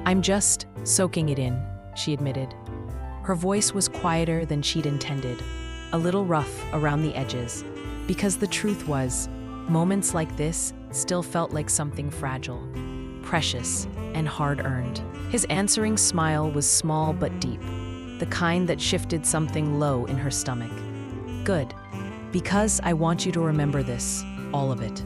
"I'm just soaking it in," she admitted. Her voice was quieter than she'd intended, a little rough around the edges, because the truth was, moments like this still felt like something fragile, precious, and hard-earned. His answering smile was small but deep, the kind that shifted something low in her stomach. "Good, because I want you to remember this, all of it."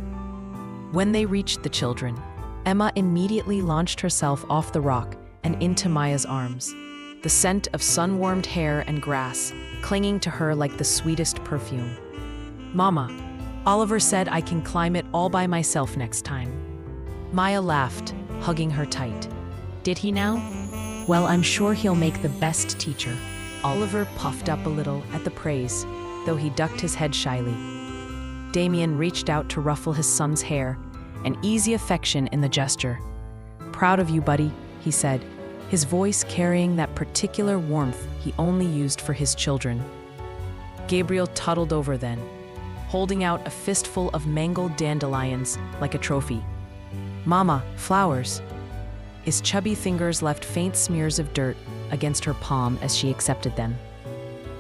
When they reached the children, Emma immediately launched herself off the rock and into Maya's arms, the scent of sun-warmed hair and grass clinging to her like the sweetest perfume. "Mama, Oliver said I can climb it all by myself next time." Maya laughed, hugging her tight. "Did he now? Well, I'm sure he'll make the best teacher." Oliver puffed up a little at the praise, though he ducked his head shyly. Damien reached out to ruffle his son's hair, an easy affection in the gesture. "Proud of you, buddy," he said, his voice carrying that particular warmth he only used for his children. Gabriel toddled over then, holding out a fistful of mangled dandelions like a trophy. "Mama, flowers." His chubby fingers left faint smears of dirt against her palm as she accepted them.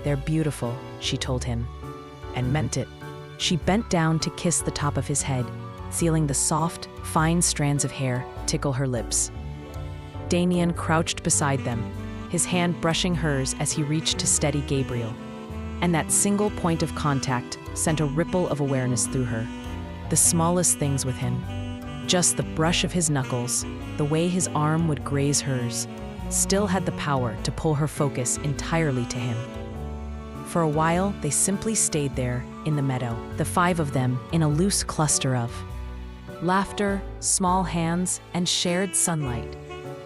"They're beautiful," she told him, and meant it. She bent down to kiss the top of his head, feeling the soft, fine strands of hair tickle her lips. Damien crouched beside them, his hand brushing hers as he reached to steady Gabriel. And that single point of contact sent a ripple of awareness through her. The smallest things with him. Just the brush of his knuckles, the way his arm would graze hers, still had the power to pull her focus entirely to him. For a while, they simply stayed there in the meadow, the five of them in a loose cluster of laughter, small hands, and shared sunlight.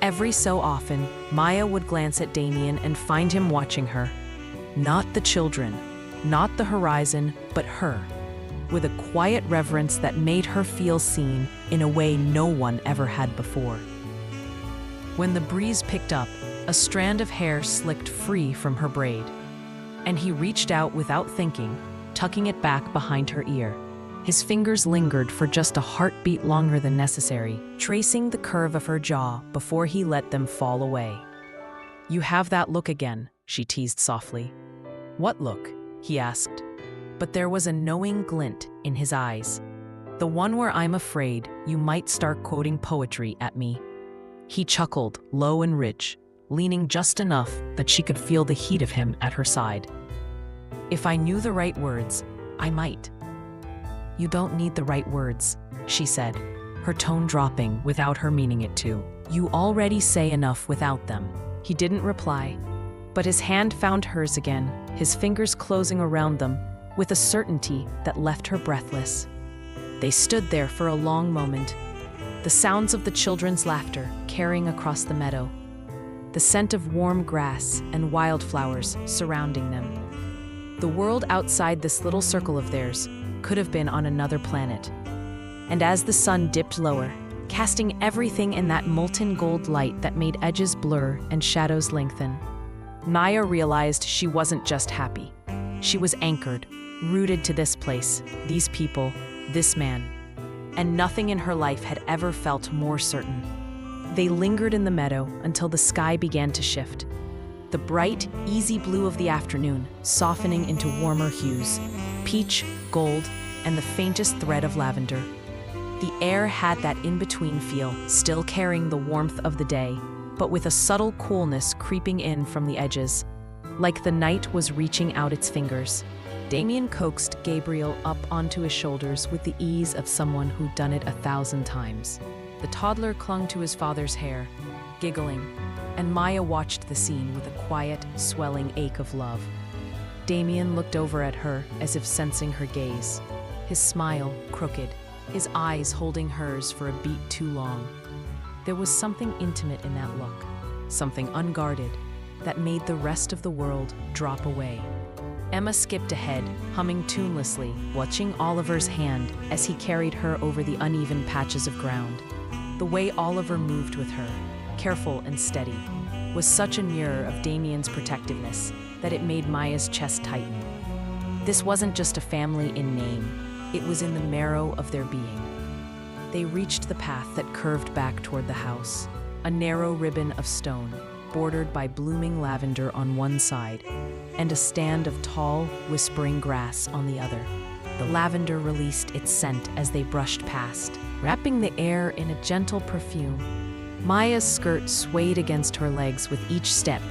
Every so often, Maya would glance at Damien and find him watching her. Not the children, not the horizon, but her, with a quiet reverence that made her feel seen in a way no one ever had before. When the breeze picked up, a strand of hair slicked free from her braid, and he reached out without thinking, tucking it back behind her ear. His fingers lingered for just a heartbeat longer than necessary, tracing the curve of her jaw before he let them fall away. "You have that look again," she teased softly. "What look?" he asked. But there was a knowing glint in his eyes. "The one where I'm afraid you might start quoting poetry at me." He chuckled, low and rich, leaning just enough that she could feel the heat of him at her side. "If I knew the right words, I might." "You don't need the right words," she said, her tone dropping without her meaning it to. "You already say enough without them." He didn't reply, but his hand found hers again, his fingers closing around them with a certainty that left her breathless. They stood there for a long moment, the sounds of the children's laughter carrying across the meadow, the scent of warm grass and wildflowers surrounding them. The world outside this little circle of theirs could have been on another planet. And as the sun dipped lower, casting everything in that molten gold light that made edges blur and shadows lengthen, Maya realized she wasn't just happy. She was anchored, rooted to this place, these people, this man. And nothing in her life had ever felt more certain. They lingered in the meadow until the sky began to shift. The bright, easy blue of the afternoon softening into warmer hues, peach, gold, and the faintest thread of lavender. The air had that in-between feel, still carrying the warmth of the day, but with a subtle coolness creeping in from the edges, like the night was reaching out its fingers. Damien coaxed Gabriel up onto his shoulders with the ease of someone who'd done it 1,000 times. The toddler clung to his father's hair, giggling, and Maya watched the scene with a quiet, swelling ache of love. Damien looked over at her as if sensing her gaze, his smile crooked, his eyes holding hers for a beat too long. There was something intimate in that look, something unguarded, that made the rest of the world drop away. Emma skipped ahead, humming tunelessly, watching Oliver's hand as he carried her over the uneven patches of ground. The way Oliver moved with her, careful and steady, was such a mirror of Damien's protectiveness that it made Maya's chest tighten. This wasn't just a family in name, it was in the marrow of their being. They reached the path that curved back toward the house, a narrow ribbon of stone, bordered by blooming lavender on one side, and a stand of tall, whispering grass on the other. The lavender released its scent as they brushed past, wrapping the air in a gentle perfume. Maya's skirt swayed against her legs with each step,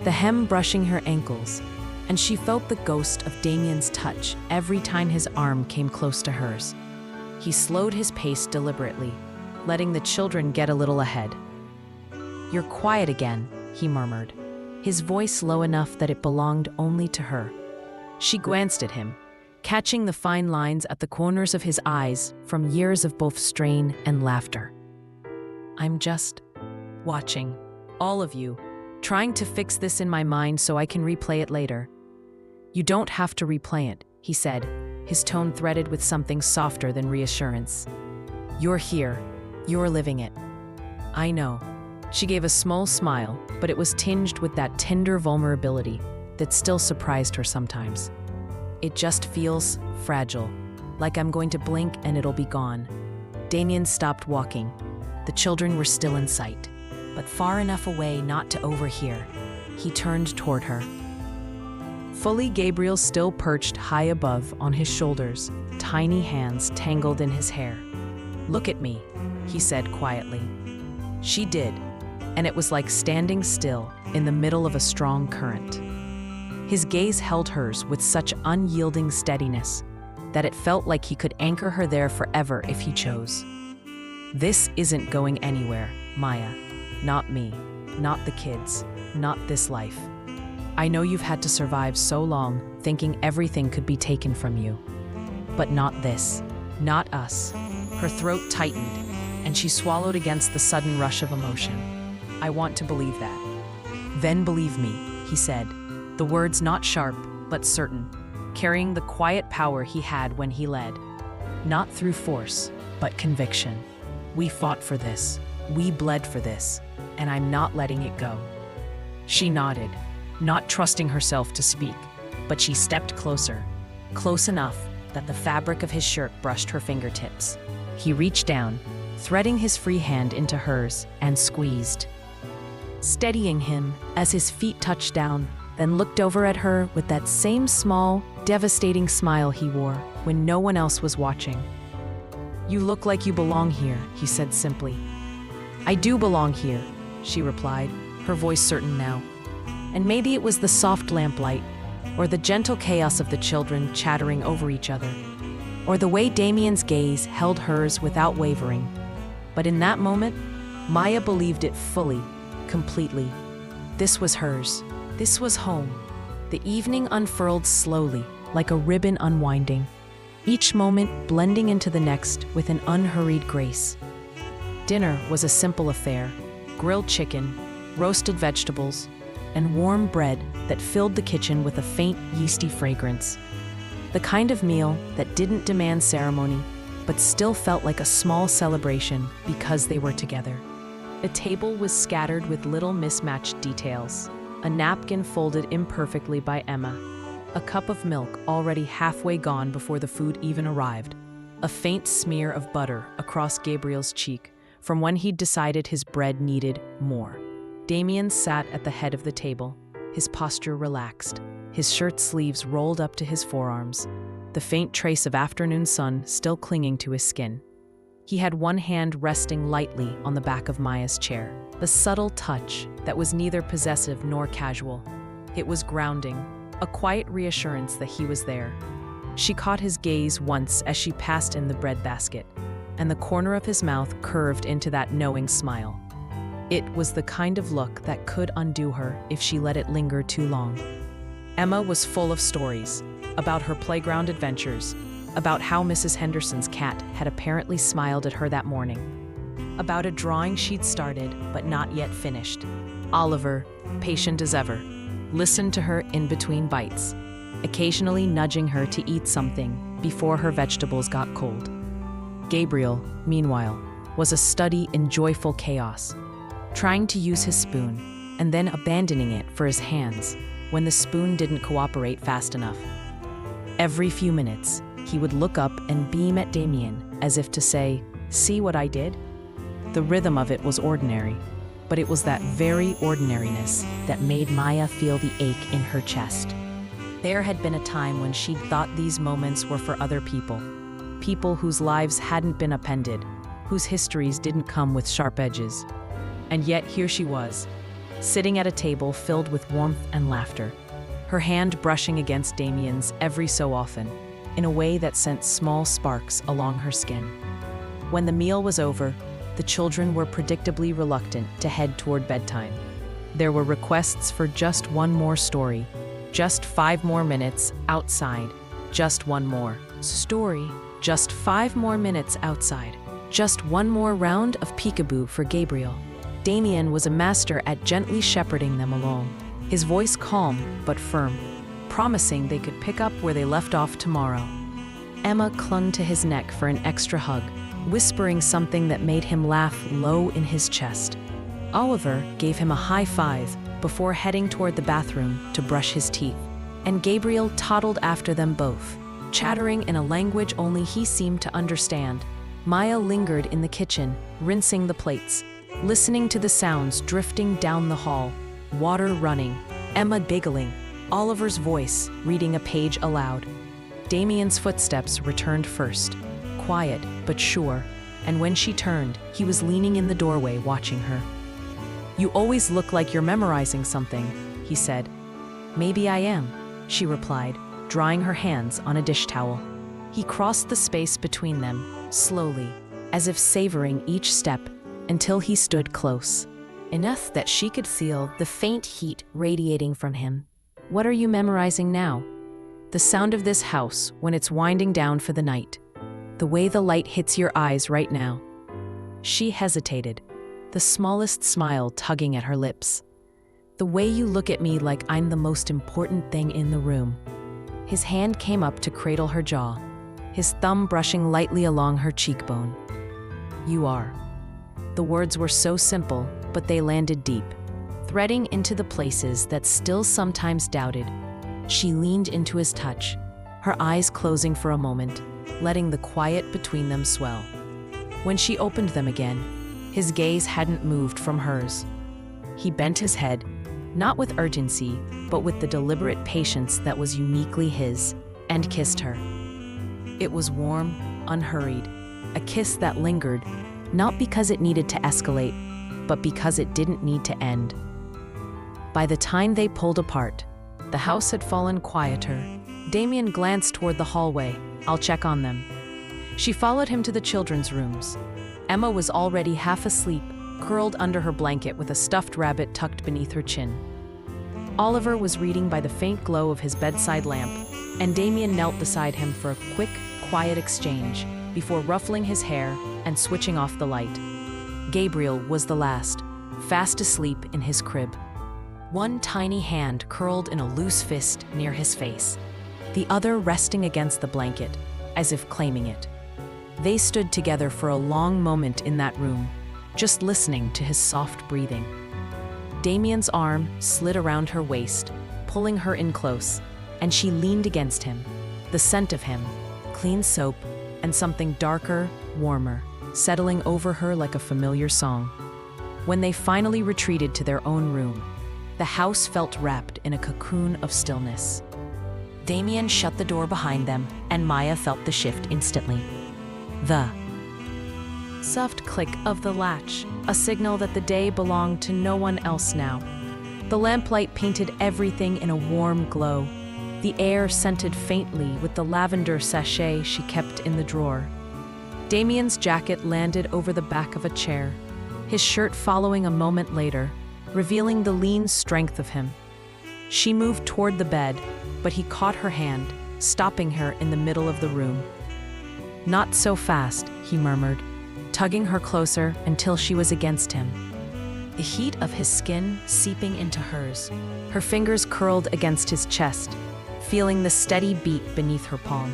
the hem brushing her ankles, and she felt the ghost of Damien's touch every time his arm came close to hers. He slowed his pace deliberately, letting the children get a little ahead. "You're quiet again," he murmured, his voice low enough that it belonged only to her. She glanced at him, catching the fine lines at the corners of his eyes from years of both strain and laughter. "I'm just watching, all of you, trying to fix this in my mind so I can replay it later." "You don't have to replay it," he said, his tone threaded with something softer than reassurance. "You're here. You're living it." "I know." She gave a small smile, but it was tinged with that tender vulnerability that still surprised her sometimes. "It just feels fragile, like I'm going to blink and it'll be gone." Damien stopped walking. The children were still in sight, but far enough away not to overhear. He turned toward her. Fully, Gabriel still perched high above on his shoulders, tiny hands tangled in his hair. "Look at me," he said quietly. She did, and it was like standing still in the middle of a strong current. His gaze held hers with such unyielding steadiness that it felt like he could anchor her there forever if he chose. This isn't going anywhere, Maya. Not me, not the kids, not this life. I know you've had to survive so long, thinking everything could be taken from you. But not this, not us. Her throat tightened, and she swallowed against the sudden rush of emotion. I want to believe that. Then believe me, he said, the words not sharp, but certain, carrying the quiet power he had when he led. Not through force, but conviction. We fought for this, we bled for this, and I'm not letting it go. She nodded, not trusting herself to speak, but she stepped closer, close enough that the fabric of his shirt brushed her fingertips. He reached down, threading his free hand into hers, and squeezed, steadying him as his feet touched down, then looked over at her with that same small, devastating smile he wore when no one else was watching. You look like you belong here, he said simply. I do belong here, she replied, her voice certain now. And maybe it was the soft lamplight, or the gentle chaos of the children chattering over each other, or the way Damien's gaze held hers without wavering. But in that moment, Maya believed it fully, completely. This was hers. This was home. The evening unfurled slowly, like a ribbon unwinding, each moment blending into the next with an unhurried grace. Dinner was a simple affair: grilled chicken, roasted vegetables, and warm bread that filled the kitchen with a faint, yeasty fragrance. The kind of meal that didn't demand ceremony, but still felt like a small celebration because they were together. The table was scattered with little mismatched details. A napkin folded imperfectly by Emma. A cup of milk already halfway gone before the food even arrived. A faint smear of butter across Gabriel's cheek from when he'd decided his bread needed more. Damien sat at the head of the table, his posture relaxed, his shirt sleeves rolled up to his forearms, the faint trace of afternoon sun still clinging to his skin. He had one hand resting lightly on the back of Maya's chair, a subtle touch that was neither possessive nor casual. It was grounding, a quiet reassurance that he was there. She caught his gaze once as she passed in the bread basket, and the corner of his mouth curved into that knowing smile. It was the kind of look that could undo her if she let it linger too long. Emma was full of stories about her playground adventures, about how Mrs. Henderson's cat had apparently smiled at her that morning, about a drawing she'd started but not yet finished. Oliver, patient as ever, listened to her in between bites, occasionally nudging her to eat something before her vegetables got cold. Gabriel, meanwhile, was a study in joyful chaos, trying to use his spoon and then abandoning it for his hands when the spoon didn't cooperate fast enough. Every few minutes, he would look up and beam at Damien as if to say, "See what I did?" The rhythm of it was ordinary, but it was that very ordinariness that made Maya feel the ache in her chest. There had been a time when she'd thought these moments were for other people, people whose lives hadn't been appended, whose histories didn't come with sharp edges. And yet here she was, sitting at a table filled with warmth and laughter, her hand brushing against Damien's every so often, in a way that sent small sparks along her skin. When the meal was over, the children were predictably reluctant to head toward bedtime. There were requests for just one more story, just 5 more minutes outside, just one more story, just 5 more minutes outside, just one more round of peekaboo for Gabriel. Damien was a master at gently shepherding them along, his voice calm but firm, promising they could pick up where they left off tomorrow. Emma clung to his neck for an extra hug, whispering something that made him laugh low in his chest. Oliver gave him a high five before heading toward the bathroom to brush his teeth, and Gabriel toddled after them both, chattering in a language only he seemed to understand. Maya lingered in the kitchen, rinsing the plates, listening to the sounds drifting down the hall, water running, Emma giggling, Oliver's voice reading a page aloud. Damien's footsteps returned first, quiet but sure, and when she turned, he was leaning in the doorway watching her. "You always look like you're memorizing something," he said. "Maybe I am," she replied, drying her hands on a dish towel. He crossed the space between them, slowly, as if savoring each step until he stood close, enough that she could feel the faint heat radiating from him. What are you memorizing now? The sound of this house when it's winding down for the night. The way the light hits your eyes right now. She hesitated, the smallest smile tugging at her lips. The way you look at me like I'm the most important thing in the room. His hand came up to cradle her jaw, his thumb brushing lightly along her cheekbone. You are. The words were so simple, but they landed deep, threading into the places that still sometimes doubted. She leaned into his touch, her eyes closing for a moment, letting the quiet between them swell. When she opened them again, his gaze hadn't moved from hers. He bent his head, not with urgency, but with the deliberate patience that was uniquely his, and kissed her. It was warm, unhurried, a kiss that lingered, not because it needed to escalate, but because it didn't need to end. By the time they pulled apart, the house had fallen quieter. Damien glanced toward the hallway. I'll check on them. She followed him to the children's rooms. Emma was already half asleep, curled under her blanket with a stuffed rabbit tucked beneath her chin. Oliver was reading by the faint glow of his bedside lamp, and Damien knelt beside him for a quick, quiet exchange before ruffling his hair and switching off the light. Gabriel was the last, fast asleep in his crib. One tiny hand curled in a loose fist near his face, the other resting against the blanket, as if claiming it. They stood together for a long moment in that room, just listening to his soft breathing. Damien's arm slid around her waist, pulling her in close, and she leaned against him, the scent of him, clean soap, and something darker, warmer, settling over her like a familiar song. When they finally retreated to their own room, the house felt wrapped in a cocoon of stillness. Damien shut the door behind them, and Maya felt the shift instantly. The soft click of the latch, a signal that the day belonged to no one else now. The lamplight painted everything in a warm glow, the air scented faintly with the lavender sachet she kept in the drawer. Damien's jacket landed over the back of a chair, his shirt following a moment later, revealing the lean strength of him. She moved toward the bed, but he caught her hand, stopping her in the middle of the room. Not so fast, he murmured, tugging her closer until she was against him. The heat of his skin seeping into hers, her fingers curled against his chest, feeling the steady beat beneath her palm.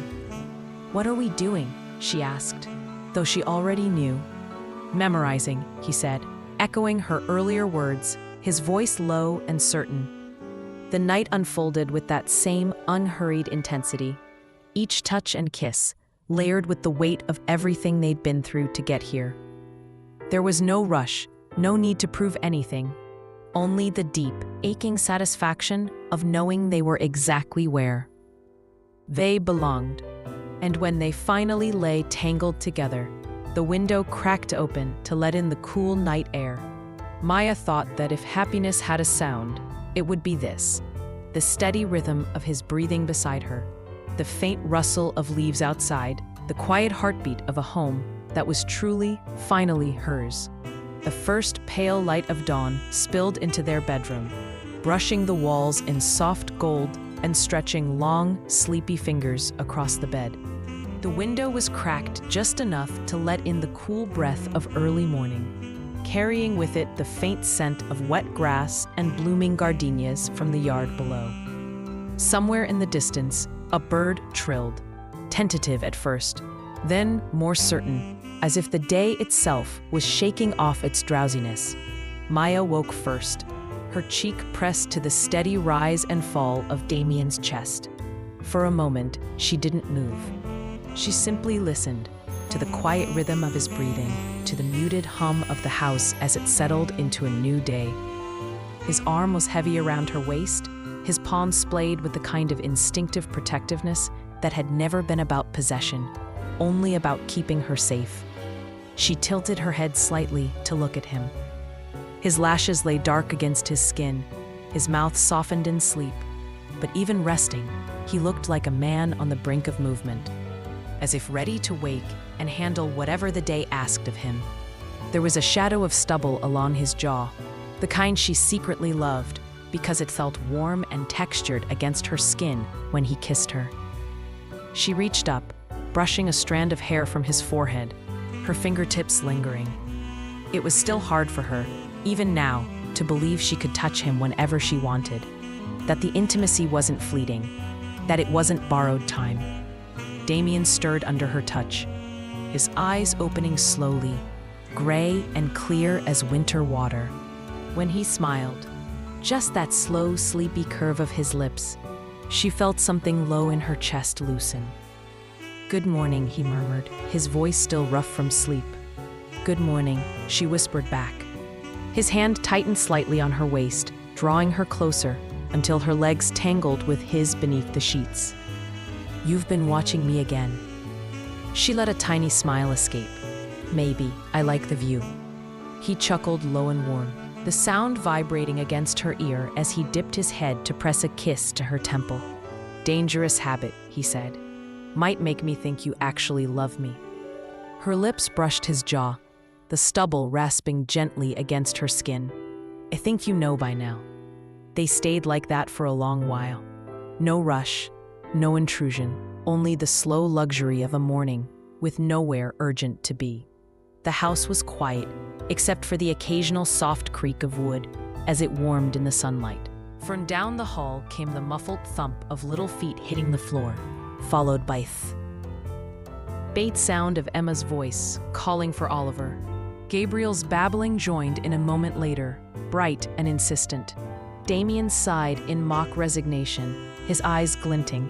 What are we doing? She asked, though she already knew. Memorizing, he said, echoing her earlier words, his voice low and certain. The night unfolded with that same unhurried intensity, each touch and kiss layered with the weight of everything they'd been through to get here. There was no rush, no need to prove anything, only the deep, aching satisfaction of knowing they were exactly where they belonged. And when they finally lay tangled together, the window cracked open to let in the cool night air. Maya thought that if happiness had a sound, it would be this: the steady rhythm of his breathing beside her, the faint rustle of leaves outside, the quiet heartbeat of a home that was truly, finally hers. The first pale light of dawn spilled into their bedroom, brushing the walls in soft gold and stretching long, sleepy fingers across the bed. The window was cracked just enough to let in the cool breath of early morning, carrying with it the faint scent of wet grass and blooming gardenias from the yard below. Somewhere in the distance, a bird trilled, tentative at first, then more certain, as if the day itself was shaking off its drowsiness. Maya woke first, her cheek pressed to the steady rise and fall of Damien's chest. For a moment, she didn't move. She simply listened to the quiet rhythm of his breathing, to the muted hum of the house as it settled into a new day. His arm was heavy around her waist, his palms splayed with the kind of instinctive protectiveness that had never been about possession, only about keeping her safe. She tilted her head slightly to look at him. His lashes lay dark against his skin, his mouth softened in sleep, but even resting, he looked like a man on the brink of movement. as if ready to wake and handle whatever the day asked of him. There was a shadow of stubble along his jaw, the kind she secretly loved because it felt warm and textured against her skin when he kissed her. She reached up, brushing a strand of hair from his forehead, her fingertips lingering. It was still hard for her, even now, to believe she could touch him whenever she wanted, that the intimacy wasn't fleeting, that it wasn't borrowed time. Damien stirred under her touch, his eyes opening slowly, gray and clear as winter water. When he smiled, just that slow, sleepy curve of his lips, she felt something low in her chest loosen. "Good morning," he murmured, his voice still rough from sleep. "Good morning," she whispered back. His hand tightened slightly on her waist, drawing her closer until her legs tangled with his beneath the sheets. "You've been watching me again." She let a tiny smile escape. "Maybe, I like the view." He chuckled low and warm, the sound vibrating against her ear as he dipped his head to press a kiss to her temple. "Dangerous habit," he said. "Might make me think you actually love me." Her lips brushed his jaw, the stubble rasping gently against her skin. "I think you know by now." They stayed like that for a long while. No rush, no intrusion, only the slow luxury of a morning with nowhere urgent to be. The house was quiet, except for the occasional soft creak of wood as it warmed in the sunlight. From down the hall came the muffled thump of little feet hitting the floor, followed by faint sound of Emma's voice calling for Oliver. Gabriel's babbling joined in a moment later, bright and insistent. Damien sighed in mock resignation, his eyes glinting.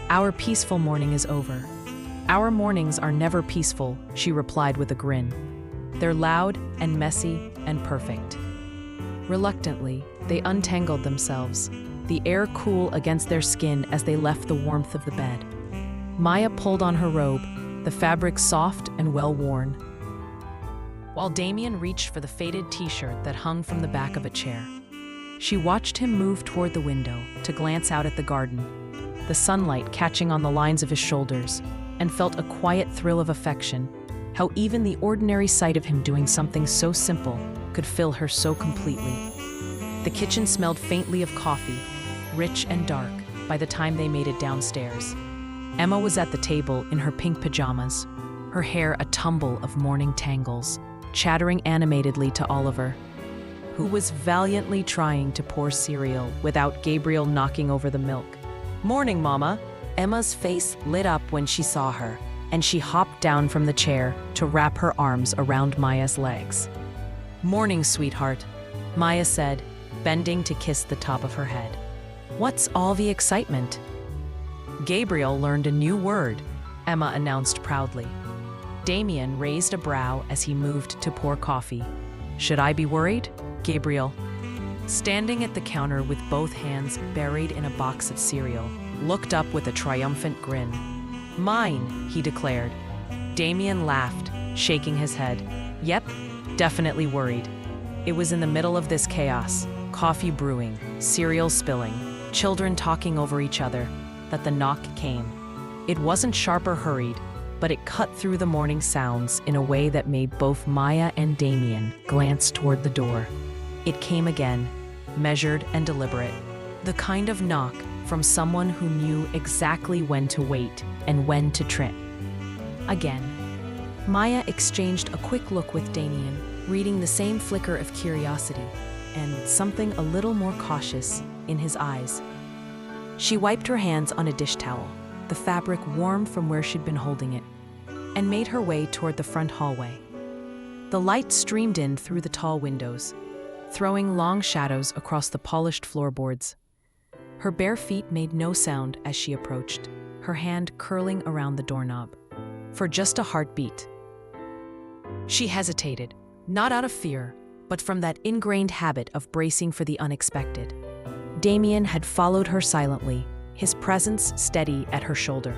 "Our peaceful morning is over." "Our mornings are never peaceful," she replied with a grin. "They're loud and messy and perfect." Reluctantly, they untangled themselves, the air cool against their skin as they left the warmth of the bed. Maya pulled on her robe, the fabric soft and well-worn, while Damien reached for the faded t-shirt that hung from the back of a chair. She watched him move toward the window to glance out at the garden, the sunlight catching on the lines of his shoulders, and felt a quiet thrill of affection, how even the ordinary sight of him doing something so simple could fill her so completely. The kitchen smelled faintly of coffee, rich and dark, by the time they made it downstairs. Emma was at the table in her pink pajamas, her hair a tumble of morning tangles, chattering animatedly to Oliver, who was valiantly trying to pour cereal without Gabriel knocking over the milk. "Morning, Mama." Emma's face lit up when she saw her, and she hopped down from the chair to wrap her arms around Maya's legs. "Morning, sweetheart," Maya said, bending to kiss the top of her head. "What's all the excitement?" "Gabriel learned a new word," Emma announced proudly. Damien raised a brow as he moved to pour coffee. "Should I be worried?" Gabriel, standing at the counter with both hands buried in a box of cereal, looked up with a triumphant grin. "Mine," he declared. Damien laughed, shaking his head. "Yep, definitely worried." It was in the middle of this chaos, coffee brewing, cereal spilling, children talking over each other, that the knock came. It wasn't sharp or hurried, but it cut through the morning sounds in a way that made both Maya and Damien glance toward the door. It came again, measured and deliberate, the kind of knock from someone who knew exactly when to wait and when to trim. Again, Maya exchanged a quick look with Damien, reading the same flicker of curiosity and something a little more cautious in his eyes. She wiped her hands on a dish towel, the fabric warm from where she'd been holding it, and made her way toward the front hallway. The light streamed in through the tall windows, throwing long shadows across the polished floorboards. Her bare feet made no sound as she approached, her hand curling around the doorknob. For just a heartbeat. She hesitated, not out of fear, but from that ingrained habit of bracing for the unexpected. Damien had followed her silently, his presence steady at her shoulder.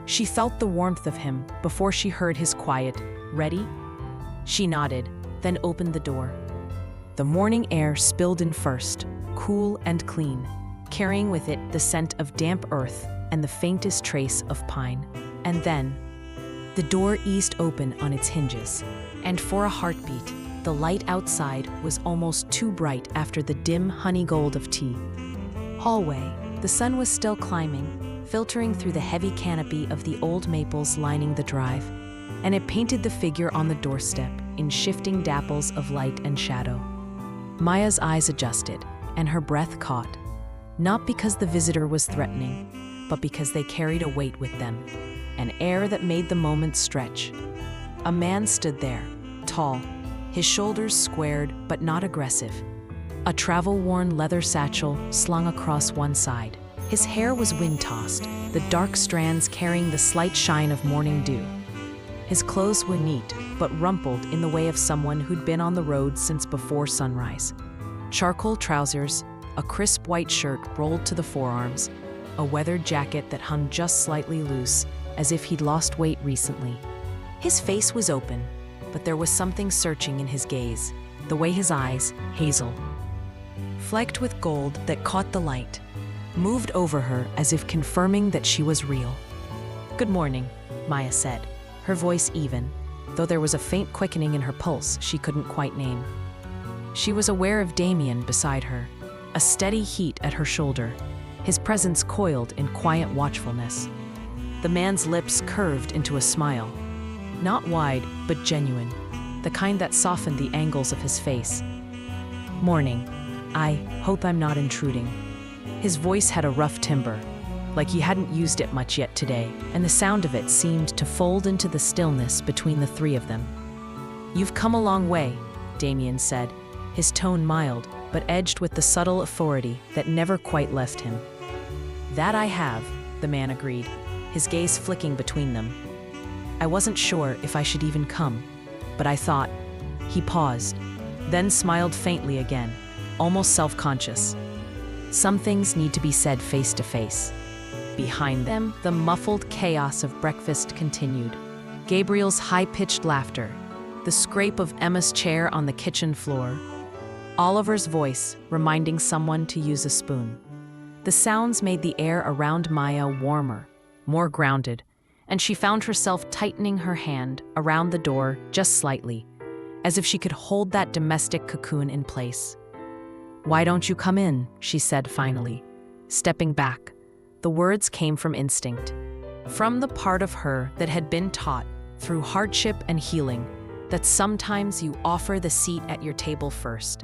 She felt the warmth of him before she heard his quiet, "Ready?" She nodded, then opened the door. The morning air spilled in first, cool and clean, carrying with it the scent of damp earth and the faintest trace of pine. And then, the door eased open on its hinges, and for a heartbeat, the light outside was almost too bright after the dim honey gold of tea. Hallway, the sun was still climbing, filtering through the heavy canopy of the old maples lining the drive, and it painted the figure on the doorstep in shifting dapples of light and shadow. Maya's eyes adjusted, and her breath caught, not because the visitor was threatening, but because they carried a weight with them, an air that made the moment stretch. A man stood there, tall, his shoulders squared but not aggressive, a travel-worn leather satchel slung across one side. His hair was wind-tossed, the dark strands carrying the slight shine of morning dew. His clothes were neat, but rumpled in the way of someone who'd been on the road since before sunrise. Charcoal trousers, a crisp white shirt rolled to the forearms, a weathered jacket that hung just slightly loose, as if he'd lost weight recently. His face was open, but there was something searching in his gaze, the way his eyes, hazel, flecked with gold that caught the light, moved over her as if confirming that she was real. "Good morning," Maya said, her voice even, though there was a faint quickening in her pulse she couldn't quite name. She was aware of Damien beside her, a steady heat at her shoulder, his presence coiled in quiet watchfulness. The man's lips curved into a smile, not wide but genuine, the kind that softened the angles of his face. "Morning. I hope I'm not intruding." His voice had a rough timbre, like he hadn't used it much yet today, and the sound of it seemed to fold into the stillness between the three of them. "You've come a long way," Damien said, his tone mild, but edged with the subtle authority that never quite left him. "That I have," the man agreed, his gaze flicking between them. "I wasn't sure if I should even come, but I thought—" He paused, then smiled faintly again, almost self-conscious. "Some things need to be said face to face." Behind them, the muffled chaos of breakfast continued. Gabriel's high-pitched laughter, the scrape of Emma's chair on the kitchen floor, Oliver's voice reminding someone to use a spoon. The sounds made the air around Maya warmer, more grounded, and she found herself tightening her hand around the door just slightly, as if she could hold that domestic cocoon in place. "Why don't you come in?" she said finally, stepping back. The words came from instinct, from the part of her that had been taught, through hardship and healing, that sometimes you offer the seat at your table first,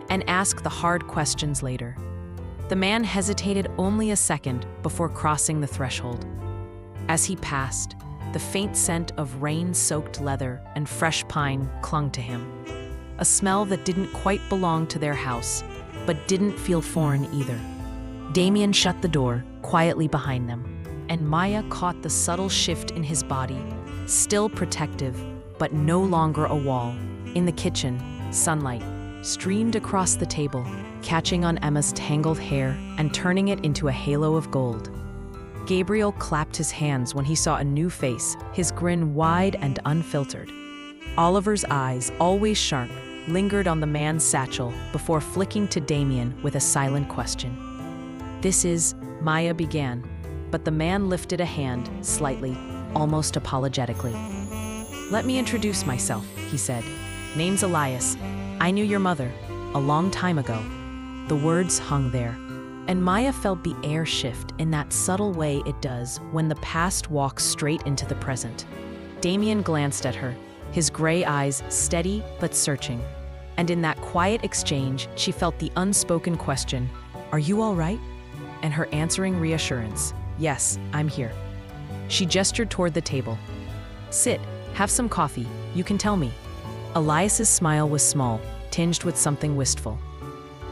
and ask the hard questions later. The man hesitated only a second before crossing the threshold. As he passed, the faint scent of rain-soaked leather and fresh pine clung to him, a smell that didn't quite belong to their house, but didn't feel foreign either. Damien shut the door quietly behind them, and Maya caught the subtle shift in his body, still protective, but no longer a wall. In the kitchen, sunlight streamed across the table, catching on Emma's tangled hair and turning it into a halo of gold. Gabriel clapped his hands when he saw a new face, his grin wide and unfiltered. Oliver's eyes, always sharp, lingered on the man's satchel before flicking to Damien with a silent question. "This is," Maya began, but the man lifted a hand, slightly, almost apologetically. "Let me introduce myself," he said. "Name's Elias. I knew your mother, a long time ago." The words hung there, and Maya felt the air shift in that subtle way it does when the past walks straight into the present. Damien glanced at her, his gray eyes steady but searching, and in that quiet exchange she felt the unspoken question, "Are you all right?" and her answering reassurance, "Yes, I'm here." She gestured toward the table. "Sit, have some coffee, you can tell me." Elias's smile was small, tinged with something wistful.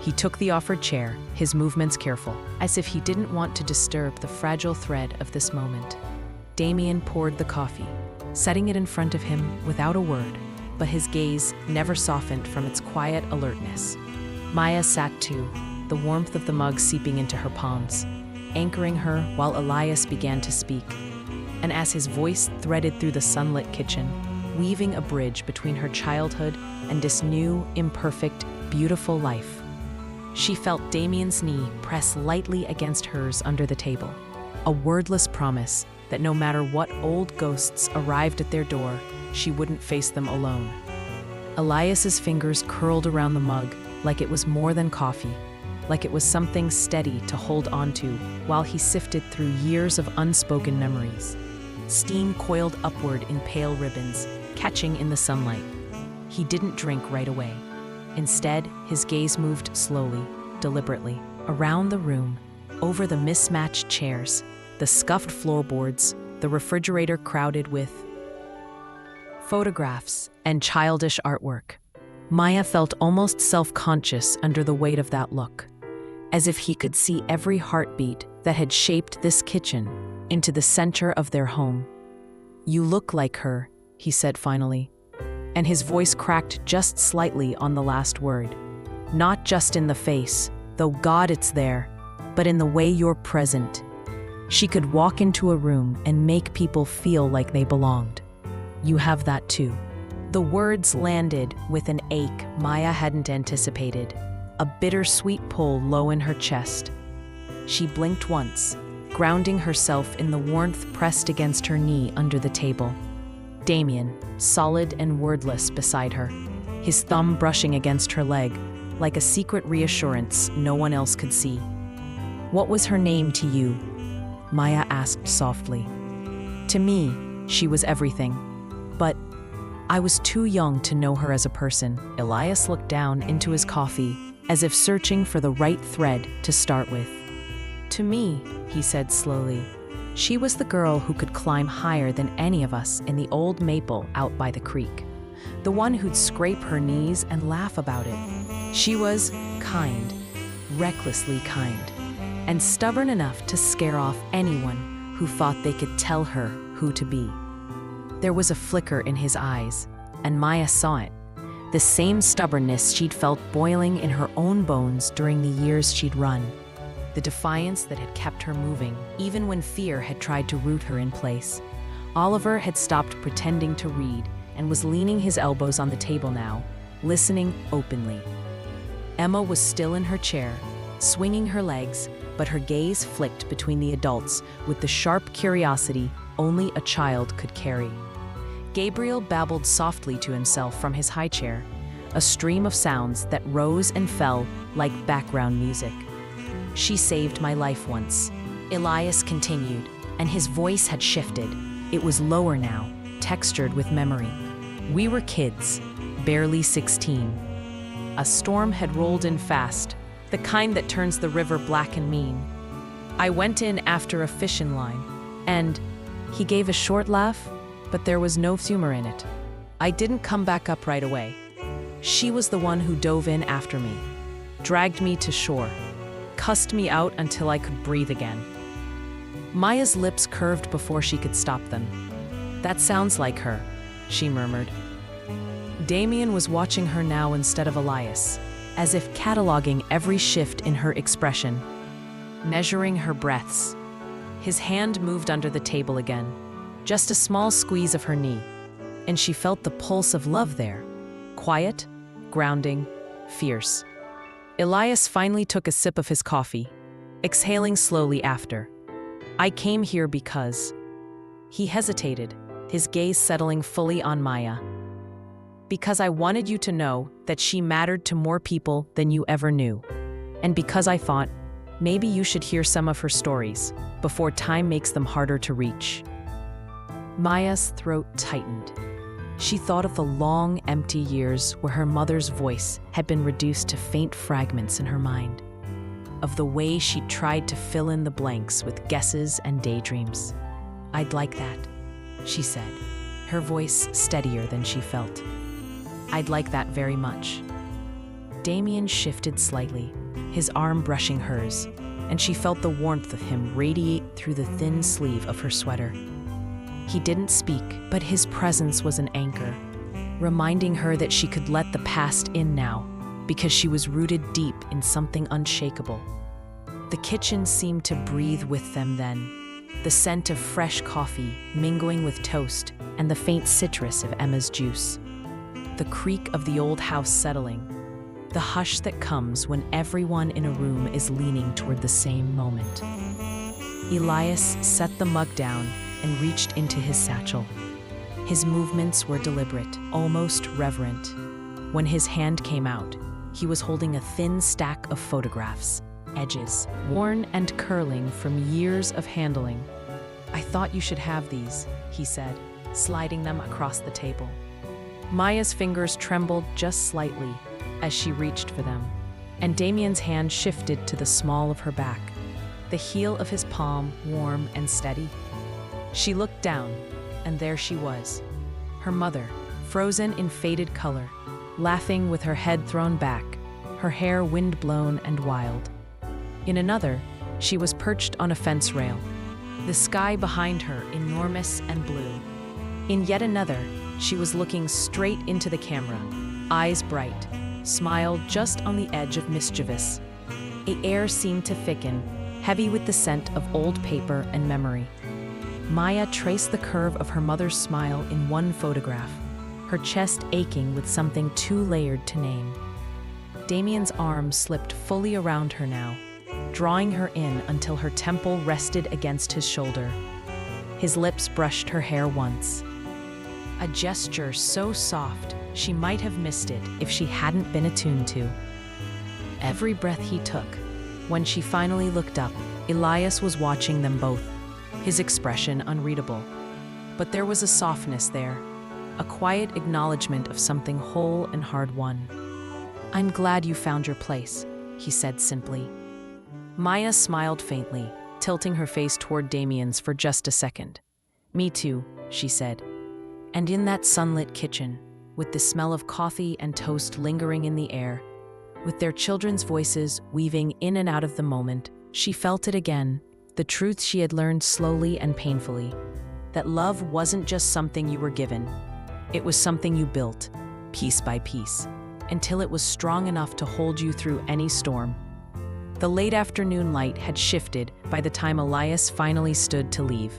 He took the offered chair, his movements careful, as if he didn't want to disturb the fragile thread of this moment. Damien poured the coffee, setting it in front of him without a word, but his gaze never softened from its quiet alertness. Maya sat too, the warmth of the mug seeping into her palms, anchoring her while Elias began to speak. And as his voice threaded through the sunlit kitchen, weaving a bridge between her childhood and this new, imperfect, beautiful life, she felt Damien's knee press lightly against hers under the table, a wordless promise that no matter what old ghosts arrived at their door, she wouldn't face them alone. Elias's fingers curled around the mug like it was more than coffee, like it was something steady to hold onto while he sifted through years of unspoken memories. Steam coiled upward in pale ribbons, catching in the sunlight. He didn't drink right away. Instead, his gaze moved slowly, deliberately, around the room, over the mismatched chairs, the scuffed floorboards, the refrigerator crowded with photographs and childish artwork. Maya felt almost self-conscious under the weight of that look, as if he could see every heartbeat that had shaped this kitchen into the center of their home. "You look like her," he said finally, and his voice cracked just slightly on the last word. "Not just in the face, though God it's there, but in the way you're present." She could walk into a room and make people feel like they belonged. "You have that too." The words landed with an ache Maya hadn't anticipated, a bittersweet pull low in her chest. She blinked once, grounding herself in the warmth pressed against her knee under the table. Damien, solid and wordless beside her, his thumb brushing against her leg, like a secret reassurance no one else could see. "What was her name to you?" Maya asked softly. "To me, she was everything. But I was too young to know her as a person." Elias looked down into his coffee, as if searching for the right thread to start with. "To me," he said slowly, "she was the girl who could climb higher than any of us in the old maple out by the creek. The one who'd scrape her knees and laugh about it. She was kind, recklessly kind, and stubborn enough to scare off anyone who thought they could tell her who to be." There was a flicker in his eyes, and Maya saw it. The same stubbornness she'd felt boiling in her own bones during the years she'd run. The defiance that had kept her moving, even when fear had tried to root her in place. Oliver had stopped pretending to read and was leaning his elbows on the table now, listening openly. Emma was still in her chair, swinging her legs, but her gaze flicked between the adults with the sharp curiosity only a child could carry. Gabriel babbled softly to himself from his high chair, a stream of sounds that rose and fell like background music. "She saved my life once," Elias continued, and his voice had shifted. It was lower now, textured with memory. "We were kids, barely 16. A storm had rolled in fast, the kind that turns the river black and mean. I went in after a fishing line, and..." He gave a short laugh, but there was no humor in it. "I didn't come back up right away. She was the one who dove in after me, dragged me to shore, cussed me out until I could breathe again." Maya's lips curved before she could stop them. "That sounds like her," she murmured. Damien was watching her now instead of Elias, as if cataloging every shift in her expression, measuring her breaths. His hand moved under the table again, just a small squeeze of her knee, and she felt the pulse of love there, quiet, grounding, fierce. Elias finally took a sip of his coffee, exhaling slowly after. "I came here because..." He hesitated, his gaze settling fully on Maya. "Because I wanted you to know that she mattered to more people than you ever knew. And because I thought, maybe you should hear some of her stories before time makes them harder to reach." Maya's throat tightened. She thought of the long, empty years where her mother's voice had been reduced to faint fragments in her mind, of the way she'd tried to fill in the blanks with guesses and daydreams. "I'd like that," she said, her voice steadier than she felt. "I'd like that very much." Damien shifted slightly, his arm brushing hers, and she felt the warmth of him radiate through the thin sleeve of her sweater. He didn't speak, but his presence was an anchor, reminding her that she could let the past in now, because she was rooted deep in something unshakable. The kitchen seemed to breathe with them then, the scent of fresh coffee mingling with toast and the faint citrus of Emma's juice. The creak of the old house settling, the hush that comes when everyone in a room is leaning toward the same moment. Elias set the mug down, and reached into his satchel. His movements were deliberate, almost reverent. When his hand came out, he was holding a thin stack of photographs, edges worn and curling from years of handling. "I thought you should have these," he said, sliding them across the table. Maya's fingers trembled just slightly as she reached for them, and Damien's hand shifted to the small of her back, the heel of his palm warm and steady. She looked down, and there she was, her mother, frozen in faded color, laughing with her head thrown back, her hair wind-blown and wild. In another, she was perched on a fence rail, the sky behind her enormous and blue. In yet another, she was looking straight into the camera, eyes bright, smile just on the edge of mischievous. The air seemed to thicken, heavy with the scent of old paper and memory. Maya traced the curve of her mother's smile in one photograph, her chest aching with something too layered to name. Damien's arm slipped fully around her now, drawing her in until her temple rested against his shoulder. His lips brushed her hair once. A gesture so soft, she might have missed it if she hadn't been attuned to. Every breath he took. When she finally looked up, Elias was watching them both, his expression unreadable. But there was a softness there, a quiet acknowledgement of something whole and hard-won. "I'm glad you found your place," he said simply. Maya smiled faintly, tilting her face toward Damien's for just a second. "Me too," she said. And in that sunlit kitchen, with the smell of coffee and toast lingering in the air, with their children's voices weaving in and out of the moment, she felt it again, the truth she had learned slowly and painfully, that love wasn't just something you were given. It was something you built, piece by piece, until it was strong enough to hold you through any storm. The late afternoon light had shifted by the time Elias finally stood to leave.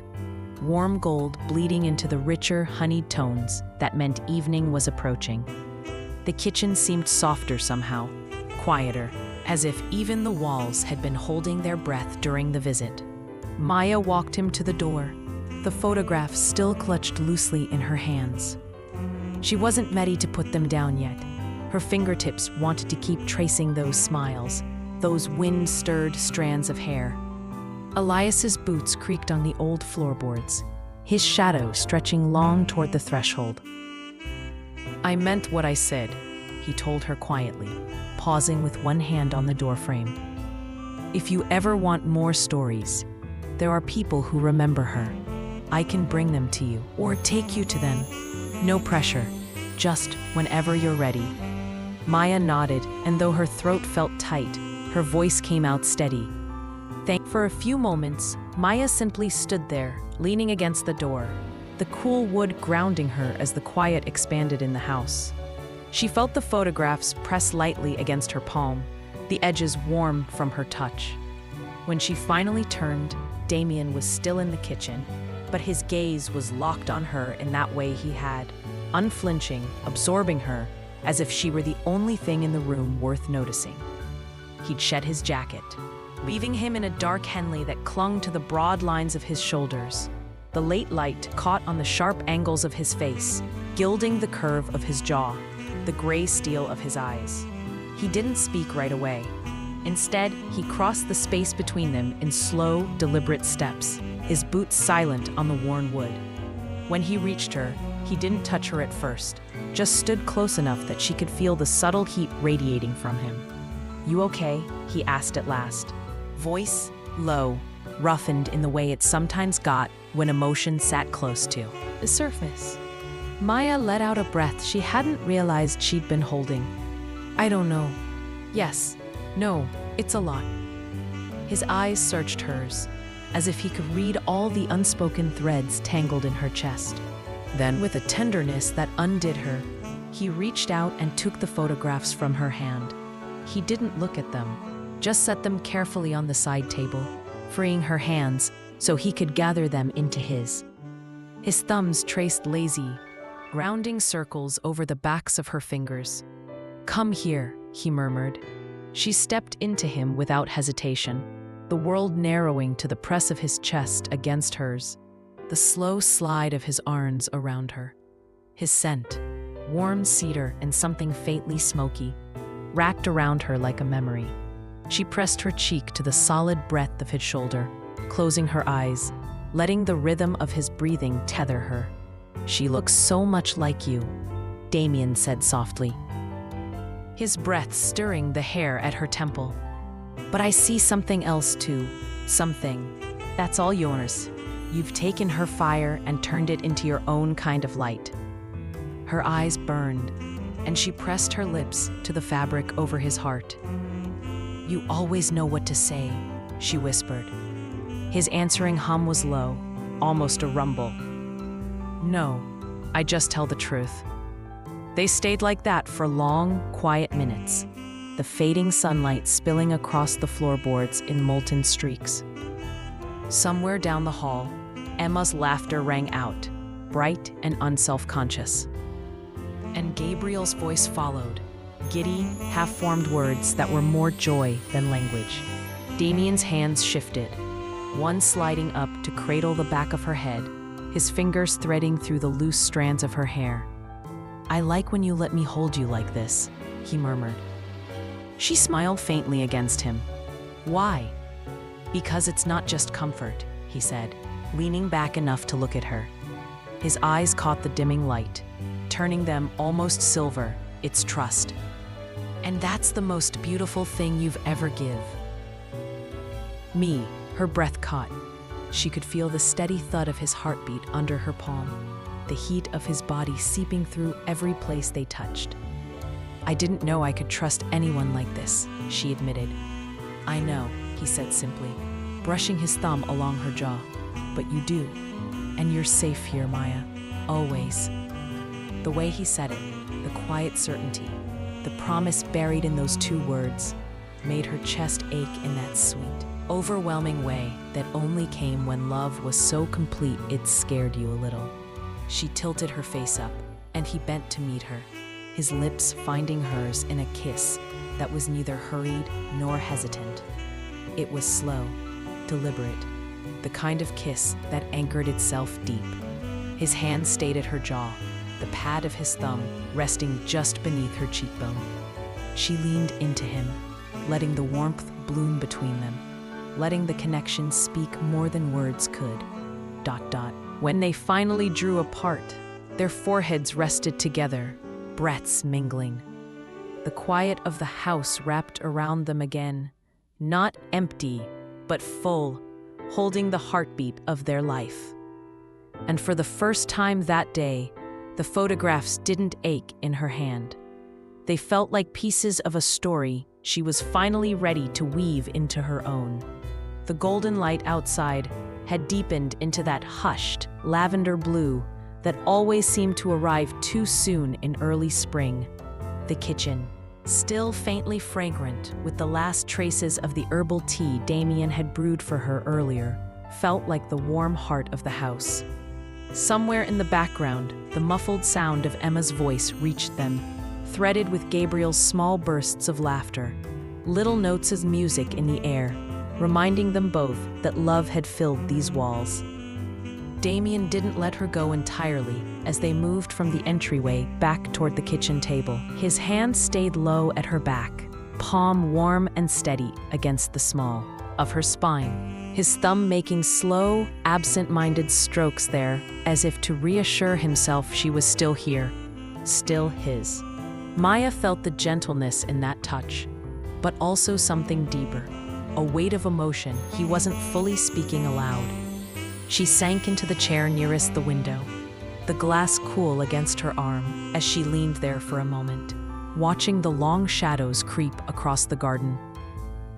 Warm gold bleeding into the richer, honeyed tones that meant evening was approaching. The kitchen seemed softer somehow, quieter, as if even the walls had been holding their breath during the visit. Maya walked him to the door, the photographs still clutched loosely in her hands. She wasn't ready to put them down yet. Her fingertips wanted to keep tracing those smiles, those wind-stirred strands of hair. Elias's boots creaked on the old floorboards, his shadow stretching long toward the threshold. "I meant what I said," he told her quietly, pausing with one hand on the doorframe. "If you ever want more stories, there are people who remember her. I can bring them to you, or take you to them. No pressure, just whenever you're ready." Maya nodded, and though her throat felt tight, her voice came out steady. For a few moments, Maya simply stood there, leaning against the door, the cool wood grounding her as the quiet expanded in the house. She felt the photographs press lightly against her palm, the edges warm from her touch. When she finally turned, Damien was still in the kitchen, but his gaze was locked on her in that way he had, unflinching, absorbing her, as if she were the only thing in the room worth noticing. He'd shed his jacket, leaving him in a dark Henley that clung to the broad lines of his shoulders. The late light caught on the sharp angles of his face, gilding the curve of his jaw, the gray steel of his eyes. He didn't speak right away. Instead, he crossed the space between them in slow, deliberate steps, his boots silent on the worn wood. When he reached her, he didn't touch her at first, just stood close enough that she could feel the subtle heat radiating from him. "You okay?" he asked at last. Voice low, roughened in the way it sometimes got when emotion sat close to the surface. Maya let out a breath she hadn't realized she'd been holding. "I don't know. Yes. No. It's a lot." His eyes searched hers, as if he could read all the unspoken threads tangled in her chest. Then, with a tenderness that undid her, he reached out and took the photographs from her hand. He didn't look at them, just set them carefully on the side table, freeing her hands so he could gather them into his. His thumbs traced lazy, rounding circles over the backs of her fingers. "Come here," he murmured. She stepped into him without hesitation, the world narrowing to the press of his chest against hers. the slow slide of his arms around her. His scent, warm cedar and something faintly smoky, racked around her like a memory. She pressed her cheek to the solid breadth of his shoulder, closing her eyes, letting the rhythm of his breathing tether her. "She looks so much like you," Damien said softly, his breath stirring the hair at her temple. "But I see something else too, something that's all yours. You've taken her fire and turned it into your own kind of light." Her eyes burned, and she pressed her lips to the fabric over his heart. "You always know what to say," she whispered. His answering hum was low, almost a rumble. "No, I just tell the truth." They stayed like that for long, quiet minutes, the fading sunlight spilling across the floorboards in molten streaks. Somewhere down the hall, Emma's laughter rang out, bright and unself-conscious. And Gabriel's voice followed, giddy, half-formed words that were more joy than language. Damien's hands shifted, one sliding up to cradle the back of her head, his fingers threading through the loose strands of her hair. "I like when you let me hold you like this," he murmured. She smiled faintly against him. "Why?" "Because it's not just comfort," he said, leaning back enough to look at her. His eyes caught the dimming light, turning them almost silver. "It's trust. And that's the most beautiful thing you've ever give." "Me," her breath caught. She could feel the steady thud of his heartbeat under her palm, the heat of his body seeping through every place they touched. "I didn't know I could trust anyone like this," she admitted. "I know," he said simply, brushing his thumb along her jaw. "But you do. And you're safe here, Maya. Always." The way he said it, the quiet certainty, the promise buried in those two words, made her chest ache in that sweet, overwhelming way that only came when love was so complete it scared you a little. She tilted her face up, and he bent to meet her, his lips finding hers in a kiss that was neither hurried nor hesitant. It was slow, deliberate, the kind of kiss that anchored itself deep. His hand stayed at her jaw, the pad of his thumb resting just beneath her cheekbone. She leaned into him, letting the warmth bloom between them, letting the connection speak more than words could. ... When they finally drew apart, their foreheads rested together, breaths mingling. The quiet of the house wrapped around them again, not empty, but full, holding the heartbeat of their life. And for the first time that day, the photographs didn't ache in her hand. They felt like pieces of a story she was finally ready to weave into her own. The golden light outside had deepened into that hushed, lavender blue that always seemed to arrive too soon in early spring. The kitchen, still faintly fragrant with the last traces of the herbal tea Damien had brewed for her earlier, felt like the warm heart of the house. Somewhere in the background, the muffled sound of Emma's voice reached them, threaded with Gabriel's small bursts of laughter, little notes of music in the air, reminding them both that love had filled these walls. Damien didn't let her go entirely as they moved from the entryway back toward the kitchen table. His hand stayed low at her back, palm warm and steady against the small of her spine, his thumb making slow, absent-minded strokes there as if to reassure himself she was still here, still his. Maya felt the gentleness in that touch, but also something deeper, a weight of emotion he wasn't fully speaking aloud. She sank into the chair nearest the window, the glass cool against her arm as she leaned there for a moment, watching the long shadows creep across the garden.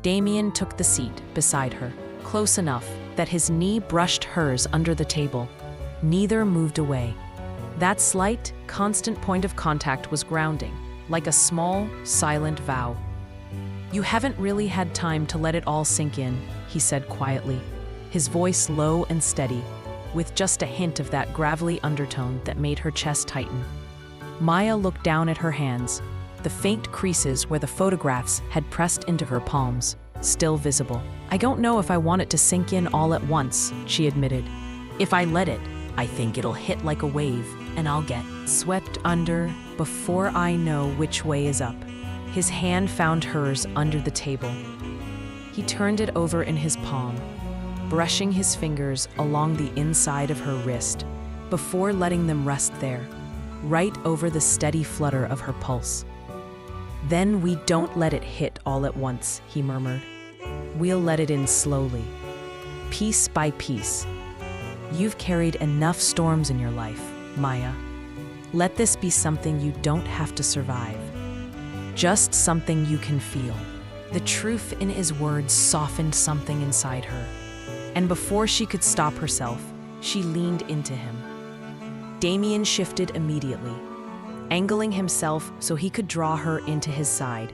Damien took the seat beside her, close enough that his knee brushed hers under the table. Neither moved away. That slight, constant point of contact was grounding, like a small, silent vow. "You haven't really had time to let it all sink in," he said quietly, his voice low and steady, with just a hint of that gravelly undertone that made her chest tighten. Maya looked down at her hands, the faint creases where the photographs had pressed into her palms, still visible. "I don't know if I want it to sink in all at once," she admitted, If I let it, I think it'll hit like a wave, and I'll get swept under before I know which way is up. His hand found hers under the table. He turned it over in his palm, brushing his fingers along the inside of her wrist before letting them rest there, right over the steady flutter of her pulse. "Then we don't let it hit all at once," he murmured. "We'll let it in slowly, piece by piece. You've carried enough storms in your life, Maya. Let this be something you don't have to survive, just something you can feel." The truth in his words softened something inside her, and before she could stop herself, she leaned into him. Damien shifted immediately, angling himself so he could draw her into his side.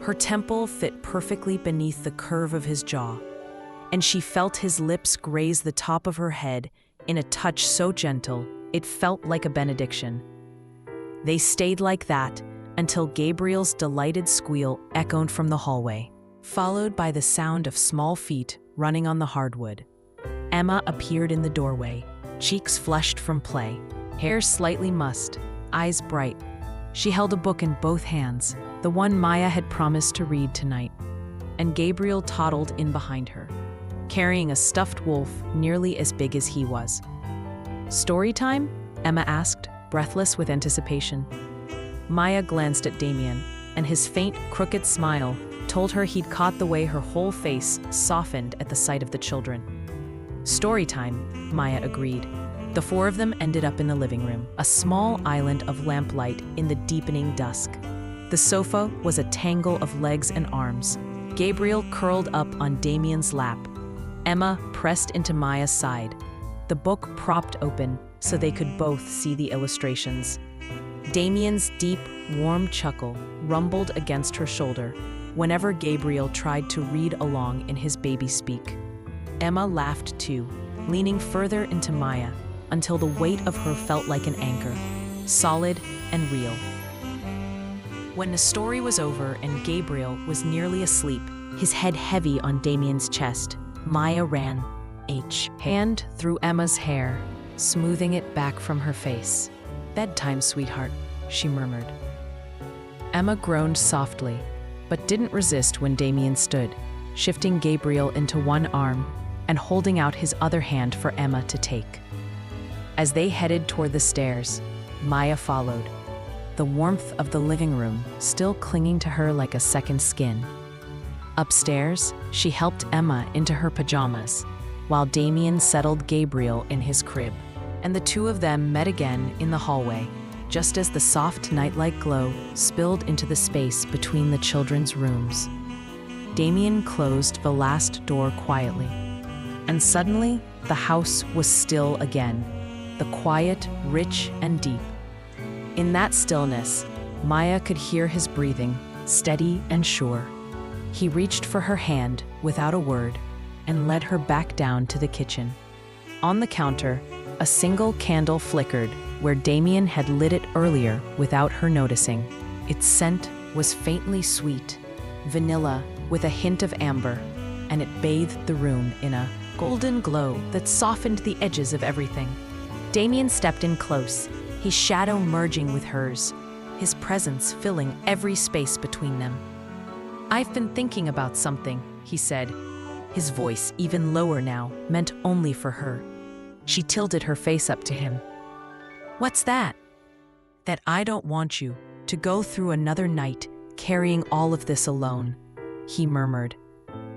Her temple fit perfectly beneath the curve of his jaw, and she felt his lips graze the top of her head in a touch so gentle it felt like a benediction. They stayed like that until Gabriel's delighted squeal echoed from the hallway, followed by the sound of small feet running on the hardwood. Emma appeared in the doorway, cheeks flushed from play, hair slightly mussed, eyes bright. She held a book in both hands, the one Maya had promised to read tonight, and Gabriel toddled in behind her, carrying a stuffed wolf nearly as big as he was. "Story time?" Emma asked, breathless with anticipation. Maya glanced at Damien, and his faint, crooked smile told her he'd caught the way her whole face softened at the sight of the children. "Story time," Maya agreed. The four of them ended up in the living room, a small island of lamplight in the deepening dusk. The sofa was a tangle of legs and arms, Gabriel curled up on Damien's lap, Emma pressed into Maya's side, the book propped open so they could both see the illustrations. Damien's deep, warm chuckle rumbled against her shoulder whenever Gabriel tried to read along in his baby speak. Emma laughed too, leaning further into Maya until the weight of her felt like an anchor, solid and real. When the story was over and Gabriel was nearly asleep, his head heavy on Damien's chest, Maya ran H hand through Emma's hair, smoothing it back from her face. "Bedtime, sweetheart," she murmured. Emma groaned softly, but didn't resist when Damien stood, shifting Gabriel into one arm and holding out his other hand for Emma to take. As they headed toward the stairs, Maya followed, the warmth of the living room still clinging to her like a second skin. Upstairs, she helped Emma into her pajamas, while Damien settled Gabriel in his crib, and the two of them met again in the hallway, just as the soft nightlight glow spilled into the space between the children's rooms. Damien closed the last door quietly, and suddenly the house was still again, the quiet, rich, and deep. In that stillness, Maya could hear his breathing, steady and sure. He reached for her hand without a word and led her back down to the kitchen. On the counter, a single candle flickered where Damien had lit it earlier without her noticing. Its scent was faintly sweet, vanilla with a hint of amber, and it bathed the room in a golden glow that softened the edges of everything. Damien stepped in close, his shadow merging with hers, his presence filling every space between them. "I've been thinking about something," he said, his voice even lower now, meant only for her. She tilted her face up to him. "What's that?" "That I don't want you to go through another night carrying all of this alone," he murmured.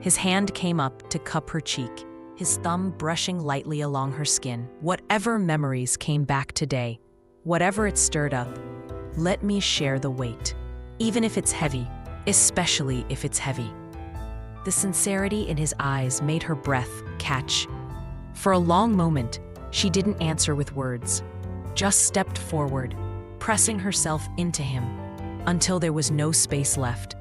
His hand came up to cup her cheek, his thumb brushing lightly along her skin. "Whatever memories came back today, whatever it stirred up, let me share the weight, even if it's heavy, especially if it's heavy." The sincerity in his eyes made her breath catch. For a long moment, she didn't answer with words, just stepped forward, pressing herself into him, until there was no space left,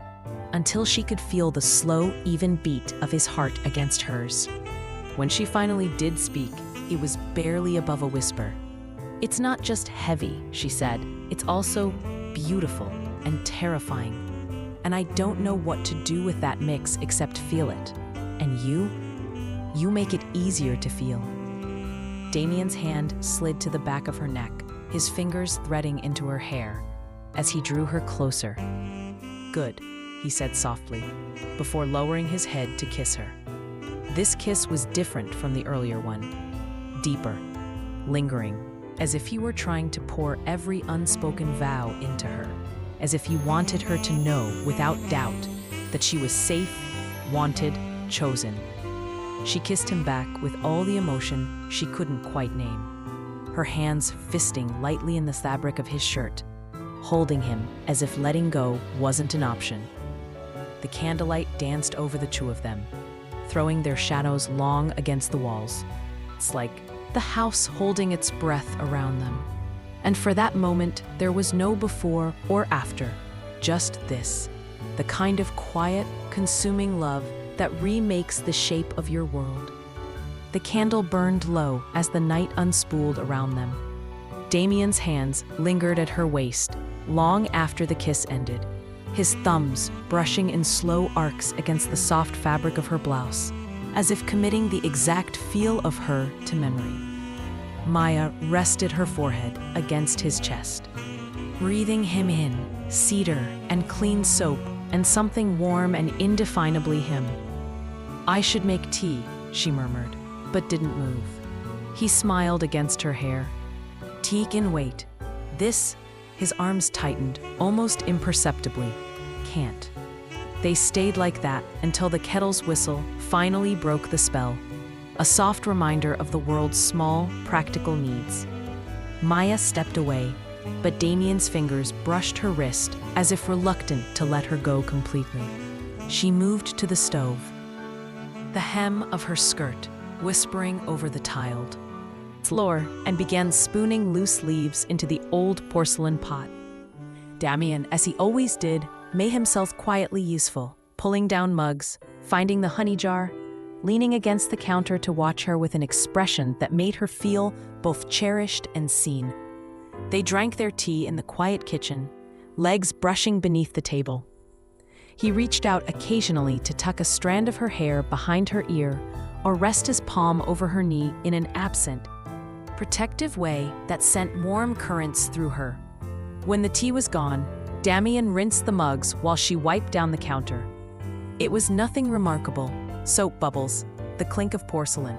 until she could feel the slow, even beat of his heart against hers. When she finally did speak, it was barely above a whisper. "It's not just heavy," she said, "it's also beautiful and terrifying. And I don't know what to do with that mix except feel it. And you make it easier to feel." Damien's hand slid to the back of her neck, his fingers threading into her hair, as he drew her closer. "Good," he said softly, before lowering his head to kiss her. This kiss was different from the earlier one, deeper, lingering, as if he were trying to pour every unspoken vow into her, as if he wanted her to know without doubt that she was safe, wanted, chosen. She kissed him back with all the emotion she couldn't quite name, her hands fisting lightly in the fabric of his shirt, holding him as if letting go wasn't an option. The candlelight danced over the two of them, throwing their shadows long against the walls. It's like the house holding its breath around them. And for that moment, there was no before or after, just this, the kind of quiet, consuming love that remakes the shape of your world. The candle burned low as the night unspooled around them. Damien's hands lingered at her waist long after the kiss ended, his thumbs brushing in slow arcs against the soft fabric of her blouse, as if committing the exact feel of her to memory. Maya rested her forehead against his chest, breathing him in, cedar and clean soap and something warm and indefinably him. "I should make tea," she murmured, but didn't move. He smiled against her hair. "Tea can wait." This, his arms tightened, almost imperceptibly. "Can't." They stayed like that until the kettle's whistle finally broke the spell, a soft reminder of the world's small, practical needs. Maya stepped away, but Damien's fingers brushed her wrist as if reluctant to let her go completely. She moved to the stove, the hem of her skirt whispering over the tiled floor, and began spooning loose leaves into the old porcelain pot. Damien, as he always did, made himself quietly useful, pulling down mugs, finding the honey jar, leaning against the counter to watch her with an expression that made her feel both cherished and seen. They drank their tea in the quiet kitchen, legs brushing beneath the table. He reached out occasionally to tuck a strand of her hair behind her ear or rest his palm over her knee in an absent, protective way that sent warm currents through her. When the tea was gone, Damien rinsed the mugs while she wiped down the counter. It was nothing remarkable, soap bubbles, the clink of porcelain,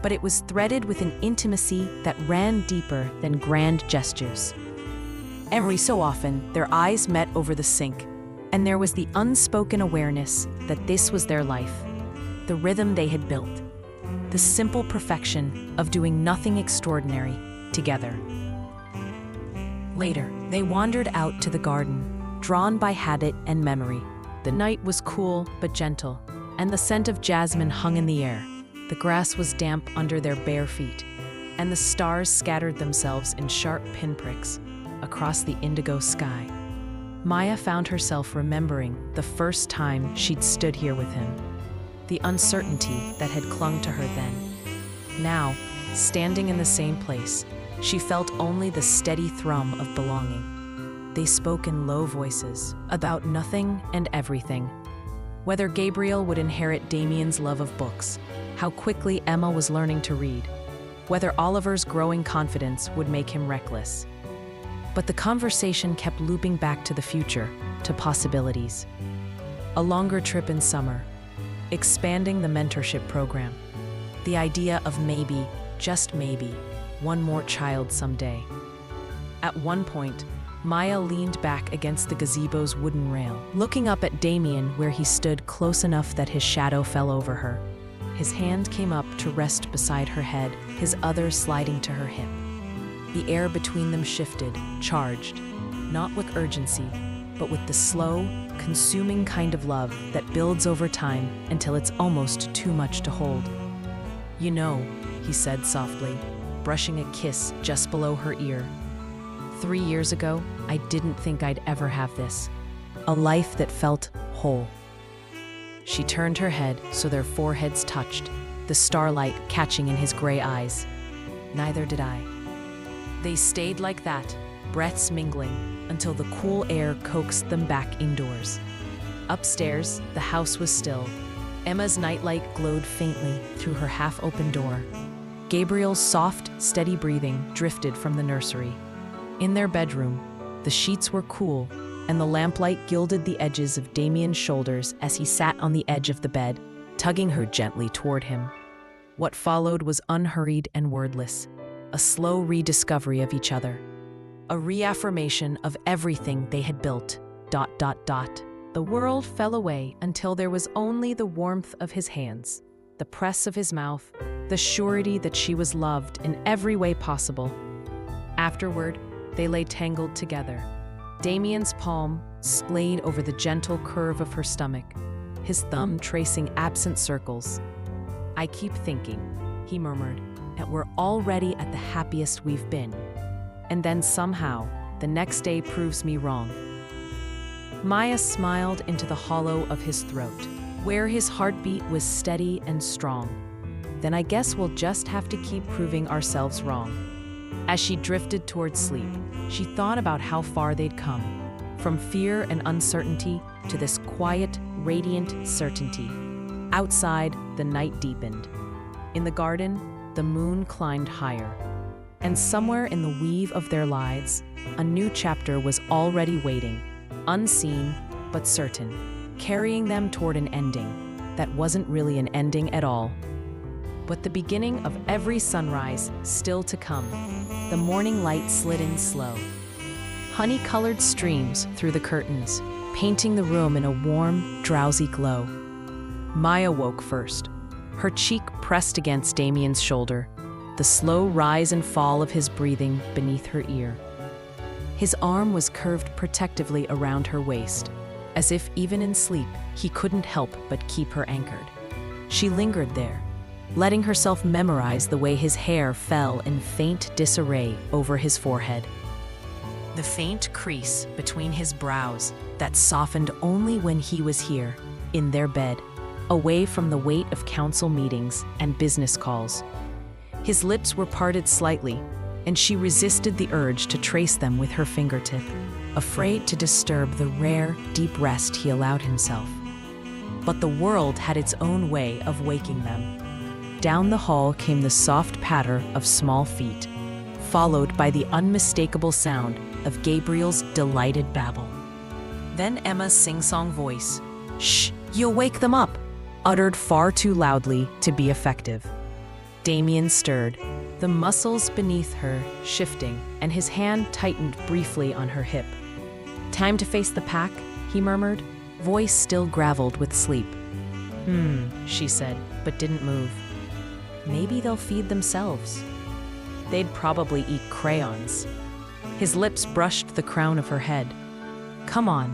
but it was threaded with an intimacy that ran deeper than grand gestures. Every so often, their eyes met over the sink, and there was the unspoken awareness that this was their life, the rhythm they had built, the simple perfection of doing nothing extraordinary together. Later, they wandered out to the garden, drawn by habit and memory. The night was cool but gentle, and the scent of jasmine hung in the air. The grass was damp under their bare feet, and the stars scattered themselves in sharp pinpricks across the indigo sky. Maya found herself remembering the first time she'd stood here with him, the uncertainty that had clung to her then. Now, standing in the same place, she felt only the steady thrum of belonging. They spoke in low voices, about nothing and everything. Whether Gabriel would inherit Damien's love of books, how quickly Emma was learning to read, whether Oliver's growing confidence would make him reckless. But the conversation kept looping back to the future, to possibilities. A longer trip in summer, expanding the mentorship program, the idea of maybe, just maybe, one more child someday. At one point, Maya leaned back against the gazebo's wooden rail, looking up at Damien where he stood close enough that his shadow fell over her. His hand came up to rest beside her head, his other sliding to her hip. The air between them shifted, charged, not with urgency, but with the slow, consuming kind of love that builds over time until it's almost too much to hold. "You know," he said softly, brushing a kiss just below her ear. 3 years ago, I didn't think I'd ever have this. A life that felt whole. She turned her head so their foreheads touched, the starlight catching in his gray eyes. Neither did I. They stayed like that, breaths mingling, until the cool air coaxed them back indoors. Upstairs, the house was still. Emma's nightlight glowed faintly through her half-open door. Gabriel's soft, steady breathing drifted from the nursery. In their bedroom, the sheets were cool, and the lamplight gilded the edges of Damien's shoulders as he sat on the edge of the bed, tugging her gently toward him. What followed was unhurried and wordless, a slow rediscovery of each other, a reaffirmation of everything they had built. ... The world fell away until there was only the warmth of his hands, the press of his mouth, the surety that she was loved in every way possible. Afterward, they lay tangled together. Damien's palm splayed over the gentle curve of her stomach, his thumb tracing absent circles. "I keep thinking," he murmured, "that we're already at the happiest we've been. And then somehow, the next day proves me wrong." Maya smiled into the hollow of his throat, where his heartbeat was steady and strong. "Then I guess we'll just have to keep proving ourselves wrong." As she drifted towards sleep, she thought about how far they'd come, from fear and uncertainty to this quiet, radiant certainty. Outside, the night deepened. In the garden, the moon climbed higher. And somewhere in the weave of their lives, a new chapter was already waiting, unseen but certain, carrying them toward an ending that wasn't really an ending at all, but the beginning of every sunrise still to come. The morning light slid in slow. Honey-colored streams through the curtains, painting the room in a warm, drowsy glow. Maya woke first, her cheek pressed against Damien's shoulder, the slow rise and fall of his breathing beneath her ear. His arm was curved protectively around her waist, as if even in sleep he couldn't help but keep her anchored. She lingered there, letting herself memorize the way his hair fell in faint disarray over his forehead. The faint crease between his brows that softened only when he was here, in their bed, away from the weight of council meetings and business calls. His lips were parted slightly, and she resisted the urge to trace them with her fingertip, afraid to disturb the rare, deep rest he allowed himself. But the world had its own way of waking them. Down the hall came the soft patter of small feet, followed by the unmistakable sound of Gabriel's delighted babble. Then Emma's sing-song voice, "Shh, you'll wake them up," uttered far too loudly to be effective. Damien stirred, the muscles beneath her shifting, and his hand tightened briefly on her hip. "Time to face the pack," he murmured, voice still graveled with sleep. She said, but didn't move. Maybe they'll feed themselves. They'd probably eat crayons. His lips brushed the crown of her head. "Come on."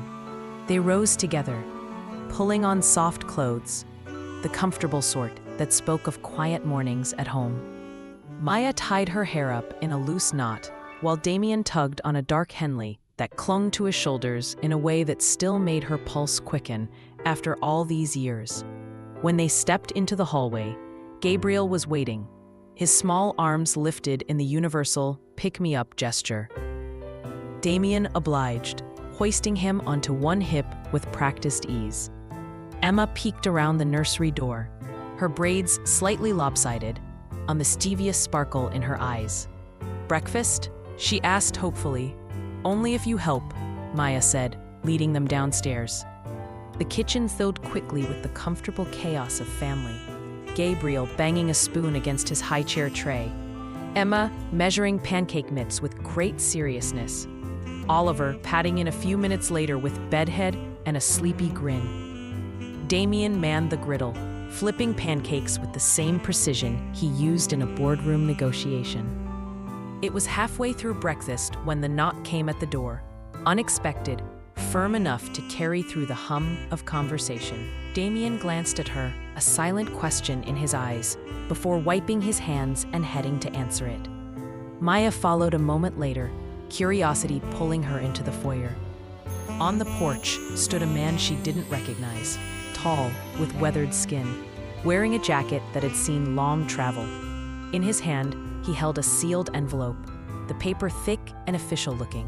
They rose together, pulling on soft clothes, the comfortable sort that spoke of quiet mornings at home. Maya tied her hair up in a loose knot, while Damien tugged on a dark Henley that clung to his shoulders in a way that still made her pulse quicken after all these years. When they stepped into the hallway, Gabriel was waiting, his small arms lifted in the universal pick-me-up gesture. Damien obliged, hoisting him onto one hip with practiced ease. Emma peeked around the nursery door, her braids slightly lopsided, a mischievous sparkle in her eyes. "Breakfast?" she asked hopefully. "Only if you help," Maya said, leading them downstairs. The kitchen filled quickly with the comfortable chaos of family. Gabriel banging a spoon against his high-chair tray. Emma measuring pancake mix with great seriousness. Oliver patting in a few minutes later with bedhead and a sleepy grin. Damien manned the griddle, flipping pancakes with the same precision he used in a boardroom negotiation. It was halfway through breakfast when the knock came at the door, unexpected, firm enough to carry through the hum of conversation. Damien glanced at her, a silent question in his eyes, before wiping his hands and heading to answer it. Maya followed a moment later, curiosity pulling her into the foyer. On the porch stood a man she didn't recognize, tall, with weathered skin, wearing a jacket that had seen long travel. In his hand, he held a sealed envelope, the paper thick and official-looking.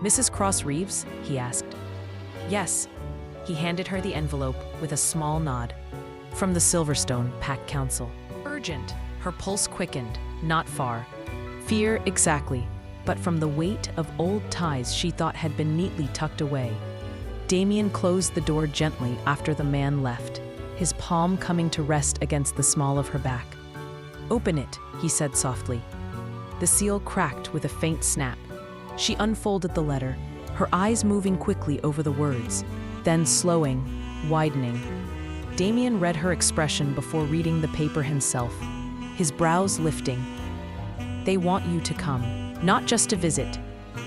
"Mrs. Cross-Reeves?" he asked. "Yes." He handed her the envelope with a small nod. "From the Silverstone Pack Council." "Urgent," her Her pulse quickened, not far. Fear, exactly, but from the weight of old ties she thought had been neatly tucked away. Damien closed the door gently after the man left, his palm coming to rest against the small of her back. "Open it," he said softly. The seal cracked with a faint snap. She unfolded the letter, her eyes moving quickly over the words, then slowing, widening. Damien read her expression before reading the paper himself, his brows lifting. "They want you to come, not just to visit."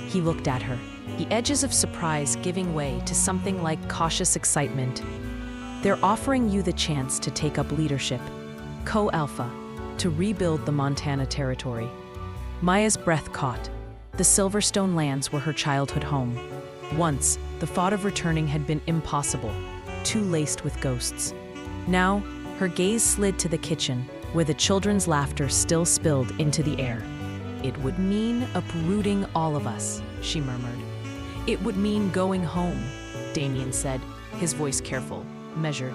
He looked at her, the edges of surprise giving way to something like cautious excitement. "They're offering you the chance to take up leadership, co-alpha, to rebuild the Montana territory." Maya's breath caught. The Silverstone lands were her childhood home. Once, the thought of returning had been impossible, too laced with ghosts. Now, her gaze slid to the kitchen, where the children's laughter still spilled into the air. "It would mean uprooting all of us," she murmured. "It would mean going home," Damien said, his voice careful, measured,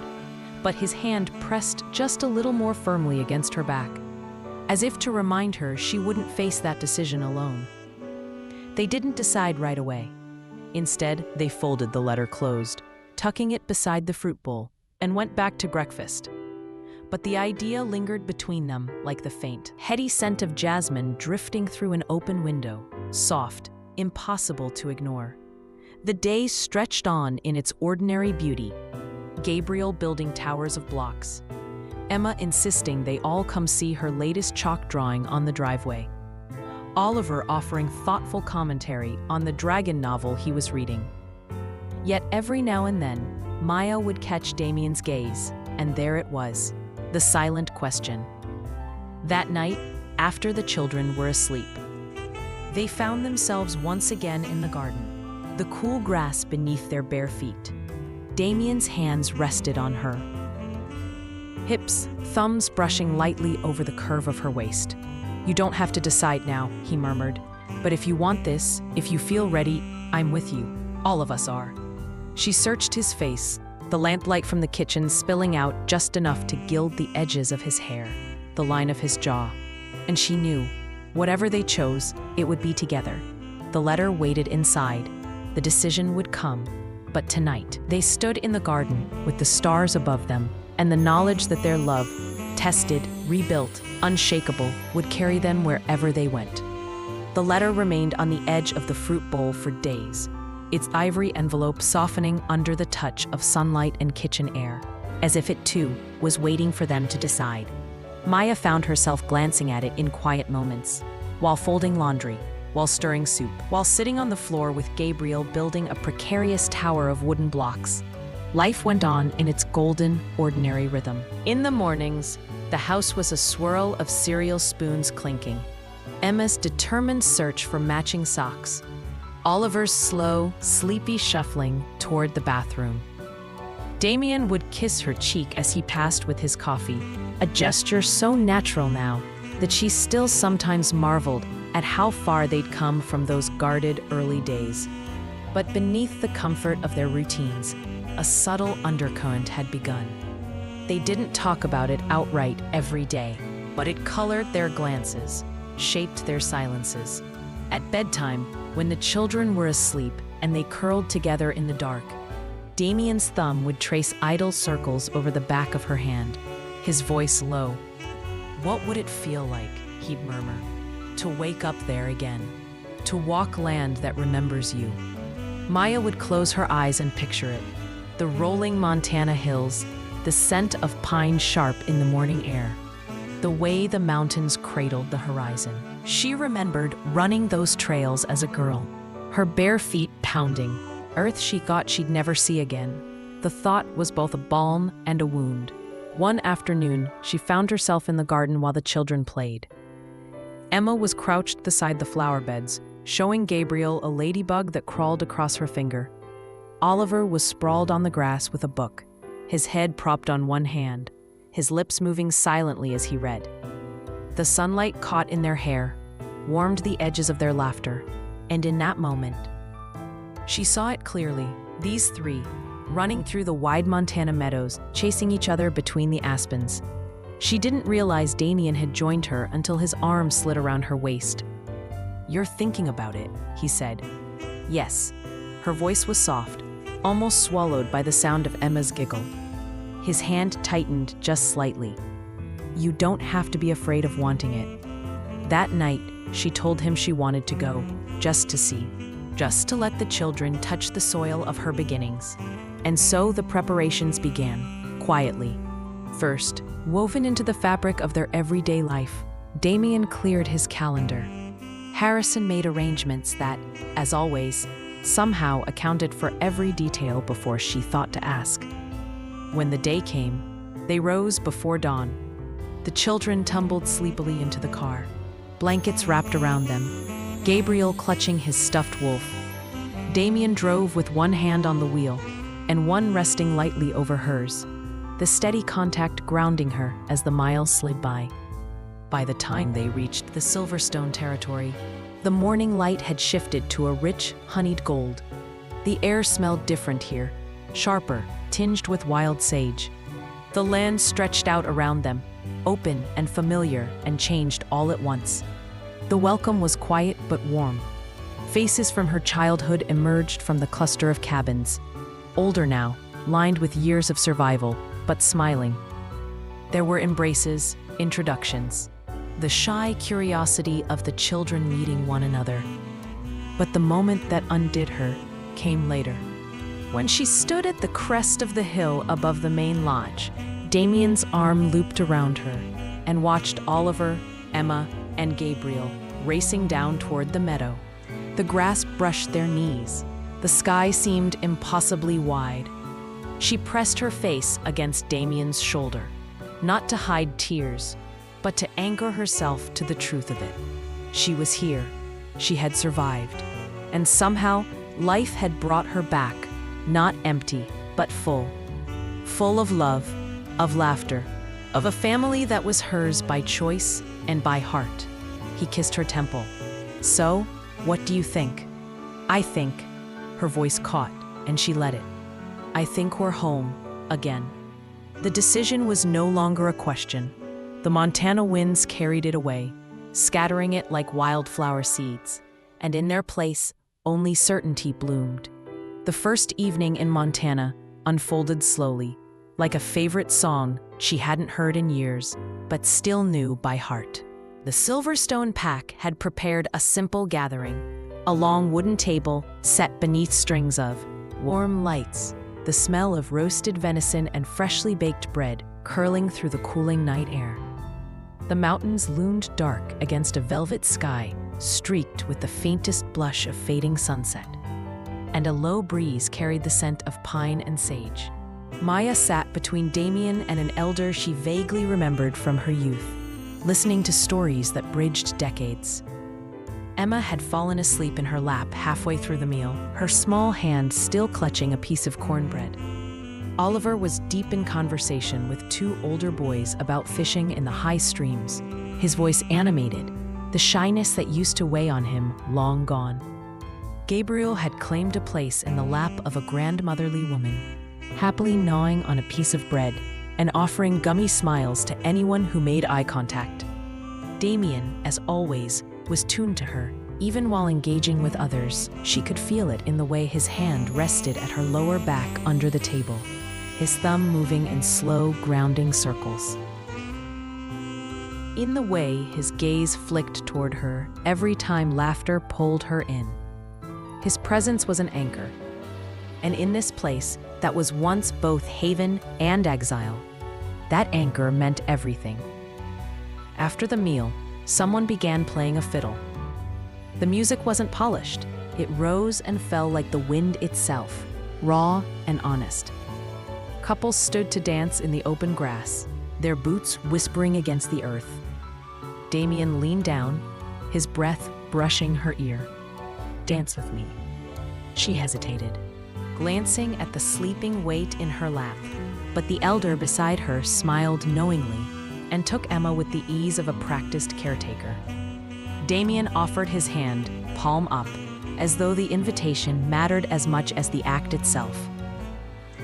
but his hand pressed just a little more firmly against her back, as if to remind her she wouldn't face that decision alone. They didn't decide right away. Instead, they folded the letter closed, tucking it beside the fruit bowl, and went back to breakfast. But the idea lingered between them like the faint, heady scent of jasmine drifting through an open window, soft, impossible to ignore. The day stretched on in its ordinary beauty, Gabriel building towers of blocks, Emma insisting they all come see her latest chalk drawing on the driveway, Oliver offering thoughtful commentary on the dragon novel he was reading. Yet every now and then, Maya would catch Damien's gaze, and there it was, the silent question. That night, after the children were asleep, they found themselves once again in the garden, the cool grass beneath their bare feet. Damien's hands rested on her hips, thumbs brushing lightly over the curve of her waist. "You don't have to decide now," he murmured. "But if you want this, if you feel ready, I'm with you. All of us are." She searched his face, the lamplight from the kitchen spilling out just enough to gild the edges of his hair, the line of his jaw. And she knew, whatever they chose, it would be together. The letter waited inside. The decision would come. But tonight, they stood in the garden with the stars above them, and the knowledge that their love, tested, rebuilt, unshakable, would carry them wherever they went. The letter remained on the edge of the fruit bowl for days, its ivory envelope softening under the touch of sunlight and kitchen air, as if it too was waiting for them to decide. Maya found herself glancing at it in quiet moments, while folding laundry, while stirring soup, while sitting on the floor with Gabriel building a precarious tower of wooden blocks. Life went on in its golden, ordinary rhythm. In the mornings, the house was a swirl of cereal spoons clinking, Emma's determined search for matching socks, Oliver's slow, sleepy shuffling toward the bathroom. Damien would kiss her cheek as he passed with his coffee, a gesture so natural now that she still sometimes marveled at how far they'd come from those guarded early days. But beneath the comfort of their routines, a subtle undercurrent had begun. They didn't talk about it outright every day, but it colored their glances, shaped their silences. At bedtime, when the children were asleep and they curled together in the dark, Damien's thumb would trace idle circles over the back of her hand, his voice low. "What would it feel like," he'd murmur, "to wake up there again, to walk land that remembers you?" Maya would close her eyes and picture it, the rolling Montana hills, the scent of pine sharp in the morning air, the way the mountains cradled the horizon. She remembered running those trails as a girl, her bare feet pounding, earth she thought she'd never see again. The thought was both a balm and a wound. One afternoon, she found herself in the garden while the children played. Emma was crouched beside the flower beds, showing Gabriel a ladybug that crawled across her finger. Oliver was sprawled on the grass with a book, his head propped on one hand, his lips moving silently as he read. The sunlight caught in their hair, warmed the edges of their laughter, and in that moment, she saw it clearly, these three, running through the wide Montana meadows, chasing each other between the aspens. She didn't realize Damien had joined her until his arm slid around her waist. "You're thinking about it," he said. "Yes." Her voice was soft, almost swallowed by the sound of Emma's giggle. His hand tightened just slightly. "You don't have to be afraid of wanting it." That night, she told him she wanted to go, just to see, just to let the children touch the soil of her beginnings. And so the preparations began, quietly. First, woven into the fabric of their everyday life, Damien cleared his calendar. Harrison made arrangements that, as always, somehow accounted for every detail before she thought to ask. When the day came, they rose before dawn. The children tumbled sleepily into the car, blankets wrapped around them, Gabriel clutching his stuffed wolf. Damien drove with one hand on the wheel, and one resting lightly over hers, the steady contact grounding her as the miles slid by. By the time they reached the Silverstone territory, the morning light had shifted to a rich, honeyed gold. The air smelled different here, sharper, tinged with wild sage. The land stretched out around them, open and familiar, and changed all at once. The welcome was quiet but warm. Faces from her childhood emerged from the cluster of cabins, older now, lined with years of survival, but smiling. There were embraces, introductions, the shy curiosity of the children meeting one another. But the moment that undid her came later. When she stood at the crest of the hill above the main lodge, Damien's arm looped around her and watched Oliver, Emma, and Gabriel racing down toward the meadow. The grass brushed their knees. The sky seemed impossibly wide. She pressed her face against Damien's shoulder, not to hide tears, but to anchor herself to the truth of it. She was here. She had survived. And somehow, life had brought her back, not empty, but full. Full of love, of laughter, of a family that was hers by choice and by heart. He kissed her temple. "So, what do you think?" "I think," her voice caught, and she let it. "I think we're home, again." The decision was no longer a question. The Montana winds carried it away, scattering it like wildflower seeds, and in their place, only certainty bloomed. The first evening in Montana unfolded slowly, like a favorite song she hadn't heard in years, but still knew by heart. The Silverstone pack had prepared a simple gathering, a long wooden table set beneath strings of warm lights, the smell of roasted venison and freshly baked bread curling through the cooling night air. The mountains loomed dark against a velvet sky streaked with the faintest blush of fading sunset, and a low breeze carried the scent of pine and sage. Maya sat between Damien and an elder she vaguely remembered from her youth, listening to stories that bridged decades. Emma had fallen asleep in her lap halfway through the meal, her small hand still clutching a piece of cornbread. Oliver was deep in conversation with two older boys about fishing in the high streams, his voice animated, the shyness that used to weigh on him long gone. Gabriel had claimed a place in the lap of a grandmotherly woman, happily gnawing on a piece of bread and offering gummy smiles to anyone who made eye contact. Damien, as always, was tuned to her. Even while engaging with others, she could feel it in the way his hand rested at her lower back under the table, his thumb moving in slow, grounding circles. In the way his gaze flicked toward her every time laughter pulled her in. His presence was an anchor. And in this place that was once both haven and exile, that anchor meant everything. After the meal, someone began playing a fiddle. The music wasn't polished. It rose and fell like the wind itself, raw and honest. Couples stood to dance in the open grass, their boots whispering against the earth. Damien leaned down, his breath brushing her ear. "Dance with me." She hesitated, glancing at the sleeping weight in her lap, but the elder beside her smiled knowingly and took Emma with the ease of a practiced caretaker. Damien offered his hand, palm up, as though the invitation mattered as much as the act itself.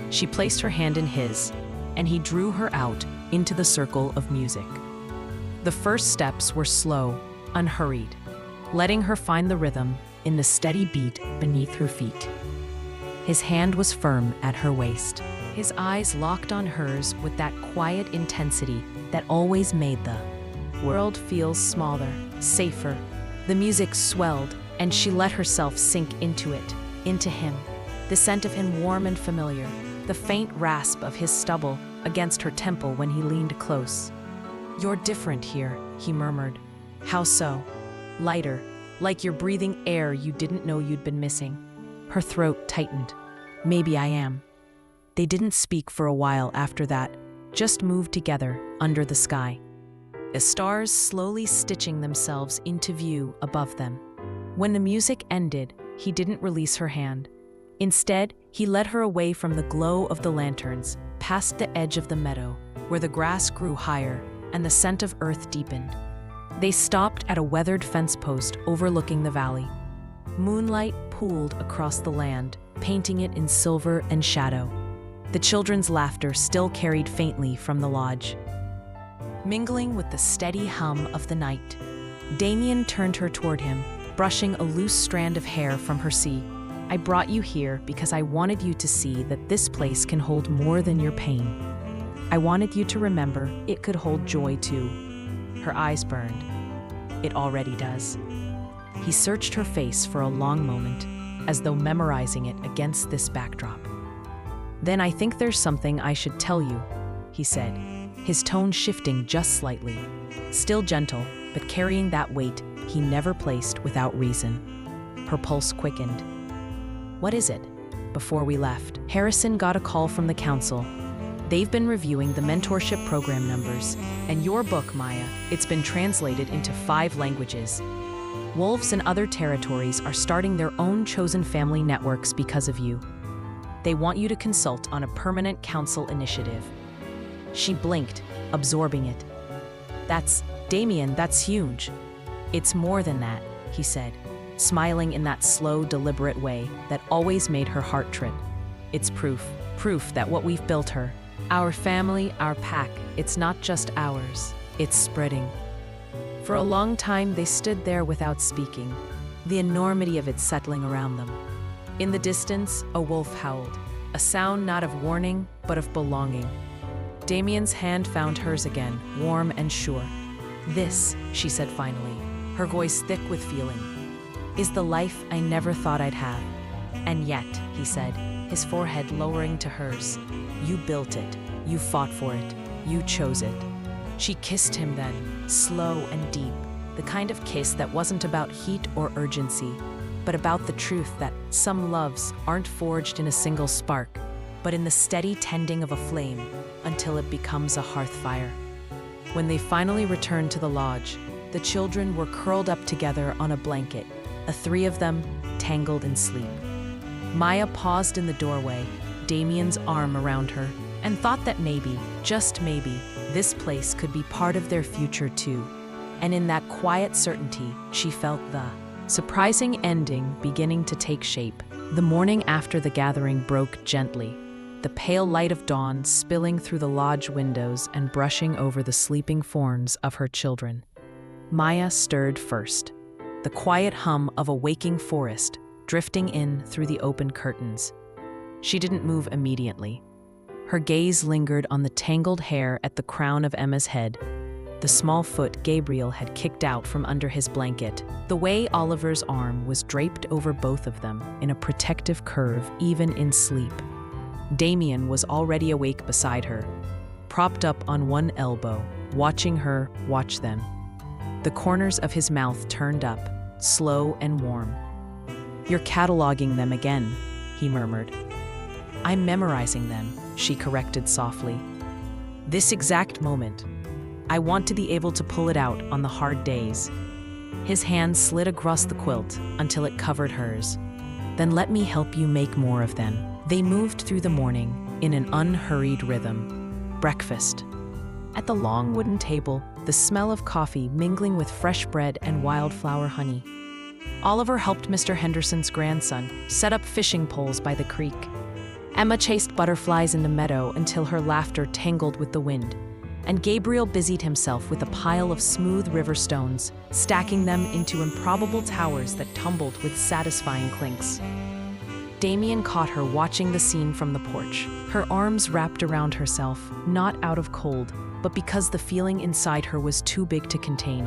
She placed her hand in his, and he drew her out, into the circle of music. The first steps were slow, unhurried, letting her find the rhythm in the steady beat beneath her feet. His hand was firm at her waist. His eyes locked on hers with that quiet intensity that always made the world feel smaller, safer. The music swelled, and she let herself sink into it, into him. The scent of him warm and familiar, the faint rasp of his stubble against her temple when he leaned close. "You're different here," he murmured. "How so?" "Lighter, like you're breathing air you didn't know you'd been missing." Her throat tightened. "Maybe I am." They didn't speak for a while after that, just moved together under the sky, the stars slowly stitching themselves into view above them. When the music ended, he didn't release her hand. Instead, he led her away from the glow of the lanterns, past the edge of the meadow, where the grass grew higher and the scent of earth deepened. They stopped at a weathered fence post overlooking the valley. Moonlight pooled across the land, painting it in silver and shadow. The children's laughter still carried faintly from the lodge, mingling with the steady hum of the night. Damien turned her toward him, brushing a loose strand of hair from her sea. "I brought you here because I wanted you to see that this place can hold more than your pain. I wanted you to remember it could hold joy too." Her eyes burned. "It already does." He searched her face for a long moment, as though memorizing it against this backdrop. "Then I think there's something I should tell you," he said, his tone shifting just slightly, still gentle, but carrying that weight he never placed without reason. Her pulse quickened. "What is it?" Before we left, Harrison got a call from the council. "They've been reviewing the mentorship program numbers, and your book, Maya, it's been translated into 5 languages. Wolves in other territories are starting their own chosen family networks because of you. They want you to consult on a permanent council initiative." She blinked, absorbing it. Damien, that's huge." "It's more than that," he said, smiling in that slow, deliberate way that always made her heart trip. "It's proof that what we've built her, our family, our pack, it's not just ours, it's spreading." For a long time, they stood there without speaking, the enormity of it settling around them. In the distance, a wolf howled, a sound not of warning, but of belonging. Damien's hand found hers again, warm and sure. "This," she said finally, her voice thick with feeling, "is the life I never thought I'd have. And yet," he said, his forehead lowering to hers, "you built it, you fought for it, you chose it." She kissed him then, slow and deep, the kind of kiss that wasn't about heat or urgency, but about the truth that some loves aren't forged in a single spark, but in the steady tending of a flame until it becomes a hearth fire. When they finally returned to the lodge, the children were curled up together on a blanket, the 3 of them tangled in sleep. Maya paused in the doorway, Damien's arm around her, and thought that maybe, just maybe, this place could be part of their future too. And in that quiet certainty, she felt the surprising ending beginning to take shape. The morning after the gathering broke gently, the pale light of dawn spilling through the lodge windows and brushing over the sleeping forms of her children. Maya stirred first, the quiet hum of a waking forest drifting in through the open curtains. She didn't move immediately. Her gaze lingered on the tangled hair at the crown of Emma's head, the small foot Gabriel had kicked out from under his blanket, the way Oliver's arm was draped over both of them in a protective curve even in sleep. Damien was already awake beside her, propped up on one elbow, watching her watch them. The corners of his mouth turned up, slow and warm. "You're cataloging them again," he murmured. "I'm memorizing them," she corrected softly. "This exact moment. I want to be able to pull it out on the hard days." His hand slid across the quilt until it covered hers. "Then let me help you make more of them." They moved through the morning in an unhurried rhythm. Breakfast. At the long wooden table, the smell of coffee mingling with fresh bread and wildflower honey. Oliver helped Mr. Henderson's grandson set up fishing poles by the creek. Emma chased butterflies in the meadow until her laughter tangled with the wind. and Gabriel busied himself with a pile of smooth river stones, stacking them into improbable towers that tumbled with satisfying clinks. Damien caught her watching the scene from the porch, her arms wrapped around herself, not out of cold, but because the feeling inside her was too big to contain.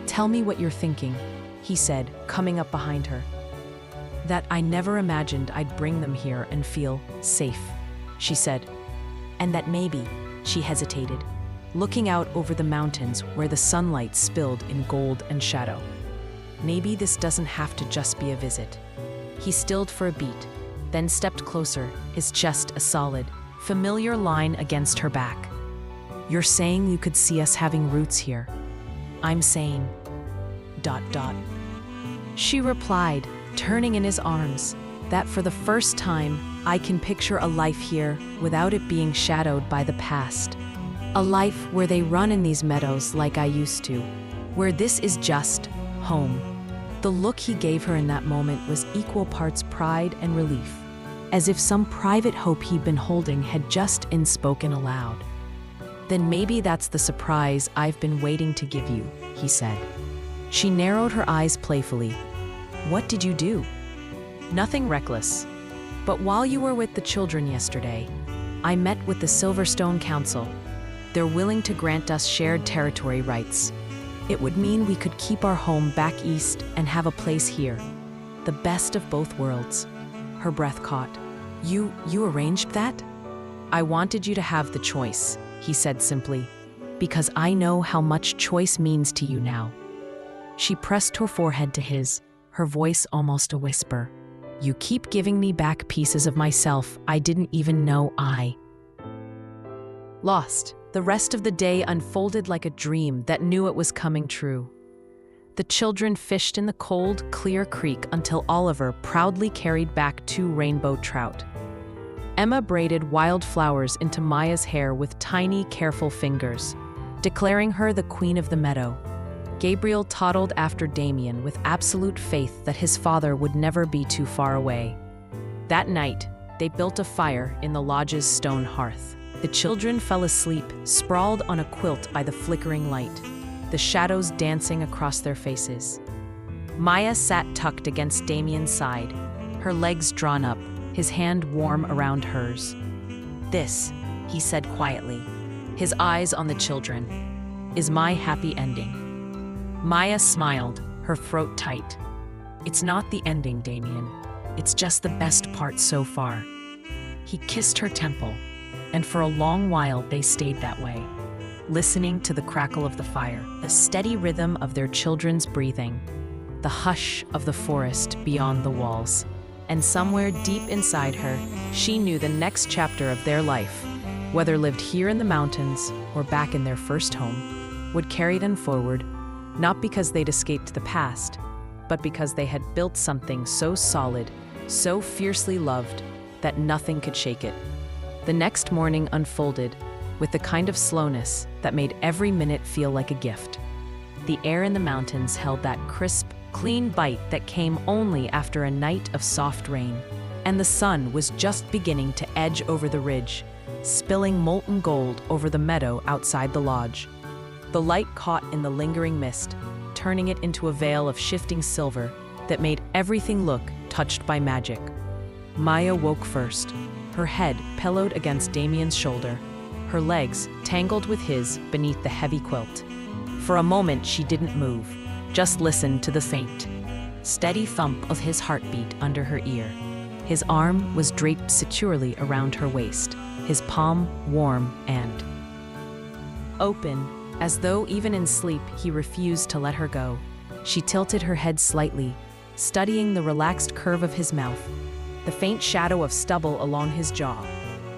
"Tell me what you're thinking," he said, coming up behind her. "That I never imagined I'd bring them here and feel safe," she said. "And that maybe," she hesitated, looking out over the mountains where the sunlight spilled in gold and shadow. "Maybe this doesn't have to just be a visit." He stilled for a beat, then stepped closer, his chest a solid, familiar line against her back. "You're saying you could see us having roots here. I'm saying... ... She replied, turning in his arms, that for the first time, I can picture a life here without it being shadowed by the past. A life where they run in these meadows like I used to, where this is just home. The look he gave her in that moment was equal parts pride and relief, as if some private hope he'd been holding had just been spoken aloud. Then maybe that's the surprise I've been waiting to give you, he said. She narrowed her eyes playfully. What did you do? Nothing reckless. But while you were with the children yesterday, I met with the Silverstone Council. They're willing to grant us shared territory rights. It would mean we could keep our home back east and have a place here. The best of both worlds. Her breath caught. You arranged that? I wanted you to have the choice, he said simply, because I know how much choice means to you now. She pressed her forehead to his, her voice almost a whisper. You keep giving me back pieces of myself I didn't even know I lost. The rest of the day unfolded like a dream that knew it was coming true. The children fished in the cold, clear creek until Oliver proudly carried back 2 rainbow trout. Emma braided wildflowers into Maya's hair with tiny, careful fingers, declaring her the queen of the meadow. Gabriel toddled after Damien with absolute faith that his father would never be too far away. That night, they built a fire in the lodge's stone hearth. The children fell asleep, sprawled on a quilt by the flickering light, the shadows dancing across their faces. Maya sat tucked against Damien's side, her legs drawn up, his hand warm around hers. This, he said quietly, his eyes on the children, is my happy ending. Maya smiled, her throat tight. It's not the ending, Damien. It's just the best part so far. He kissed her temple, and for a long while they stayed that way, listening to the crackle of the fire, the steady rhythm of their children's breathing, the hush of the forest beyond the walls. And somewhere deep inside her, she knew the next chapter of their life, whether lived here in the mountains or back in their first home, would carry them forward, not because they'd escaped the past, but because they had built something so solid, so fiercely loved, that nothing could shake it. The next morning unfolded with the kind of slowness that made every minute feel like a gift. The air in the mountains held that crisp, clean bite that came only after a night of soft rain, and the sun was just beginning to edge over the ridge, spilling molten gold over the meadow outside the lodge. The light caught in the lingering mist, turning it into a veil of shifting silver that made everything look touched by magic. Maya woke first, her head pillowed against Damien's shoulder, her legs tangled with his beneath the heavy quilt. For a moment she didn't move, just listened to the faint, steady thump of his heartbeat under her ear. His arm was draped securely around her waist, his palm warm and open, as though even in sleep he refused to let her go. She tilted her head slightly, studying the relaxed curve of his mouth, the faint shadow of stubble along his jaw,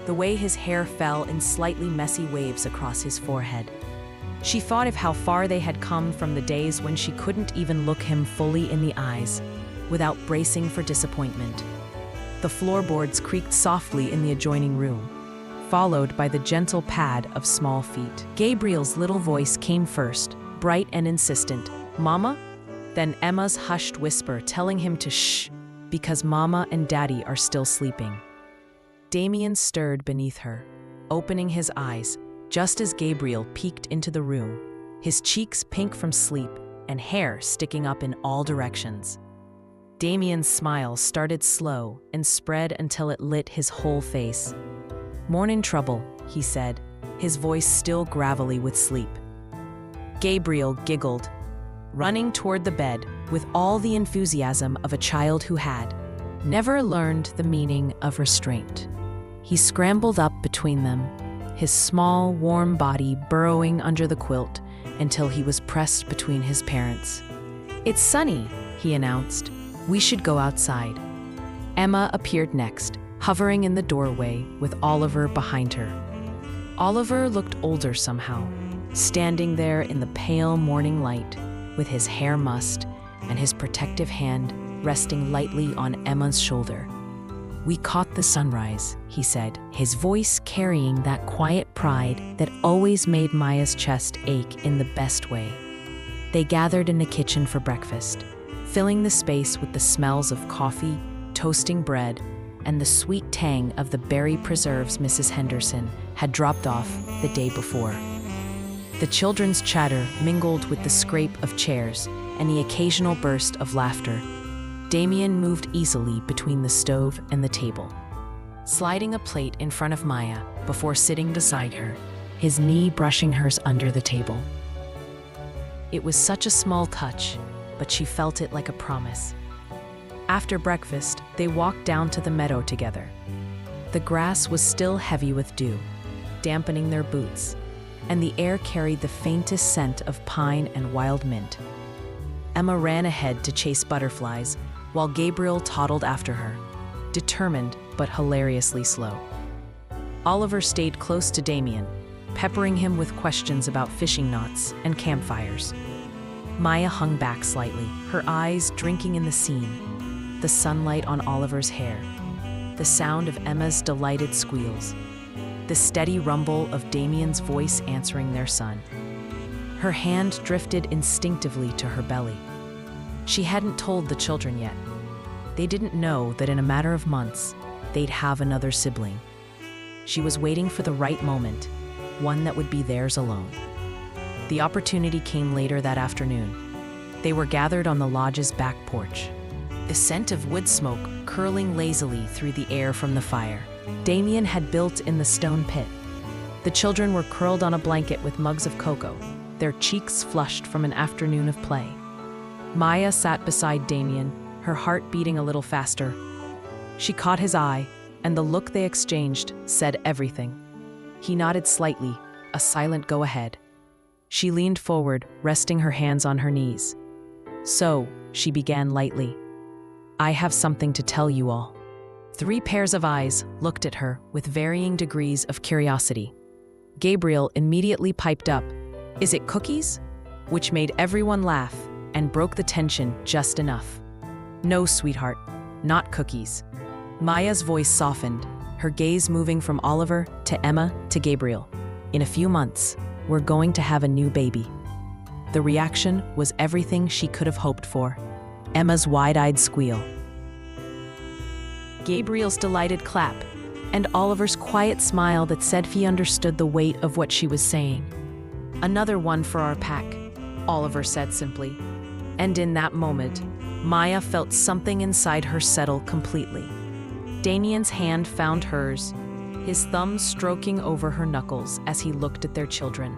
the way his hair fell in slightly messy waves across his forehead. She thought of how far they had come from the days when she couldn't even look him fully in the eyes, without bracing for disappointment. The floorboards creaked softly in the adjoining room, followed by the gentle pad of small feet. Gabriel's little voice came first, bright and insistent. Mama? Then Emma's hushed whisper telling him to shh, because Mama and Daddy are still sleeping. Damien stirred beneath her, opening his eyes, just as Gabriel peeked into the room, his cheeks pink from sleep and hair sticking up in all directions. Damien's smile started slow and spread until it lit his whole face. "Mornin' trouble," he said, his voice still gravelly with sleep. Gabriel giggled, running toward the bed with all the enthusiasm of a child who had never learned the meaning of restraint. He scrambled up between them, his small, warm body burrowing under the quilt until he was pressed between his parents. "It's sunny," he announced. "We should go outside." Emma appeared next, hovering in the doorway with Oliver behind her. Oliver looked older somehow, standing there in the pale morning light, with his hair mussed and his protective hand resting lightly on Emma's shoulder. "We caught the sunrise," he said, his voice carrying that quiet pride that always made Maya's chest ache in the best way. They gathered in the kitchen for breakfast, filling the space with the smells of coffee, toasting bread, and the sweet tang of the berry preserves Mrs. Henderson had dropped off the day before. The children's chatter mingled with the scrape of chairs and the occasional burst of laughter. Damien moved easily between the stove and the table, sliding a plate in front of Maya before sitting beside her, his knee brushing hers under the table. It was such a small touch, but she felt it like a promise. After breakfast, they walked down to the meadow together. The grass was still heavy with dew, dampening their boots, and the air carried the faintest scent of pine and wild mint. Emma ran ahead to chase butterflies, while Gabriel toddled after her, determined but hilariously slow. Oliver stayed close to Damien, peppering him with questions about fishing knots and campfires. Maya hung back slightly, her eyes drinking in the scene, the sunlight on Oliver's hair, the sound of Emma's delighted squeals, the steady rumble of Damien's voice answering their son. Her hand drifted instinctively to her belly. She hadn't told the children yet. They didn't know that in a matter of months, they'd have another sibling. She was waiting for the right moment, one that would be theirs alone. The opportunity came later that afternoon. They were gathered on the lodge's back porch, the scent of wood smoke curling lazily through the air from the fire Damien had built in the stone pit. The children were curled on a blanket with mugs of cocoa, their cheeks flushed from an afternoon of play. Maya sat beside Damien, her heart beating a little faster. She caught his eye, and the look they exchanged said everything. He nodded slightly, a silent go-ahead. She leaned forward, resting her hands on her knees. "So," she began lightly, "I have something to tell you all." 3 pairs of eyes looked at her with varying degrees of curiosity. Gabriel immediately piped up, "Is it cookies?" which made everyone laugh and broke the tension just enough. "No, sweetheart, not cookies." Maya's voice softened, her gaze moving from Oliver to Emma to Gabriel. "In a few months, we're going to have a new baby." The reaction was everything she could have hoped for. Emma's wide-eyed squeal, Gabriel's delighted clap, and Oliver's quiet smile that said he understood the weight of what she was saying. "Another one for our pack," Oliver said simply. And in that moment, Maya felt something inside her settle completely. Damien's hand found hers, his thumb stroking over her knuckles as he looked at their children.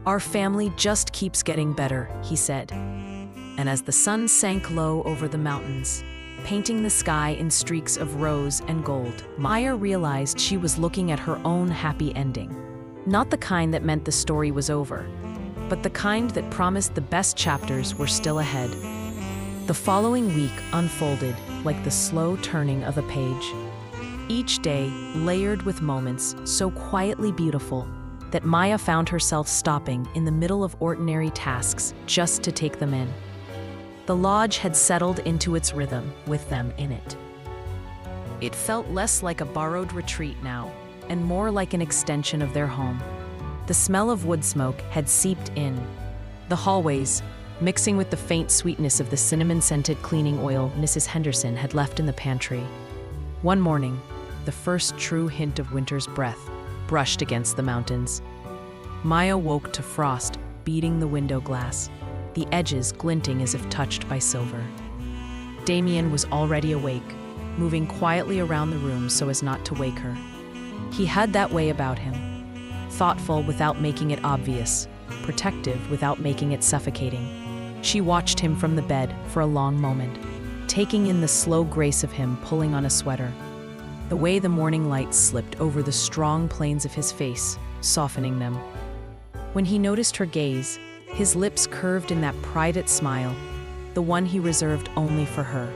"Our family just keeps getting better," he said. And as the sun sank low over the mountains, painting the sky in streaks of rose and gold, Maya realized she was looking at her own happy ending. Not the kind that meant the story was over, but the kind that promised the best chapters were still ahead. The following week unfolded like the slow turning of a page. Each day layered with moments so quietly beautiful that Maya found herself stopping in the middle of ordinary tasks just to take them in. The lodge had settled into its rhythm with them in it. It felt less like a borrowed retreat now, and more like an extension of their home. The smell of wood smoke had seeped in. The hallways, mixing with the faint sweetness of the cinnamon-scented cleaning oil Mrs. Henderson had left in the pantry. One morning, the first true hint of winter's breath brushed against the mountains. Maya woke to frost beating the window glass, the edges glinting as if touched by silver. Damien was already awake, moving quietly around the room so as not to wake her. He had that way about him, thoughtful without making it obvious, protective without making it suffocating. She watched him from the bed for a long moment, taking in the slow grace of him pulling on a sweater, the way the morning light slipped over the strong planes of his face, softening them. When he noticed her gaze, his lips curved in that private smile, the one he reserved only for her.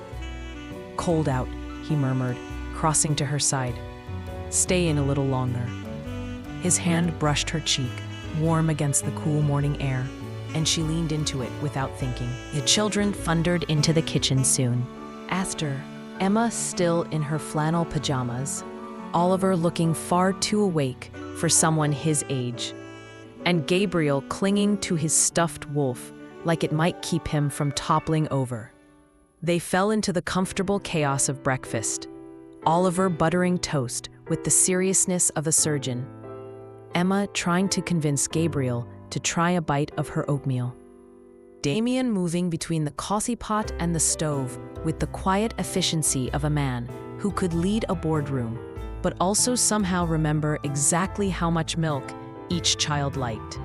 "Cold out," he murmured, crossing to her side. "Stay in a little longer." His hand brushed her cheek, warm against the cool morning air, and she leaned into it without thinking. The children thundered into the kitchen soon. After, Emma still in her flannel pajamas, Oliver looking far too awake for someone his age, and Gabriel clinging to his stuffed wolf like it might keep him from toppling over. They fell into the comfortable chaos of breakfast, Oliver buttering toast with the seriousness of a surgeon, Emma trying to convince Gabriel to try a bite of her oatmeal. Damien moving between the coffee pot and the stove with the quiet efficiency of a man who could lead a boardroom, but also somehow remember exactly how much milk each child liked.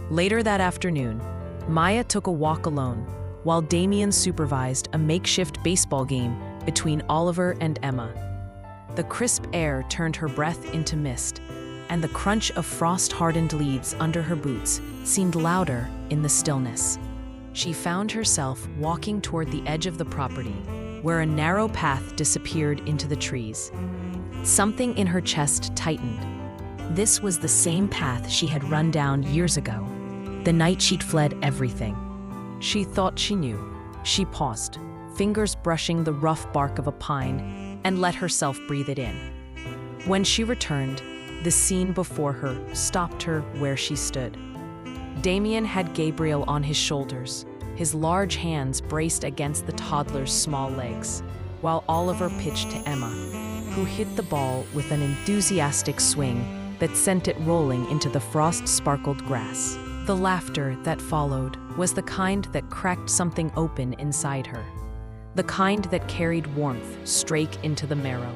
Later that afternoon, Maya took a walk alone, while Damien supervised a makeshift baseball game between Oliver and Emma. The crisp air turned her breath into mist, and the crunch of frost-hardened leaves under her boots seemed louder in the stillness. She found herself walking toward the edge of the property, where a narrow path disappeared into the trees. Something in her chest tightened. This was the same path she had run down years ago, the night she'd fled everything. She thought she knew. She paused, fingers brushing the rough bark of a pine, and let herself breathe it in. When she returned, the scene before her stopped her where she stood. Damien had Gabriel on his shoulders, his large hands braced against the toddler's small legs, while Oliver pitched to Emma, who hit the ball with an enthusiastic swing that sent it rolling into the frost-sparkled grass. The laughter that followed was the kind that cracked something open inside her, the kind that carried warmth straight into the marrow.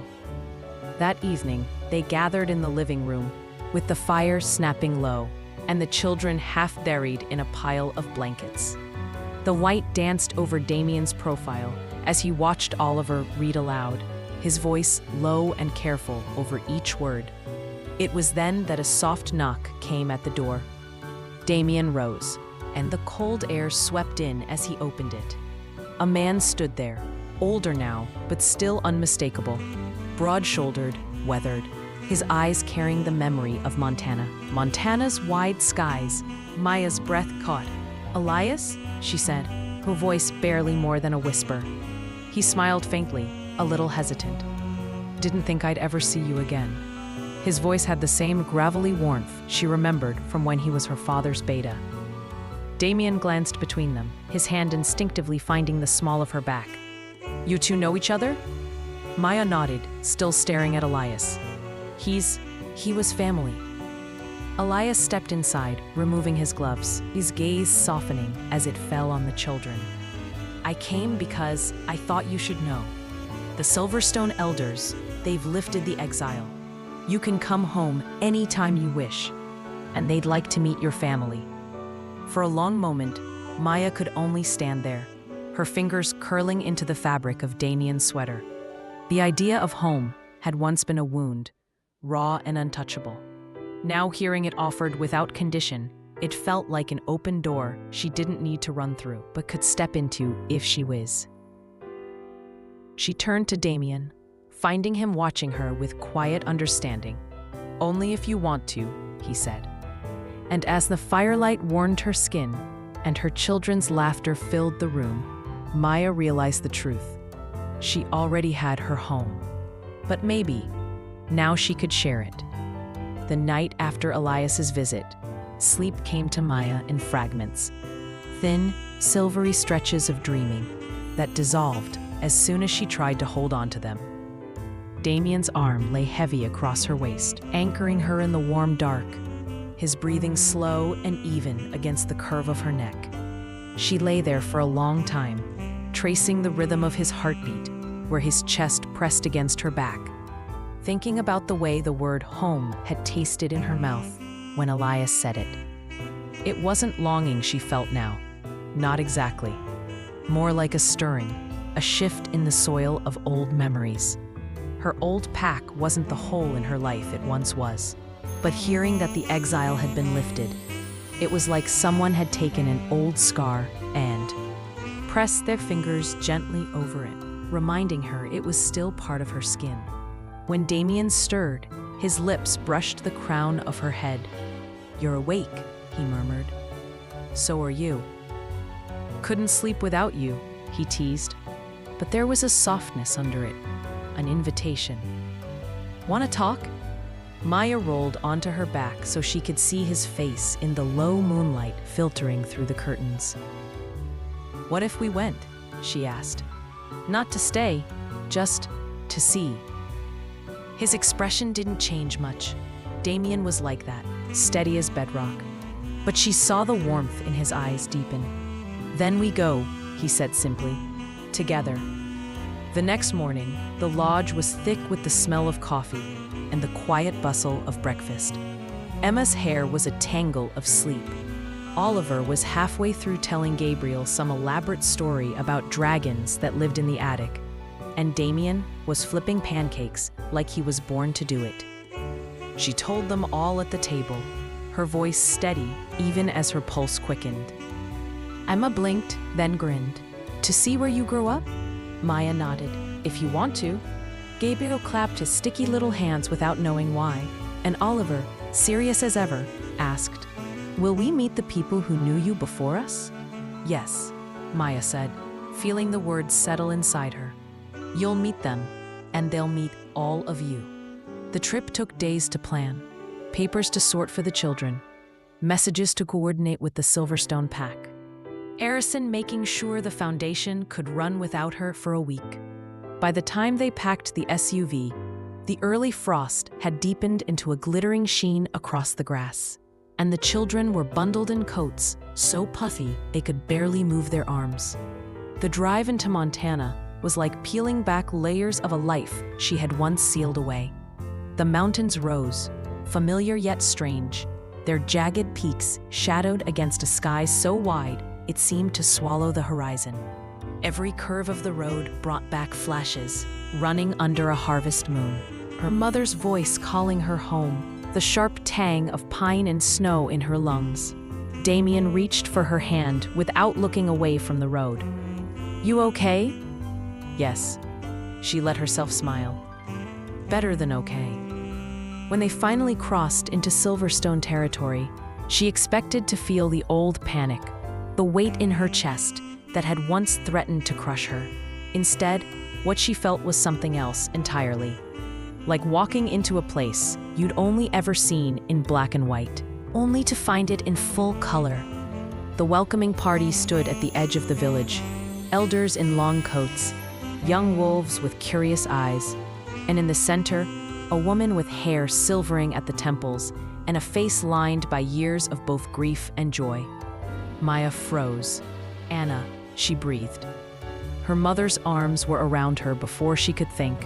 That evening, they gathered in the living room, with the fire snapping low, and the children half buried in a pile of blankets. The white danced over Damien's profile as he watched Oliver read aloud, his voice low and careful over each word. It was then that a soft knock came at the door. Damien rose, and the cold air swept in as he opened it. A man stood there, older now, but still unmistakable, broad-shouldered, weathered, his eyes carrying the memory of Montana. Montana's wide skies. Maya's breath caught. "Elias?" she said, her voice barely more than a whisper. He smiled faintly, a little hesitant. "Didn't think I'd ever see you again." His voice had the same gravelly warmth she remembered from when he was her father's beta. Damien glanced between them, his hand instinctively finding the small of her back. "You two know each other?" Maya nodded, still staring at Elias. He was family." Elias stepped inside, removing his gloves, his gaze softening as it fell on the children. "I came because I thought you should know. The Silverstone elders, they've lifted the exile. You can come home any time you wish, and they'd like to meet your family." For a long moment, Maya could only stand there, her fingers curling into the fabric of Damien's sweater. The idea of home had once been a wound, raw and untouchable. Now hearing it offered without condition, it felt like an open door she didn't need to run through, but could step into if she whiz. She turned to Damien, finding him watching her with quiet understanding. "Only if you want to," he said. And as the firelight warmed her skin and her children's laughter filled the room, Maya realized the truth. She already had her home. But maybe, now she could share it. The night after Elias's visit, sleep came to Maya in fragments, thin, silvery stretches of dreaming that dissolved as soon as she tried to hold on to them. Damien's arm lay heavy across her waist, anchoring her in the warm dark. his breathing slow and even against the curve of her neck. She lay there for a long time, tracing the rhythm of his heartbeat, where his chest pressed against her back, thinking about the way the word home had tasted in her mouth when Elias said it. It wasn't longing she felt now, not exactly. More like a stirring, a shift in the soil of old memories. Her old pack wasn't the hole in her life it once was, but hearing that the exile had been lifted, it was like someone had taken an old scar and pressed their fingers gently over it, reminding her it was still part of her skin. When Damien stirred, his lips brushed the crown of her head. "You're awake," he murmured. "So are you." "Couldn't sleep without you," he teased. But there was a softness under it, an invitation. "Want to talk?" Maya rolled onto her back so she could see his face in the low moonlight filtering through the curtains. "What if we went?" she asked. "Not to stay, just to see." His expression didn't change much. Damien was like that, steady as bedrock. But she saw the warmth in his eyes deepen. "Then we go," he said simply. "Together." The next morning, the lodge was thick with the smell of coffee and the quiet bustle of breakfast. Emma's hair was a tangle of sleep. Oliver was halfway through telling Gabriel some elaborate story about dragons that lived in the attic, and Damien was flipping pancakes like he was born to do it. She told them all at the table, her voice steady even as her pulse quickened. Emma blinked, then grinned. "To see where you grew up?" Maya nodded. "If you want to." Gabriel clapped his sticky little hands without knowing why, and Oliver, serious as ever, asked, "Will we meet the people who knew you before us?" "Yes," Maya said, feeling the words settle inside her. "You'll meet them, and they'll meet all of you." The trip took days to plan, papers to sort for the children, messages to coordinate with the Silverstone pack. Arison making sure the foundation could run without her for a week. By the time they packed the SUV, the early frost had deepened into a glittering sheen across the grass, and the children were bundled in coats so puffy they could barely move their arms. The drive into Montana was like peeling back layers of a life she had once sealed away. The mountains rose, familiar yet strange, their jagged peaks shadowed against a sky so wide it seemed to swallow the horizon. Every curve of the road brought back flashes, running under a harvest moon. Her mother's voice calling her home, the sharp tang of pine and snow in her lungs. Damien reached for her hand without looking away from the road. "You okay?" "Yes." She let herself smile. Better than okay. When they finally crossed into Silverstone territory, she expected to feel the old panic, the weight in her chest that had once threatened to crush her. Instead, what she felt was something else entirely. Like walking into a place you'd only ever seen in black and white, only to find it in full color. The welcoming party stood at the edge of the village, elders in long coats, young wolves with curious eyes, and in the center, a woman with hair silvering at the temples and a face lined by years of both grief and joy. Maya froze. "Anna," she breathed. Her mother's arms were around her before she could think.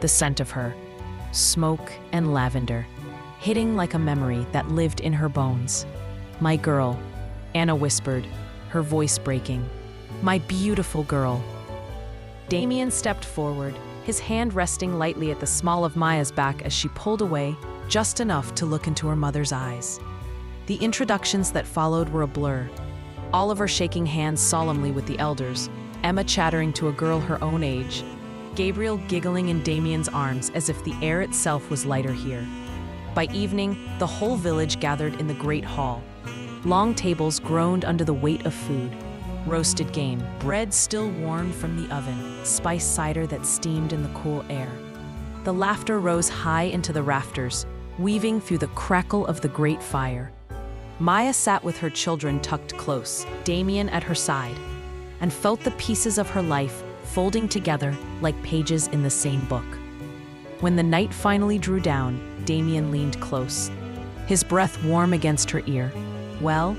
The scent of her, smoke and lavender, hitting like a memory that lived in her bones. "My girl," Anna whispered, her voice breaking. "My beautiful girl." Damien stepped forward, his hand resting lightly at the small of Maya's back as she pulled away, just enough to look into her mother's eyes. The introductions that followed were a blur. Oliver shaking hands solemnly with the elders, Emma chattering to a girl her own age, Gabriel giggling in Damien's arms as if the air itself was lighter here. By evening, the whole village gathered in the great hall. Long tables groaned under the weight of food. Roasted game, bread still warm from the oven, spiced cider that steamed in the cool air. The laughter rose high into the rafters, weaving through the crackle of the great fire. Maya sat with her children tucked close, Damien at her side, and felt the pieces of her life folding together like pages in the same book. When the night finally drew down, Damien leaned close, his breath warm against her ear. "Well?"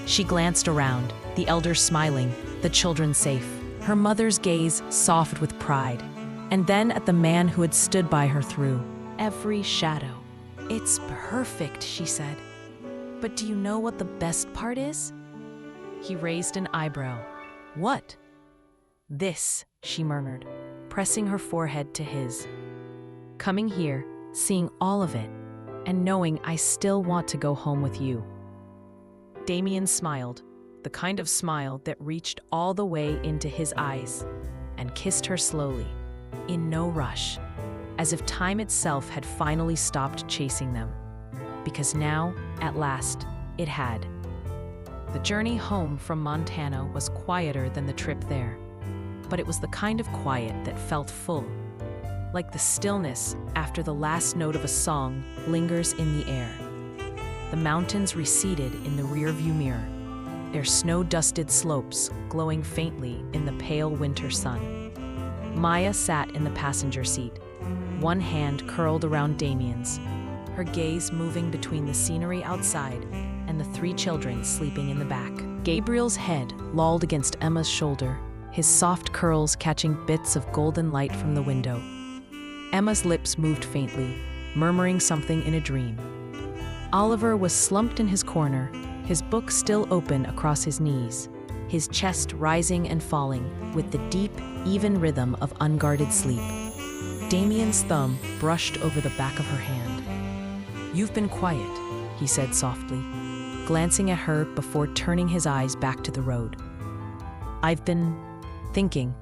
She glanced around, the elders smiling, the children safe, her mother's gaze soft with pride, and then at the man who had stood by her through every shadow. "It's perfect," she said. "But do you know what the best part is?" He raised an eyebrow. "What?" "This," she murmured, pressing her forehead to his. "Coming here, seeing all of it, and knowing I still want to go home with you." Damien smiled, the kind of smile that reached all the way into his eyes, and kissed her slowly, in no rush, as if time itself had finally stopped chasing them. Because now, at last, it had. The journey home from Montana was quieter than the trip there, but it was the kind of quiet that felt full, like the stillness after the last note of a song lingers in the air. The mountains receded in the rearview mirror, their snow-dusted slopes glowing faintly in the pale winter sun. Maya sat in the passenger seat, one hand curled around Damien's, her gaze moving between the scenery outside and the three children sleeping in the back. Gabriel's head lolled against Emma's shoulder, his soft curls catching bits of golden light from the window. Emma's lips moved faintly, murmuring something in a dream. Oliver was slumped in his corner, his book still open across his knees, his chest rising and falling with the deep, even rhythm of unguarded sleep. Damien's thumb brushed over the back of her hand. "You've been quiet," he said softly, glancing at her before turning his eyes back to the road. "I've been thinking,"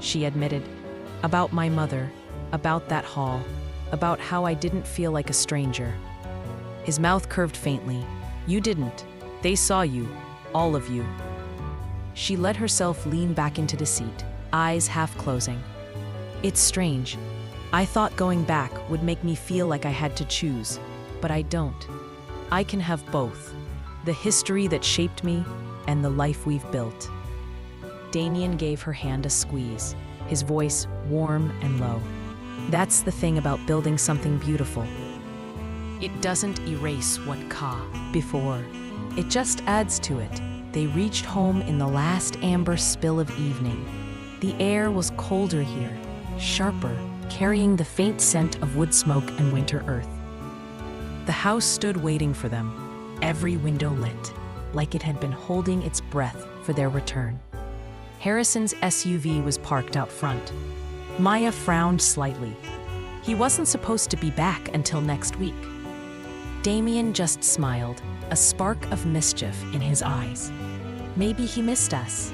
she admitted, "about my mother, about that hall, about how I didn't feel like a stranger." His mouth curved faintly. "You didn't. They saw you. All of you." She let herself lean back into the seat, eyes half closing. "It's strange. I thought going back would make me feel like I had to choose, but I don't. I can have both, the history that shaped me and the life we've built." Damien gave her hand a squeeze, his voice warm and low. "That's the thing about building something beautiful. It doesn't erase what before. It just adds to it." They reached home in the last amber spill of evening. The air was colder here, sharper, carrying the faint scent of wood smoke and winter earth. The house stood waiting for them, every window lit, like it had been holding its breath for their return. Harrison's SUV was parked out front. Maya frowned slightly. He wasn't supposed to be back until next week. Damien just smiled, a spark of mischief in his eyes. Maybe he missed us.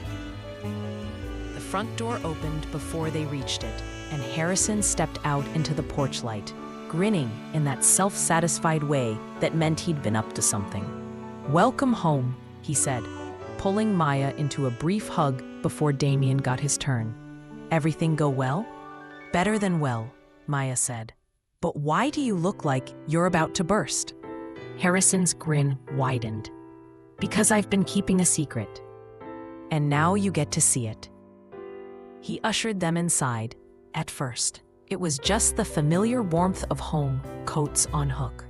The front door opened before they reached it, and Harrison stepped out into the porch light, grinning in that self-satisfied way that meant he'd been up to something. "Welcome home," he said, pulling Maya into a brief hug before Damien got his turn. "Everything go well?" "Better than well," Maya said. "But why do you look like you're about to burst?" Harrison's grin widened. "Because I've been keeping a secret. And now you get to see it." He ushered them inside. At first, it was just the familiar warmth of home, coats on hook.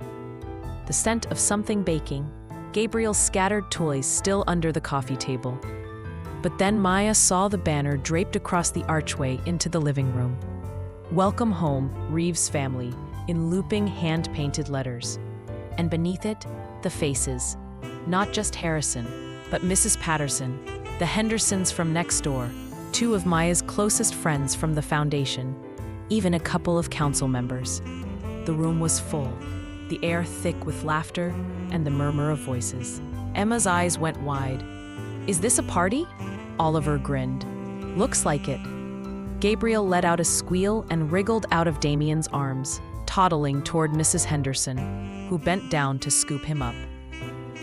The scent of something baking, Gabriel's scattered toys still under the coffee table. But then Maya saw the banner draped across the archway into the living room. "Welcome home, Reeves family," in looping hand-painted letters. And beneath it, the faces. Not just Harrison, but Mrs. Patterson, the Hendersons from next door, two of Maya's closest friends from the foundation, even a couple of council members. The room was full, the air thick with laughter and the murmur of voices. Emma's eyes went wide. "Is this a party?" Oliver grinned. "Looks like it." Gabriel let out a squeal and wriggled out of Damien's arms, toddling toward Mrs. Henderson, who bent down to scoop him up.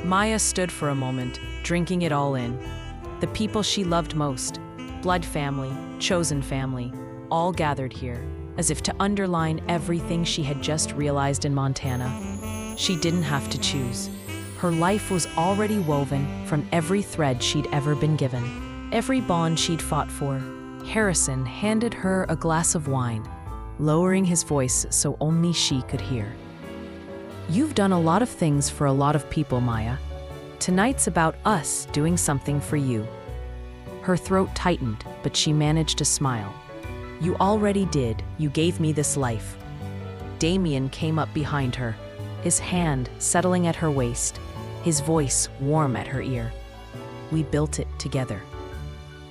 Maya stood for a moment, drinking it all in. The people she loved most, blood family, chosen family, all gathered here, as if to underline everything she had just realized in Montana. She didn't have to choose. Her life was already woven from every thread she'd ever been given, every bond she'd fought for. Harrison handed her a glass of wine, lowering his voice so only she could hear. You've done a lot of things for a lot of people, Maya. Tonight's about us doing something for you." Her throat tightened, but she managed to smile. "You already did. You gave me this life." Damien came up behind her, his hand settling at her waist, his voice warm at her ear. "We built it together."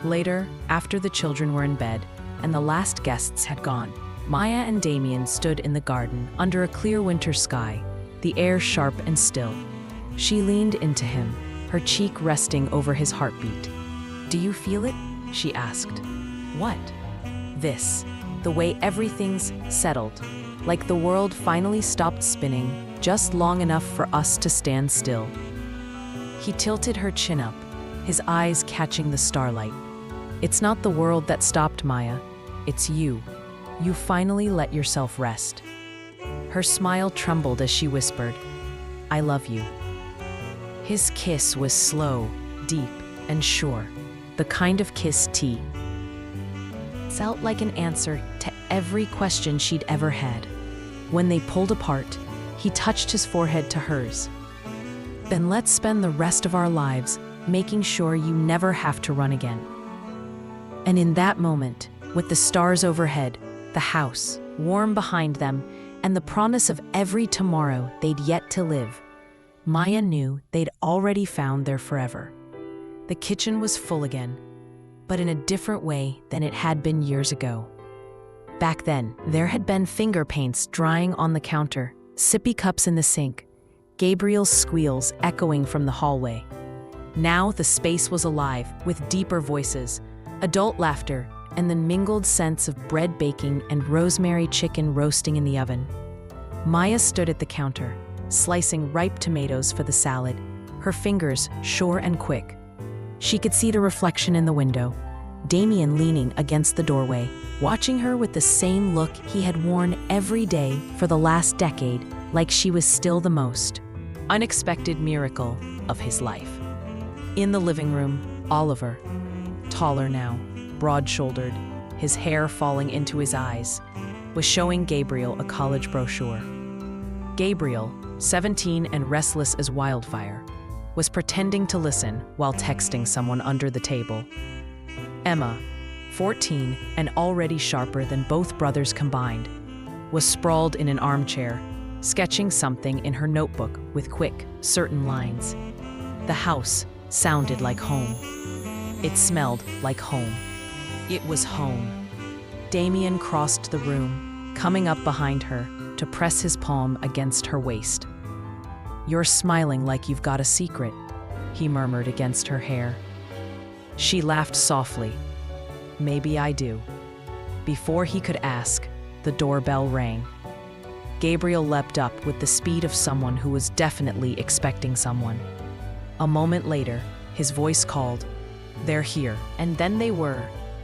Later, after the children were in bed and the last guests had gone, Maya and Damien stood in the garden under a clear winter sky, the air sharp and still. She leaned into him, her cheek resting over his heartbeat. "Do you feel it?" she asked. "What?" "This, the way everything's settled, like the world finally stopped spinning just long enough for us to stand still." He tilted her chin up, his eyes catching the starlight. "It's not the world that stopped, Maya. It's you. You finally let yourself rest." Her smile trembled as she whispered, "I love you." His kiss was slow, deep, and sure, the kind of kiss T felt like an answer to every question she'd ever had. When they pulled apart, he touched his forehead to hers. "Then let's spend the rest of our lives making sure you never have to run again." And in that moment, with the stars overhead, the house, warm behind them, and the promise of every tomorrow they'd yet to live, Maya knew they'd already found their forever. The kitchen was full again, but in a different way than it had been years ago. Back then, there had been finger paints drying on the counter, sippy cups in the sink, Gabriel's squeals echoing from the hallway. Now the space was alive with deeper voices, adult laughter, and the mingled scents of bread baking and rosemary chicken roasting in the oven. Maya stood at the counter, slicing ripe tomatoes for the salad, her fingers sure and quick. She could see the reflection in the window, Damien leaning against the doorway, watching her with the same look he had worn every day for the last decade, like she was still the most unexpected miracle of his life. In the living room, Oliver, taller now, broad-shouldered, his hair falling into his eyes, was showing Gabriel a college brochure. Gabriel, 17 and restless as wildfire, was pretending to listen while texting someone under the table. Emma, 14 and already sharper than both brothers combined, was sprawled in an armchair, sketching something in her notebook with quick, certain lines. The house sounded like home. It smelled like home. It was home. Damien crossed the room, coming up behind her to press his palm against her waist. "You're smiling like you've got a secret," he murmured against her hair. She laughed softly. "Maybe I do." Before he could ask, the doorbell rang. Gabriel leapt up with the speed of someone who was definitely expecting someone. A moment later, his voice called, "They're here." And then they were.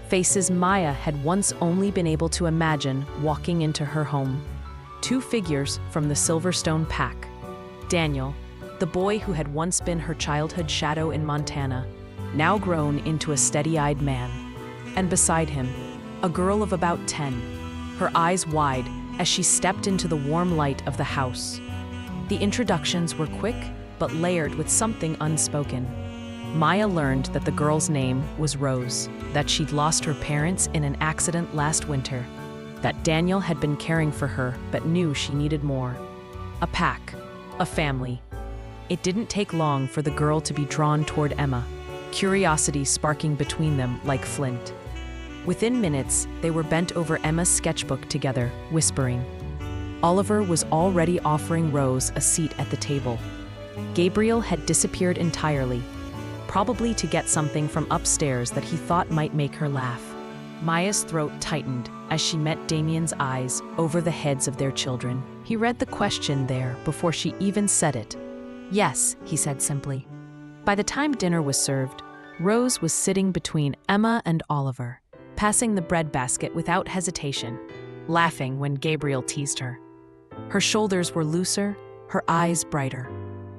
Faces Maya had once only been able to imagine walking into her home. Two figures from the Silverstone pack. Daniel, the boy who had once been her childhood shadow in Montana, now grown into a steady-eyed man. And beside him, a girl of about 10, her eyes wide as she stepped into the warm light of the house. The introductions were quick, but layered with something unspoken. Maya learned that the girl's name was Rose, that she'd lost her parents in an accident last winter, that Daniel had been caring for her but knew she needed more. A pack, a family. It didn't take long for the girl to be drawn toward Emma, curiosity sparking between them like flint. Within minutes, they were bent over Emma's sketchbook together, whispering. Oliver was already offering Rose a seat at the table. Gabriel had disappeared entirely, probably to get something from upstairs that he thought might make her laugh. Maya's throat tightened as she met Damien's eyes over the heads of their children. He read the question there before she even said it. "Yes," he said simply. By the time dinner was served, Rose was sitting between Emma and Oliver, passing the bread basket without hesitation, laughing when Gabriel teased her. Her shoulders were looser, her eyes brighter.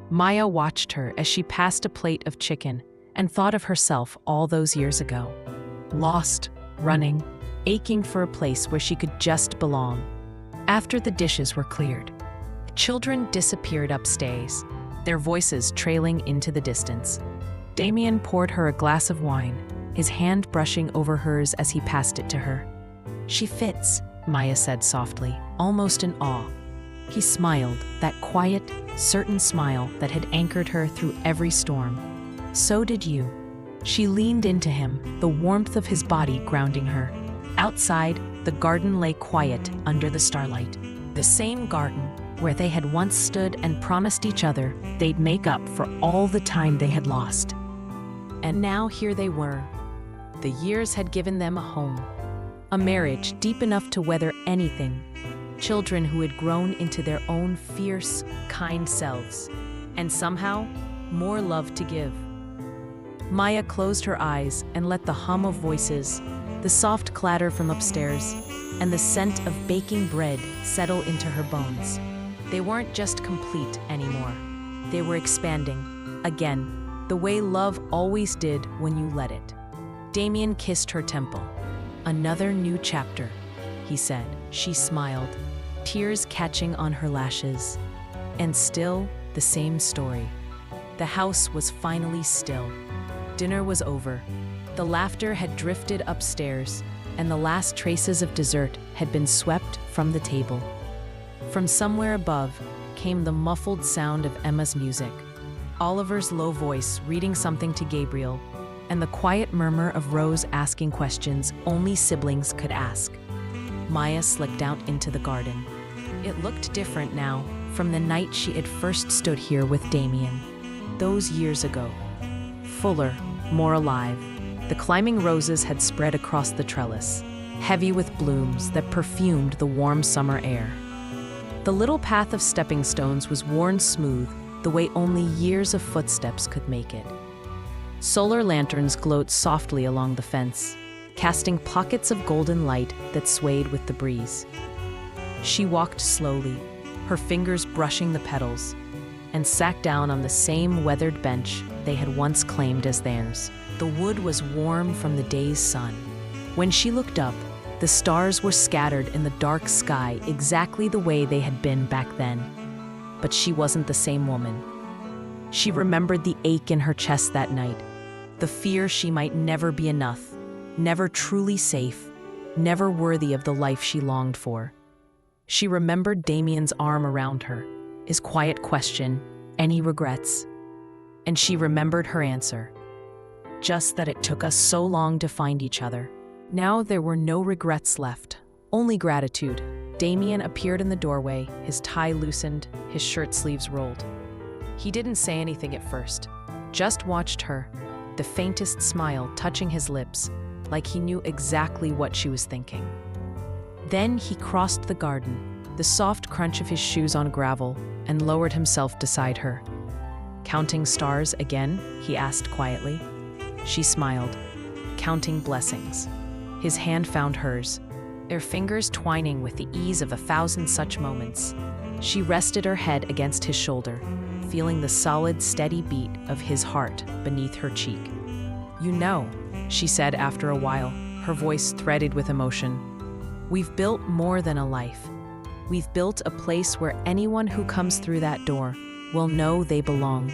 Maya watched her as she passed a plate of chicken and thought of herself all those years ago. Lost, running, aching for a place where she could just belong. After the dishes were cleared, Children disappeared upstairs, their voices trailing into the distance. Damien poured her a glass of wine, his hand brushing over hers as he passed it to her. "She fits," Maya said softly, almost in awe. He smiled, that quiet, certain smile that had anchored her through every storm. "So did you." She leaned into him, the warmth of his body grounding her. Outside, the garden lay quiet under the starlight. The same garden where they had once stood and promised each other they'd make up for all the time they had lost. And now here they were. The years had given them a home, a marriage deep enough to weather anything, children who had grown into their own fierce, kind selves, and somehow more love to give. Maya closed her eyes and let the hum of voices, the soft clatter from upstairs, and the scent of baking bread settle into her bones. They weren't just complete anymore. They were expanding, again, the way love always did when you let it. Damien kissed her temple. "Another new chapter," he said. She smiled, tears catching on her lashes. And still the same story. The house was finally still. Dinner was over. The laughter had drifted upstairs, and the last traces of dessert had been swept from the table. From somewhere above came the muffled sound of Emma's music, Oliver's low voice reading something to Gabriel, and the quiet murmur of Rose asking questions only siblings could ask. Maya slipped out into the garden. It looked different now from the night she had first stood here with Damien. Those years ago. Fuller, more alive. The climbing roses had spread across the trellis, heavy with blooms that perfumed the warm summer air. The little path of stepping stones was worn smooth, the way only years of footsteps could make it. Solar lanterns glowed softly along the fence, casting pockets of golden light that swayed with the breeze. She walked slowly, her fingers brushing the petals, and sat down on the same weathered bench they had once claimed as theirs. The wood was warm from the day's sun. When she looked up, the stars were scattered in the dark sky exactly the way they had been back then. But she wasn't the same woman. She remembered the ache in her chest that night, the fear she might never be enough, never truly safe, never worthy of the life she longed for. She remembered Damien's arm around her, his quiet question, any regrets? And she remembered her answer. Just that it took us so long to find each other. Now there were no regrets left, only gratitude. Damien appeared in the doorway, his tie loosened, his shirt sleeves rolled. He didn't say anything at first, just watched her, the faintest smile touching his lips, like he knew exactly what she was thinking. Then he crossed the garden, the soft crunch of his shoes on gravel, and lowered himself beside her. "Counting stars again?" he asked quietly. She smiled, counting blessings. His hand found hers, their fingers twining with the ease of 1,000 such moments. She rested her head against his shoulder, feeling the solid, steady beat of his heart beneath her cheek. "You know," she said after a while, her voice threaded with emotion, "we've built more than a life. We've built a place where anyone who comes through that door will know they belong."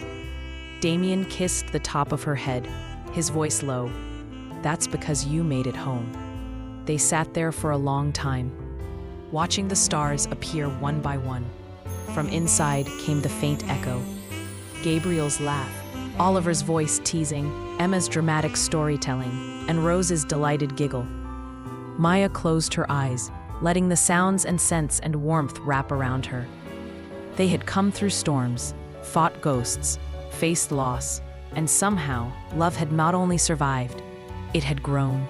Damien kissed the top of her head, his voice low. "That's because you made it home." They sat there for a long time, watching the stars appear one by one. From inside came the faint echo. Gabriel's laugh, Oliver's voice teasing, Emma's dramatic storytelling, and Rose's delighted giggle. Maya closed her eyes, letting the sounds and scents and warmth wrap around her. They had come through storms, fought ghosts, faced loss, and somehow love had not only survived, it had grown.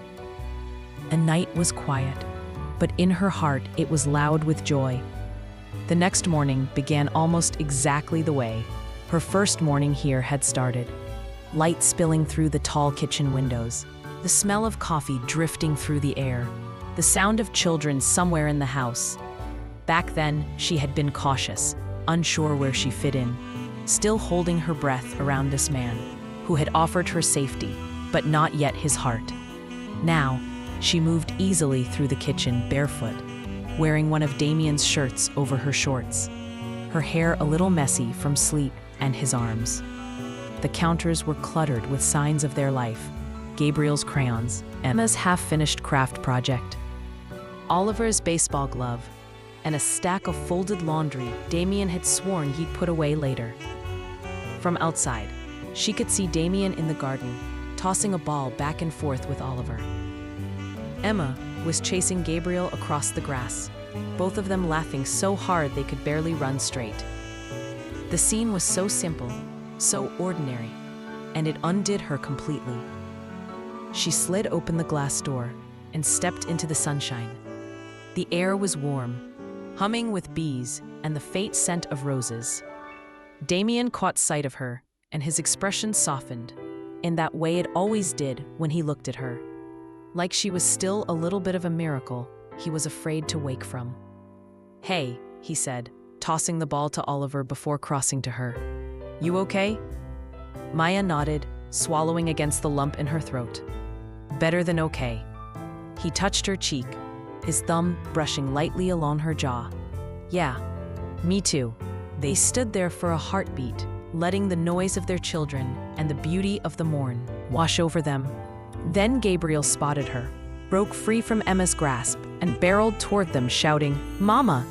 The night was quiet, but in her heart it was loud with joy. The next morning began almost exactly the way her first morning here had started. Light spilling through the tall kitchen windows, the smell of coffee drifting through the air, the sound of children somewhere in the house. Back then, she had been cautious, unsure where she fit in, still holding her breath around this man who had offered her safety, but not yet his heart. Now, she moved easily through the kitchen barefoot, wearing one of Damien's shirts over her shorts. her hair a little messy from sleep and his arms. The counters were cluttered with signs of their life: Gabriel's crayons, Emma's half-finished craft project, Oliver's baseball glove, and a stack of folded laundry Damien had sworn he'd put away later. From outside, she could see Damien in the garden, tossing a ball back and forth with Oliver. Emma was chasing Gabriel across the grass, both of them laughing so hard they could barely run straight. The scene was so simple, so ordinary, and it undid her completely. She slid open the glass door and stepped into the sunshine. The air was warm, humming with bees and the faint scent of roses. Damien caught sight of her, and his expression softened, in that way it always did when he looked at her. Like she was still a little bit of a miracle he was afraid to wake from. "Hey," he said, tossing the ball to Oliver before crossing to her. "You okay?" Maya nodded, swallowing against the lump in her throat. "Better than okay." He touched her cheek, his thumb brushing lightly along her jaw. "Yeah, me too." They stood there for a heartbeat, letting the noise of their children and the beauty of the morn wash over them. Then Gabriel spotted her, broke free from Emma's grasp, and barreled toward them, shouting, "Mama!"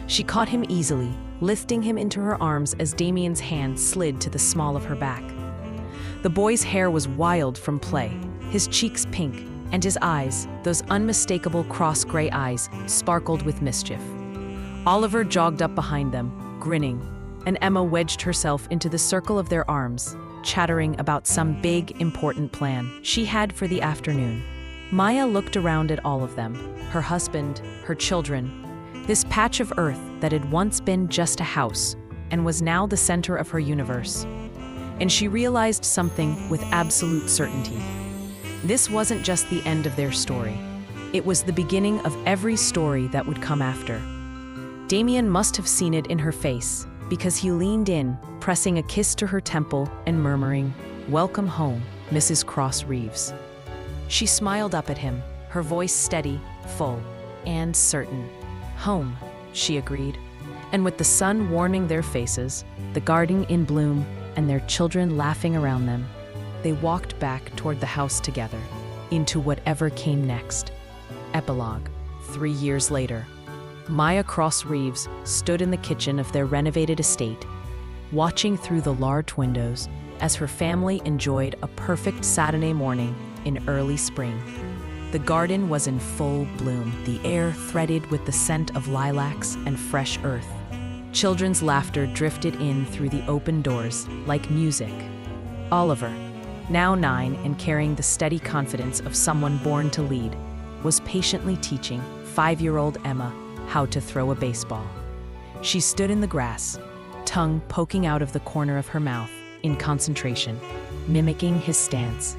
She caught him easily, lifting him into her arms as Damien's hand slid to the small of her back. The boy's hair was wild from play, his cheeks pink, and his eyes, those unmistakable cross-gray eyes, sparkled with mischief. Oliver jogged up behind them, grinning, and Emma wedged herself into the circle of their arms, chattering about some big, important plan she had for the afternoon. Maya looked around at all of them, her husband, her children, this patch of earth that had once been just a house and was now the center of her universe. And she realized something with absolute certainty. This wasn't just the end of their story. It was the beginning of every story that would come after. Damien must have seen it in her face, because he leaned in, pressing a kiss to her temple and murmuring, "Welcome home, Mrs. Cross Reeves." She smiled up at him, her voice steady, full, and certain. "Home," she agreed. And with the sun warming their faces, the garden in bloom, and their children laughing around them, they walked back toward the house together, into whatever came next. Epilogue. 3 years later. Maya Cross Reeves stood in the kitchen of their renovated estate, watching through the large windows as her family enjoyed a perfect Saturday morning in early spring. The garden was in full bloom, the air threaded with the scent of lilacs and fresh earth. Children's laughter drifted in through the open doors like music. Oliver, now 9 and carrying the steady confidence of someone born to lead, was patiently teaching 5-year-old Emma how to throw a baseball. She stood in the grass, tongue poking out of the corner of her mouth, in concentration, mimicking his stance.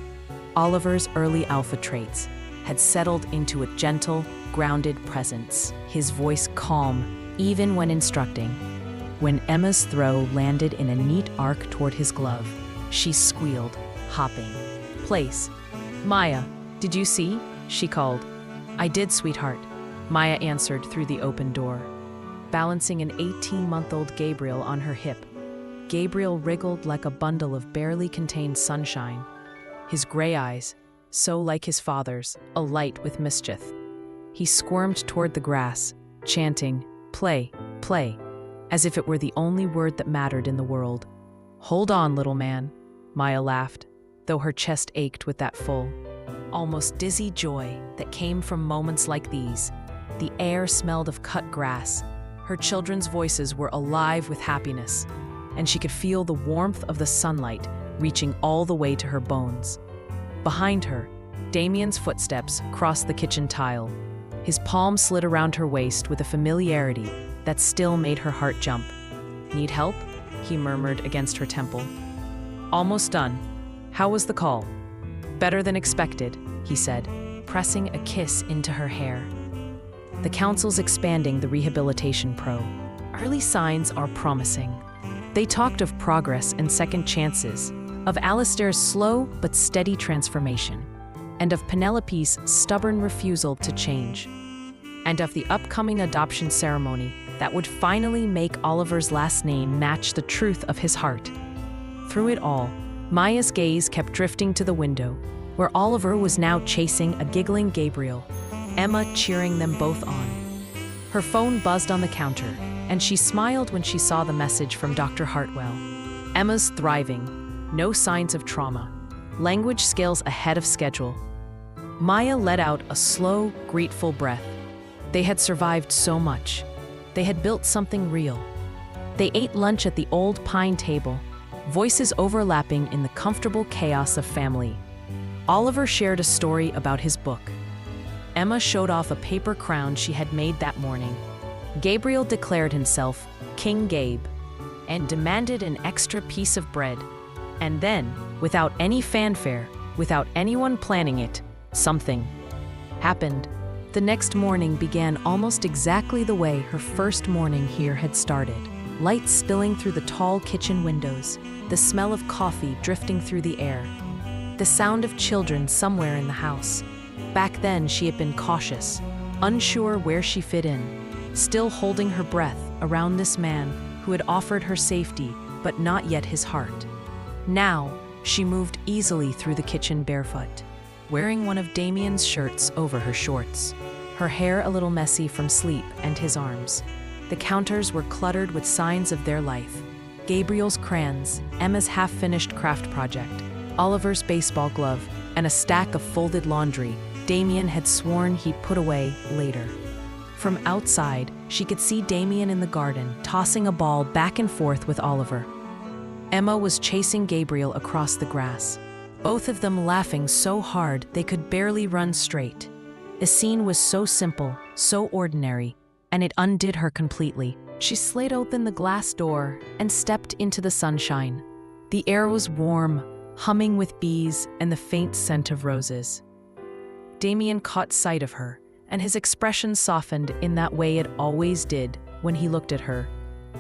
Oliver's early alpha traits had settled into a gentle, grounded presence, his voice calm, even when instructing. When Emma's throw landed in a neat arc toward his glove, she squealed, hopping. "Place." "Maya, did you see?" she called. "I did, sweetheart," Maya answered through the open door, balancing an 18-month-old Gabriel on her hip. Gabriel wriggled like a bundle of barely contained sunshine, his gray eyes, so like his father's, alight with mischief. He squirmed toward the grass, chanting, "Play, play," as if it were the only word that mattered in the world. "Hold on, little man," Maya laughed, though her chest ached with that full, almost dizzy joy that came from moments like these. The air smelled of cut grass. Her children's voices were alive with happiness, and she could feel the warmth of the sunlight reaching all the way to her bones. Behind her, Damien's footsteps crossed the kitchen tile. His palm slid around her waist with a familiarity that still made her heart jump. "Need help?" he murmured against her temple. "Almost done. How was the call?" "Better than expected," he said, pressing a kiss into her hair. "The council's expanding the rehabilitation pro. Early signs are promising." They talked of progress and second chances, of Alistair's slow but steady transformation, and of Penelope's stubborn refusal to change, and of the upcoming adoption ceremony that would finally make Oliver's last name match the truth of his heart. Through it all, Maya's gaze kept drifting to the window, where Oliver was now chasing a giggling Gabriel, Emma cheering them both on. Her phone buzzed on the counter, and she smiled when she saw the message from Dr. Hartwell. Emma's thriving, no signs of trauma, language skills ahead of schedule. Maya let out a slow, grateful breath. They had survived so much. They had built something real. They ate lunch at the old pine table, voices overlapping in the comfortable chaos of family. Oliver shared a story about his book. Emma showed off a paper crown she had made that morning. Gabriel declared himself King Gabe and demanded an extra piece of bread. And then, without any fanfare, without anyone planning it, something happened. The next morning began almost exactly the way her first morning here had started. Light spilling through the tall kitchen windows, the smell of coffee drifting through the air, the sound of children somewhere in the house. Back then, she had been cautious, unsure where she fit in, still holding her breath around this man who had offered her safety, but not yet his heart. Now, she moved easily through the kitchen barefoot, wearing one of Damien's shirts over her shorts, her hair a little messy from sleep and his arms. The counters were cluttered with signs of their life. Gabriel's crayons, Emma's half-finished craft project, Oliver's baseball glove, and a stack of folded laundry Damien had sworn he'd put away later. From outside, she could see Damien in the garden, tossing a ball back and forth with Oliver. Emma was chasing Gabriel across the grass, both of them laughing so hard they could barely run straight. The scene was so simple, so ordinary, and it undid her completely. She slid open the glass door and stepped into the sunshine. The air was warm, humming with bees and the faint scent of roses. Damien caught sight of her, and his expression softened in that way it always did when he looked at her,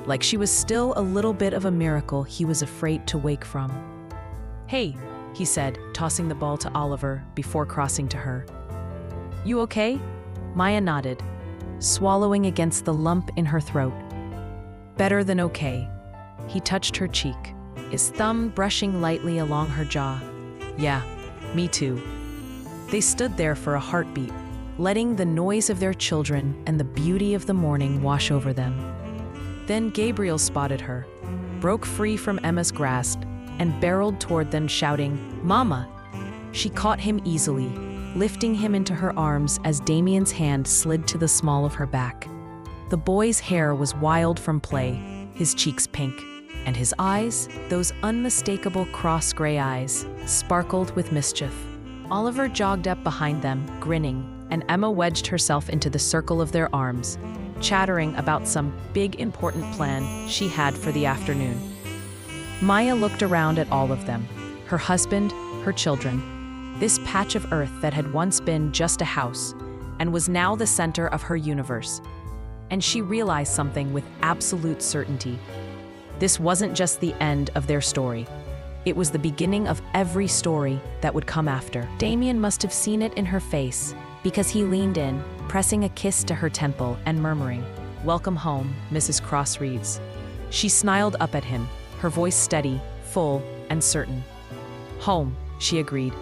like she was still a little bit of a miracle he was afraid to wake from. "Hey," he said, tossing the ball to Oliver before crossing to her. "You okay?" Maya nodded, swallowing against the lump in her throat. "Better than okay." He touched her cheek, his thumb brushing lightly along her jaw. "Yeah, me too." They stood there for a heartbeat, letting the noise of their children and the beauty of the morning wash over them. Then Gabriel spotted her, broke free from Emma's grasp, and barreled toward them shouting, "Mama!" She caught him easily, lifting him into her arms as Damien's hand slid to the small of her back. The boy's hair was wild from play, his cheeks pink, and his eyes, those unmistakable cross-gray eyes, sparkled with mischief. Oliver jogged up behind them, grinning, and Emma wedged herself into the circle of their arms, chattering about some big important plan she had for the afternoon. Maya looked around at all of them, her husband, her children, this patch of earth that had once been just a house and was now the center of her universe. And she realized something with absolute certainty. This wasn't just the end of their story. It was the beginning of every story that would come after. Damien must have seen it in her face, because he leaned in, pressing a kiss to her temple and murmuring, "Welcome home, Mrs. Cross Reeves." She smiled up at him, her voice steady, full, and certain. "Home," she agreed.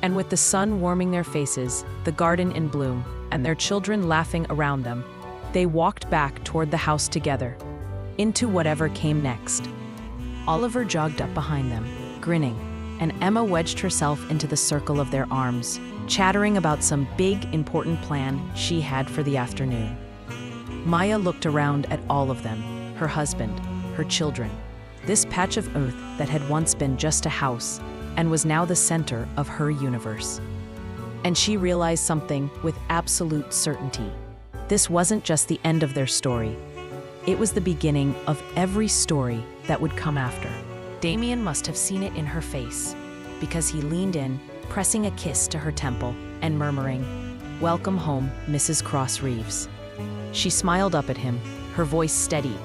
And with the sun warming their faces, the garden in bloom, and their children laughing around them, they walked back toward the house together, into whatever came next. Oliver jogged up behind them, grinning, and Emma wedged herself into the circle of their arms, chattering about some big, important plan she had for the afternoon. Maya looked around at all of them, her husband, her children, this patch of earth that had once been just a house and was now the center of her universe. And she realized something with absolute certainty. This wasn't just the end of their story. It was the beginning of every story that would come after. Damien must have seen it in her face, because he leaned in, pressing a kiss to her temple and murmuring, "Welcome home, Mrs. Cross Reeves." She smiled up at him, her voice steady,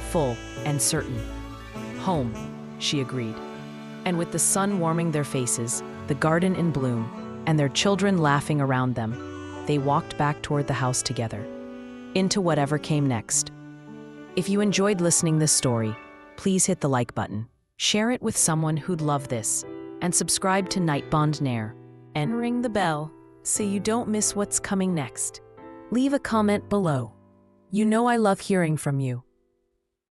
full, and certain. "Home," she agreed. And with the sun warming their faces, the garden in bloom, and their children laughing around them, they walked back toward the house together, into whatever came next. If you enjoyed listening this story, please hit the like button, share it with someone who'd love this, and subscribe to Nightbond Narr, and ring the bell so you don't miss what's coming next. Leave a comment below. You know I love hearing from you.